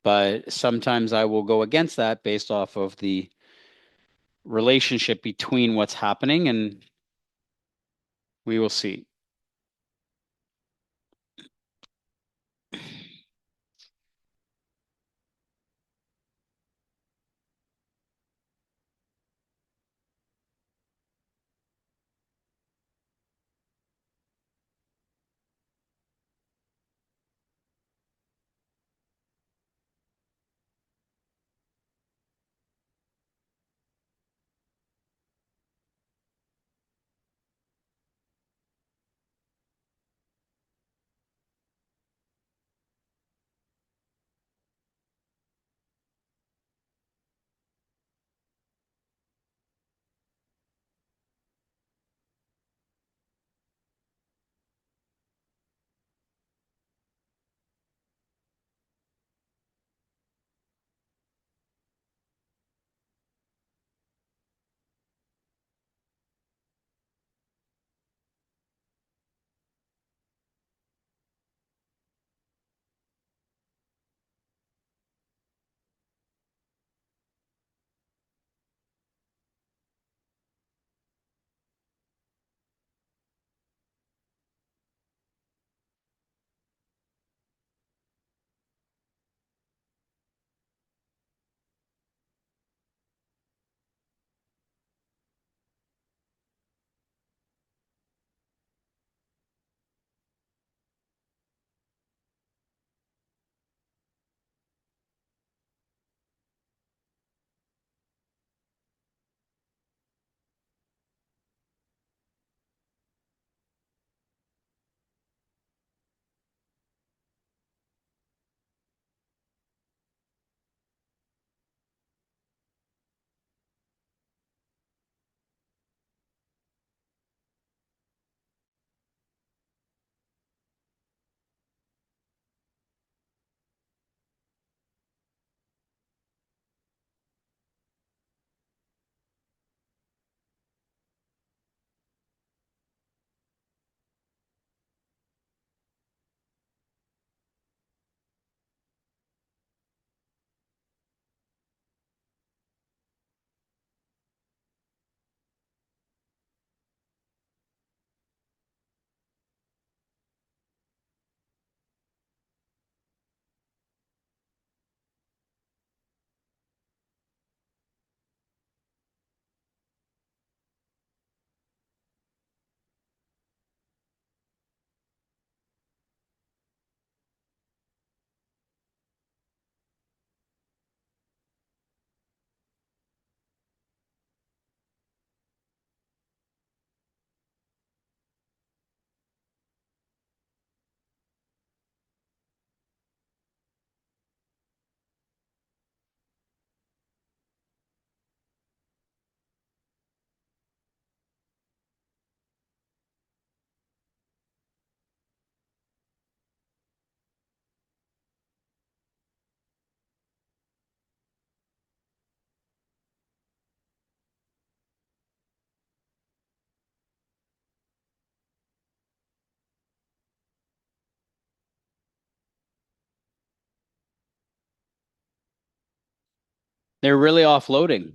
But sometimes I will go against that based off of the relationship between what's happening, and we will see. They're really offloading.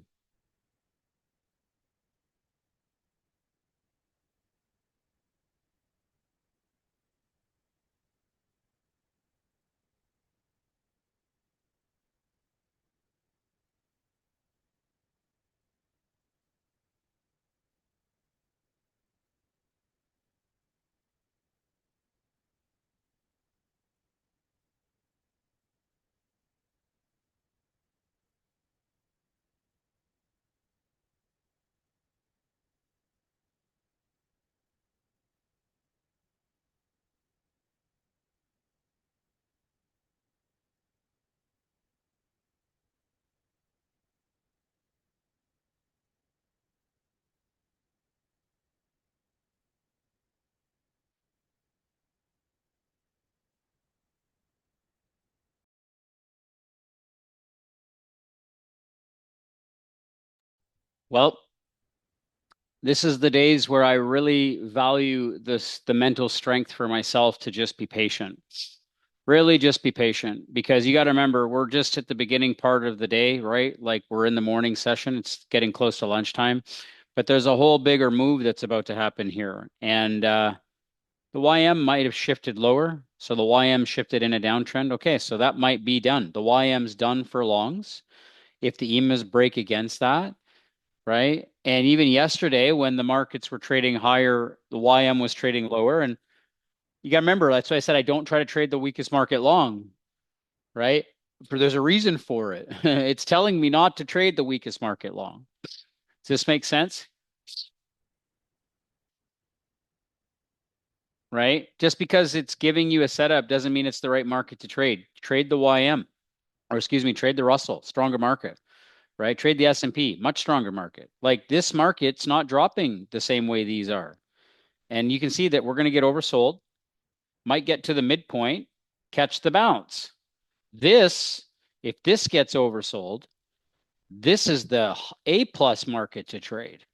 Well, this is the days where I really value the mental strength for myself to just be patient. Really just be patient because you got to remember we're just at the beginning part of the day, right? Like we're in the morning session, it's getting close to lunchtime, but there's a whole bigger move that's about to happen here. And the YM might have shifted lower. So the YM shifted in a downtrend. Okay, so that might be done. The YM's done for longs. If the EMAs break against that, right? And even yesterday, when the markets were trading higher, the YM was trading lower. And you got to remember, that's why I said I don't try to trade the weakest market long, right? There's a reason for it. It's telling me not to trade the weakest market long. Does this make sense? Right? Just because it's giving you a setup doesn't mean it's the right market to trade. Trade the YM, or excuse me, trade the Russell, stronger market, right? Trade the S&P, much stronger market. Like this market's not dropping the same way these are. And you can see that we're going to get oversold, might get to the midpoint, catch the bounce. This, if this gets oversold, this is the A plus market to trade.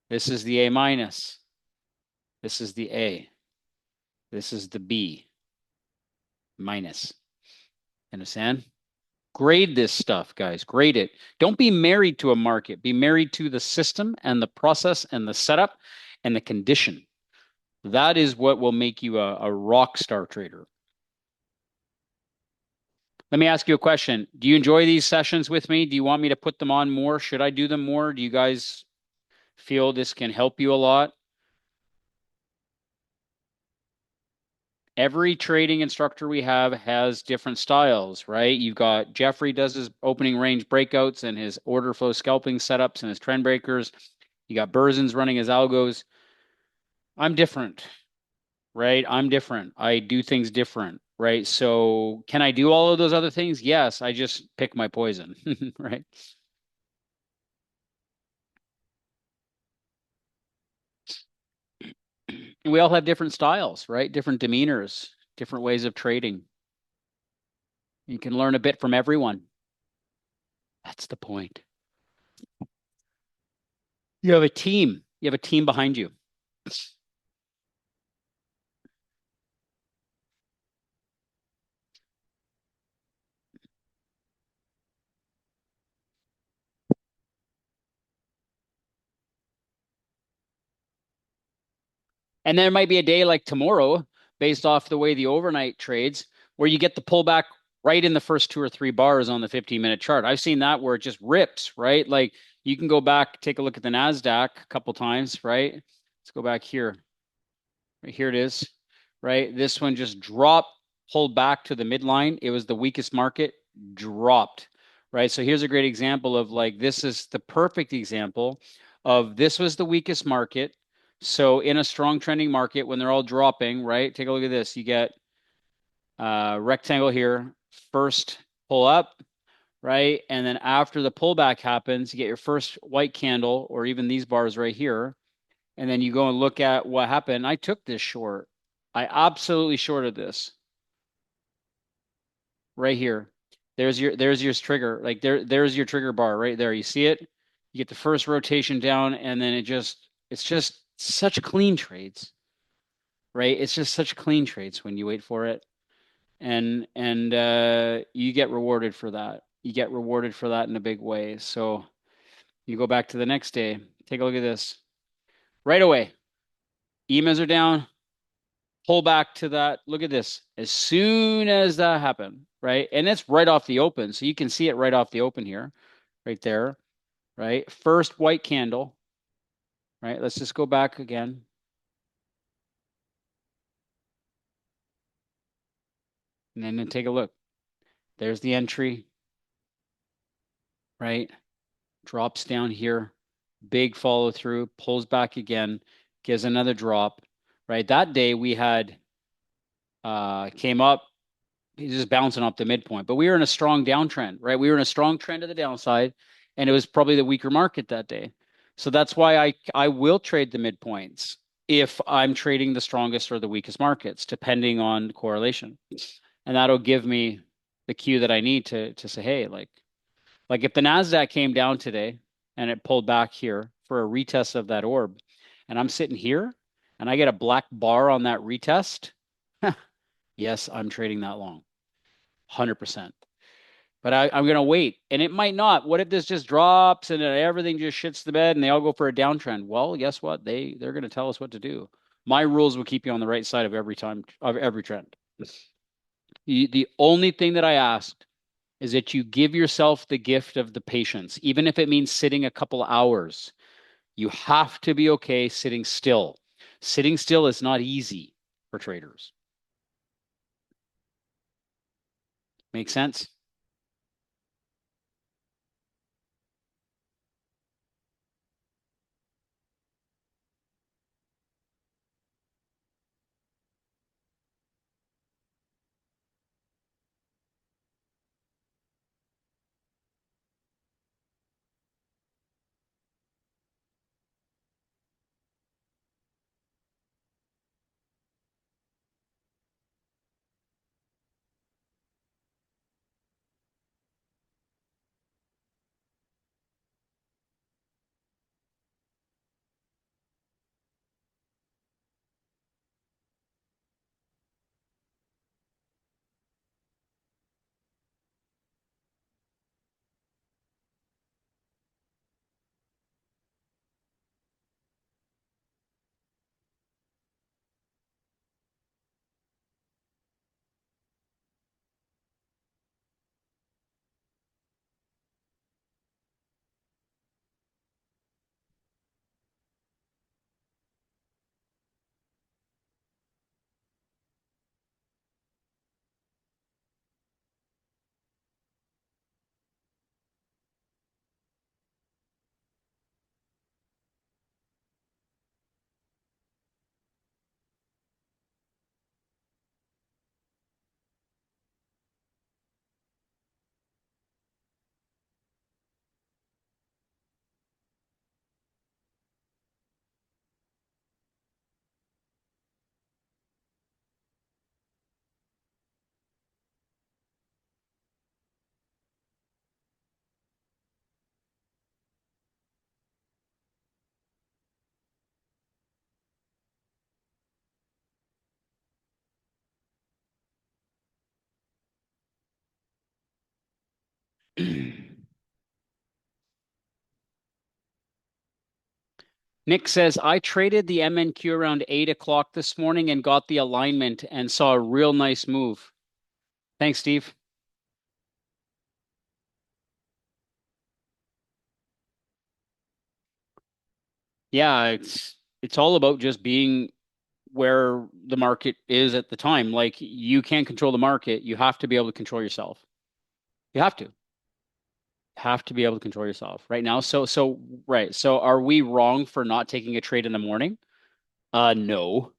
This is the A minus. This is the A. This is the B minus. Understand? Grade this stuff, guys. Grade it. Don't be married to a market. Be married to the system and the process and the setup and the condition. That is what will make you a rock star trader. Let me ask you a question. Do you enjoy these sessions with me? Do you want me to put them on more? Should I do them more? Do you guys feel this can help you a lot? Every trading instructor we have has different styles, right? You've got Jeffrey does his opening range breakouts and his order flow scalping setups and his trend breakers. You got Berzin's running his algos. I'm different, right? I'm different. I do things different, right? So can I do all of those other things? Yes, I just pick my poison, right? And we all have different styles, right? Different demeanors, different ways of trading. You can learn a bit from everyone. That's the point. You have a team. You have a team behind you. And there might be a day like tomorrow, based off the way the overnight trades, where you get the pullback right in the first two or three bars on the 15-minute chart. I've seen that where it just rips, right? Like you can go back, take a look at the NASDAQ a couple times, right? Let's go back here. Right here it is, right? This one just dropped, pulled back to the midline. It was the weakest market, dropped, right? So here's a great example of like, this is the perfect example of this was the weakest market. So in a strong trending market, when they're all dropping, right? Take a look at this. You get rectangle here, first pull up, right? And then after the pullback happens, you get your first white candle or even these bars right here. And then you go and look at what happened. I took this short. I absolutely shorted this right here. There's your trigger. Like there's your trigger bar right there. You see it? You get the first rotation down, and then it's just such clean trades, right? It's just such clean trades when you wait for it. And you get rewarded for that. You get rewarded for that in a big way. So you go back to the next day, take a look at this. Right away, EMAs are down, pull back to that. Look at this. As soon as that happened, right? And it's right off the open. So you can see it right off the open here, right there, right? First white candle, right? Let's just go back again. And then take a look. There's the entry, right? Drops down here, big follow through, pulls back again, gives another drop, right? That day we had came up, he's just bouncing off the midpoint. But we were in a strong downtrend, right? We were in a strong trend to the downside, and it was probably the weaker market that day. So that's why I will trade the midpoints if I'm trading the strongest or the weakest markets, depending on correlation. And that'll give me the cue that I need to say, hey, like if the Nasdaq came down today and it pulled back here for a retest of that orb. And I'm sitting here and I get a black bar on that retest. Yes, I'm trading that long, 100%. But I'm going to wait. And it might not. What if this just drops and everything just shits the bed and they all go for a downtrend? Well, guess what? They're going to tell us what to do. My rules will keep you on the right side of every time of every trend. The only thing that I asked is that you give yourself the gift of the patience, even if it means sitting a couple hours. You have to be okay sitting still. Sitting still is not easy for traders. Make sense? Nick says, I traded the MNQ around 8 o'clock this morning and got the alignment and saw a real nice move. Thanks, Steve. Yeah, it's all about just being where the market is at the time. Like you can't control the market. You have to be able to control yourself. You have to be able to control yourself right now. Right. So are we wrong for not taking a trade in the morning? No.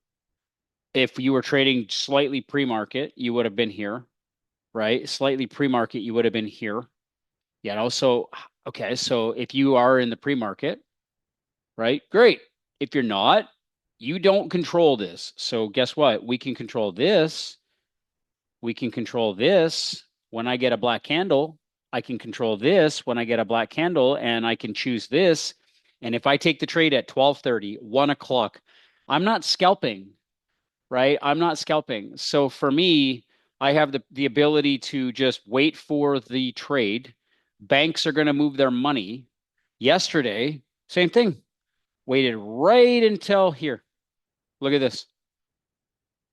If you were trading slightly pre-market, you would have been here, right? Slightly pre-market, you would have been here. You know, so okay, so if you are in the pre-market, right? Great. If you're not, you don't control this. So guess what? We can control this. We can control this. When I get a black candle, I can control this when I get a black candle and I can choose this. And if I take the trade at 12:30, 1 o'clock, I'm not scalping, right? I'm not scalping. So for me, I have the ability to just wait for the trade. Banks are going to move their money. Yesterday, same thing. Waited right until here. Look at this.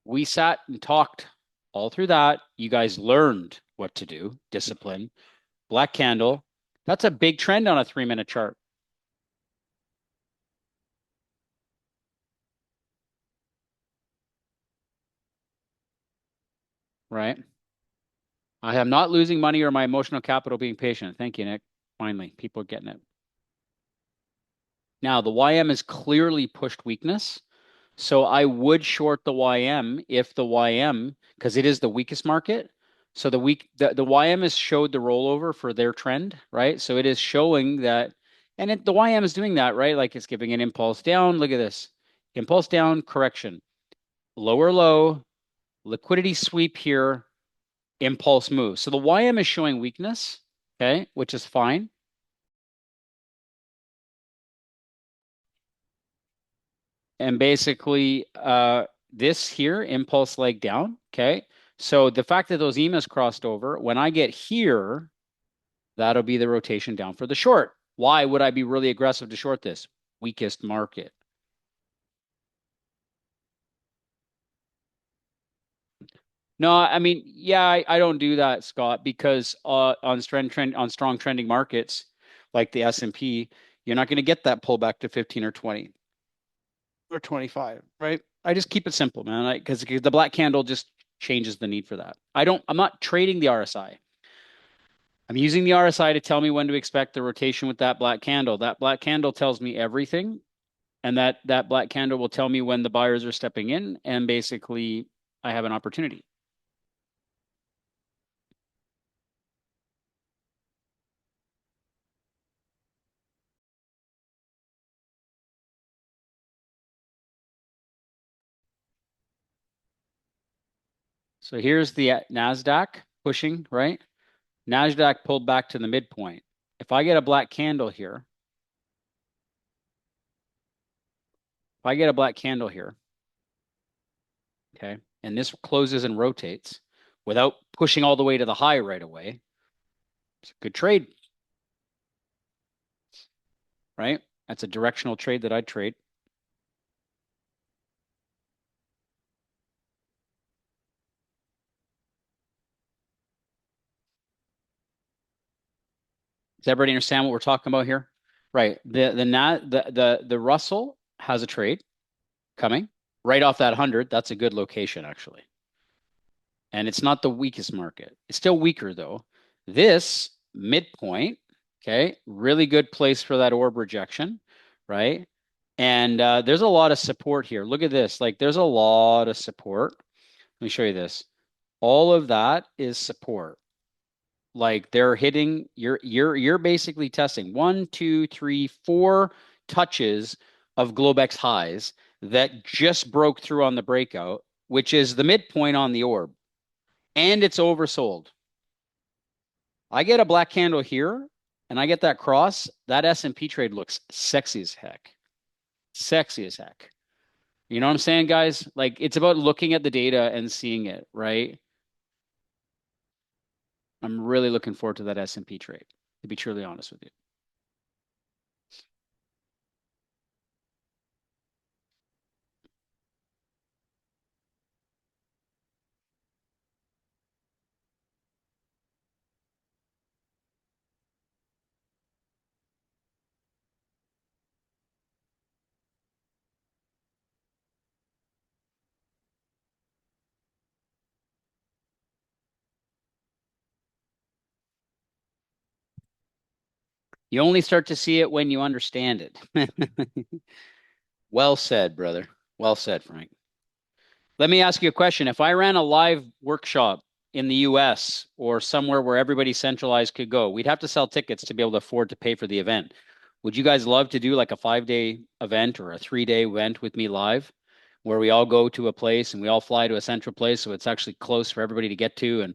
We sat and talked all through that. You guys learned what to do, discipline, black candle. That's a big trend on a 3-minute chart, right? I am not losing money or my emotional capital being patient. Thank you, Nick. Finally, people are getting it. Now, the YM is clearly pushed weakness. So I would short the YM if the YM, because it is the weakest market. So the YM has showed the rollover for their trend, right? So it is showing that, and the YM is doing that, right? Like it's giving an impulse down. Look at this. Impulse down, correction. Lower low, liquidity sweep here, impulse move. So the YM is showing weakness, okay, which is fine. And basically, this here, impulse leg down. Okay. So the fact that those EMAs crossed over, when I get here, that'll be the rotation down for the short. Why would I be really aggressive to short this? Weakest market. No, I mean, yeah, I don't do that, Scott, because on strong trending markets like the S&P, you're not going to get that pullback to 15 or 20 or 25, right? I just keep it simple, man. Because the black candle just changes the need for that. I'm not trading the RSI. I'm using the RSI to tell me when to expect the rotation with that black candle. That black candle tells me everything, and that black candle will tell me when the buyers are stepping in, and basically I have an opportunity. So here's the NASDAQ pushing, right? NASDAQ pulled back to the midpoint. If I get a black candle here, if I get a black candle here, okay, and this closes and rotates without pushing all the way to the high right away, it's a good trade, right? That's a directional trade that I'd trade. Does everybody understand what we're talking about here? Right. The Russell has a trade coming right off that 100. That's a good location, actually. And it's not the weakest market. It's still weaker, though. This midpoint, okay, really good place for that orb rejection, right? And there's a lot of support here. Look at this. Like, there's a lot of support. Let me show you this. All of that is support. Like they're hitting, you're basically testing one, two, three, four touches of Globex highs that just broke through on the breakout, which is the midpoint on the orb, and it's oversold. I get a black candle here, and I get that cross. That S&P trade looks sexy as heck. Sexy as heck. You know what I'm saying, guys? Like it's about looking at the data and seeing it, right? I'm really looking forward to that S&P trade, to be truly honest with you. You only start to see it when you understand it. Well said, brother. Well said, Frank. Let me ask you a question. If I ran a live workshop in the US or somewhere where everybody centralized could go, we'd have to sell tickets to be able to afford to pay for the event. Would you guys love to do like a 5 day event or a 3 day event with me live where we all go to a place and we all fly to a central place so it's actually close for everybody to get to and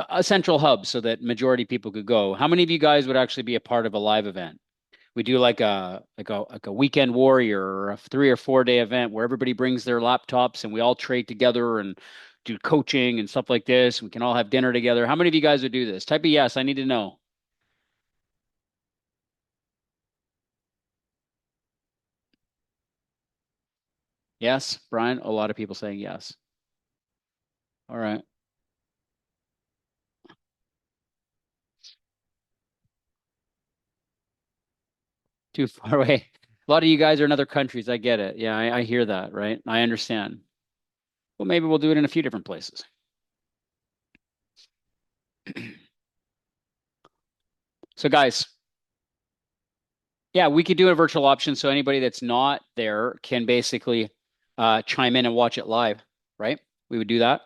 a central hub so that majority of people could go. How many of you guys would actually be a part of a live event? We do like a weekend warrior or a 3 or 4 day event where everybody brings their laptops and we all trade together and do coaching and stuff like this. We can all have dinner together. How many of you guys would do this? Type a yes. I need to know. Yes, Brian. A lot of people saying yes. All right. Too far away. A lot of you guys are in other countries. I get it. Yeah, I hear that, right? I understand. Well, maybe we'll do it in a few different places. So, guys, yeah, we could do a virtual option so anybody that's not there can basically chime in and watch it live, right? We would do that.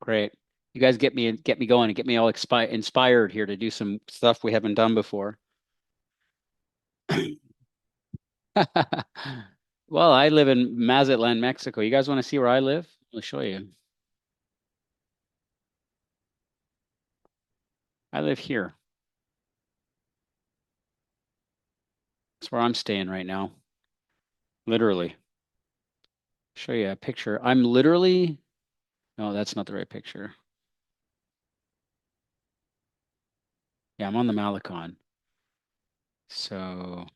Great. You guys get me going and get me all inspired here to do some stuff we haven't done before. Well, I live in Mazatlan, Mexico. You guys want to see where I live? I'll show you. I live here. That's where I'm staying right now. Literally. Show you a picture. I'm literally, no, that's not the right picture. Yeah, I'm on the Malecon. So,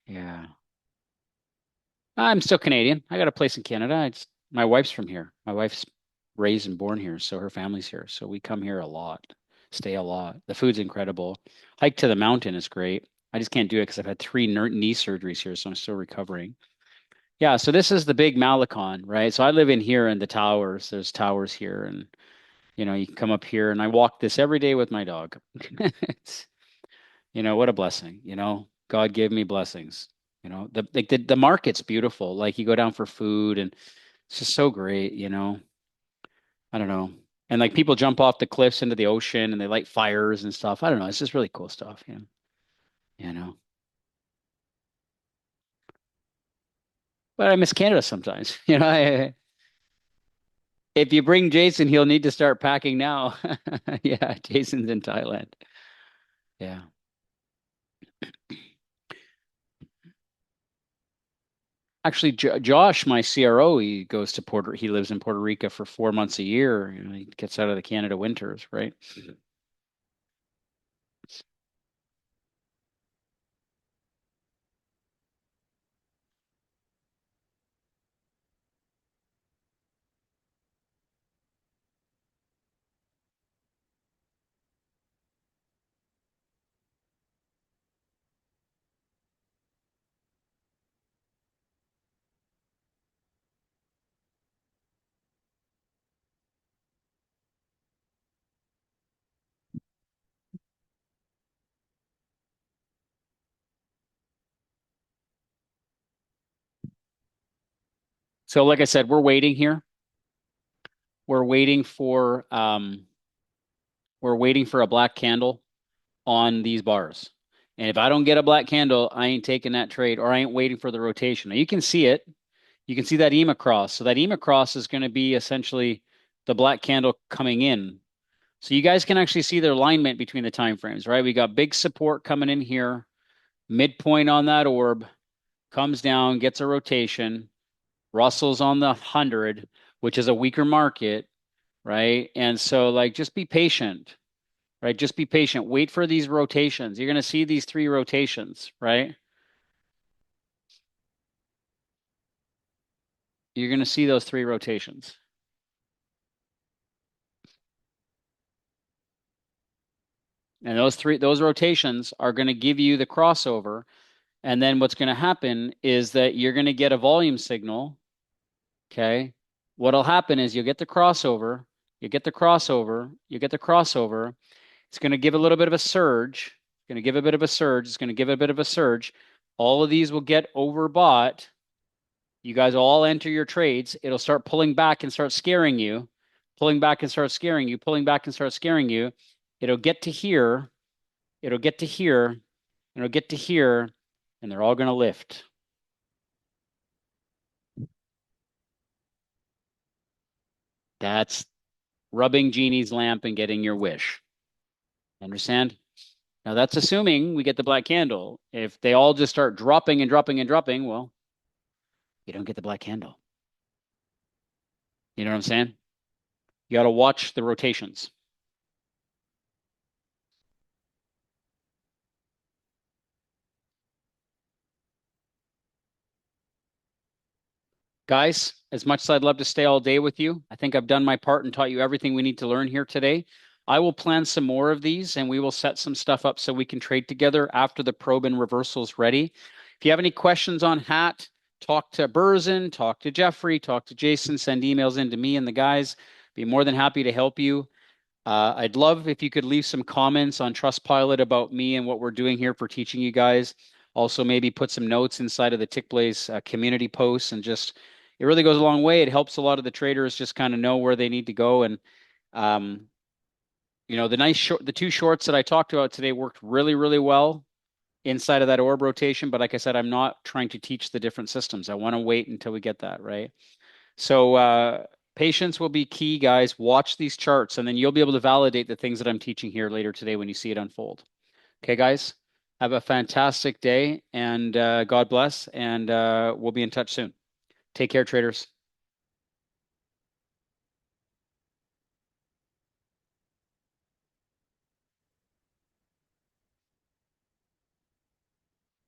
yeah. I'm still Canadian. I got a place in Canada. My wife's from here. My wife's raised and born here, so her family's here. So we come here a lot, stay a lot. The food's incredible. Hike to the mountain is great. I just can't do it because I've had three knee surgeries here, so I'm still recovering. Yeah, so this is the big Malecon, right? So I live in here in the towers. There's towers here, and you can come up here, and I walk this every day with my dog. It's, what a blessing, God gave me blessings. The market's beautiful. Like you go down for food and it's just so great. I don't know. And like people jump off the cliffs into the ocean and they light fires and stuff. I don't know. It's just really cool stuff. You know. But I miss Canada sometimes. If you bring Jason, he'll need to start packing now. Yeah, Jason's in Thailand. Yeah. Actually, Josh, my CRO, he lives in Puerto Rico for 4 months a year. He gets out of the Canada winters, right? So, like I said, We're waiting for um we're waiting for a black candle on these bars. And if I don't get a black candle, I ain't taking that trade or I ain't waiting for the rotation. Now you can see it. You can see that EMA cross. So that EMA cross is going to be essentially the black candle coming in. So you guys can actually see the alignment between the time frames, right? We got big support coming in here, midpoint on that orb, comes down, gets a rotation, Russell's on the 100, which is a weaker market, right? And so like just be patient, right? Just be patient. Wait for these rotations. You're going to see these three rotations, right? You're going to see those three rotations. And those rotations are going to give you the crossover. And then what's going to happen is that you're going to get a volume signal. Okay. What'll happen is you'll get the crossover, you get the crossover, you get the crossover. It's going to give a little bit of a surge. It's going to give a bit of a surge. It's going to give a bit of a surge. All of these will get overbought. You guys will all enter your trades. It'll start pulling back and start scaring you, pulling back and start scaring you, pulling back and start scaring you. It'll get to here. It'll get to here. It'll get to here. And they're all going to lift. That's rubbing Genie's lamp and getting your wish. Understand? Now that's assuming we get the black candle. If they all just start dropping and dropping and dropping, well, you don't get the black candle. You know what I'm saying? You got to watch the rotations. Guys, as much as I'd love to stay all day with you, I think I've done my part and taught you everything we need to learn here today. I will plan some more of these and we will set some stuff up so we can trade together after the probe and reversal is ready. If you have any questions on HATT, talk to Burzin, talk to Jeffrey, talk to Jason, send emails in to me and the guys. Be more than happy to help you. I'd love if you could leave some comments on Trustpilot about me and what we're doing here for teaching you guys. Also, maybe put some notes inside of the Tickblaze community posts and just it really goes a long way. It helps a lot of the traders just kind of know where they need to go. And um, the two shorts that I talked about today worked really, really well inside of that orb rotation. But like I said, I'm not trying to teach the different systems. I want to wait until we get that, right? So patience will be key, guys. Watch these charts, and then you'll be able to validate the things that I'm teaching here later today when you see it unfold. Okay, guys, have a fantastic day, and God bless, and we'll be in touch soon. Take care, traders.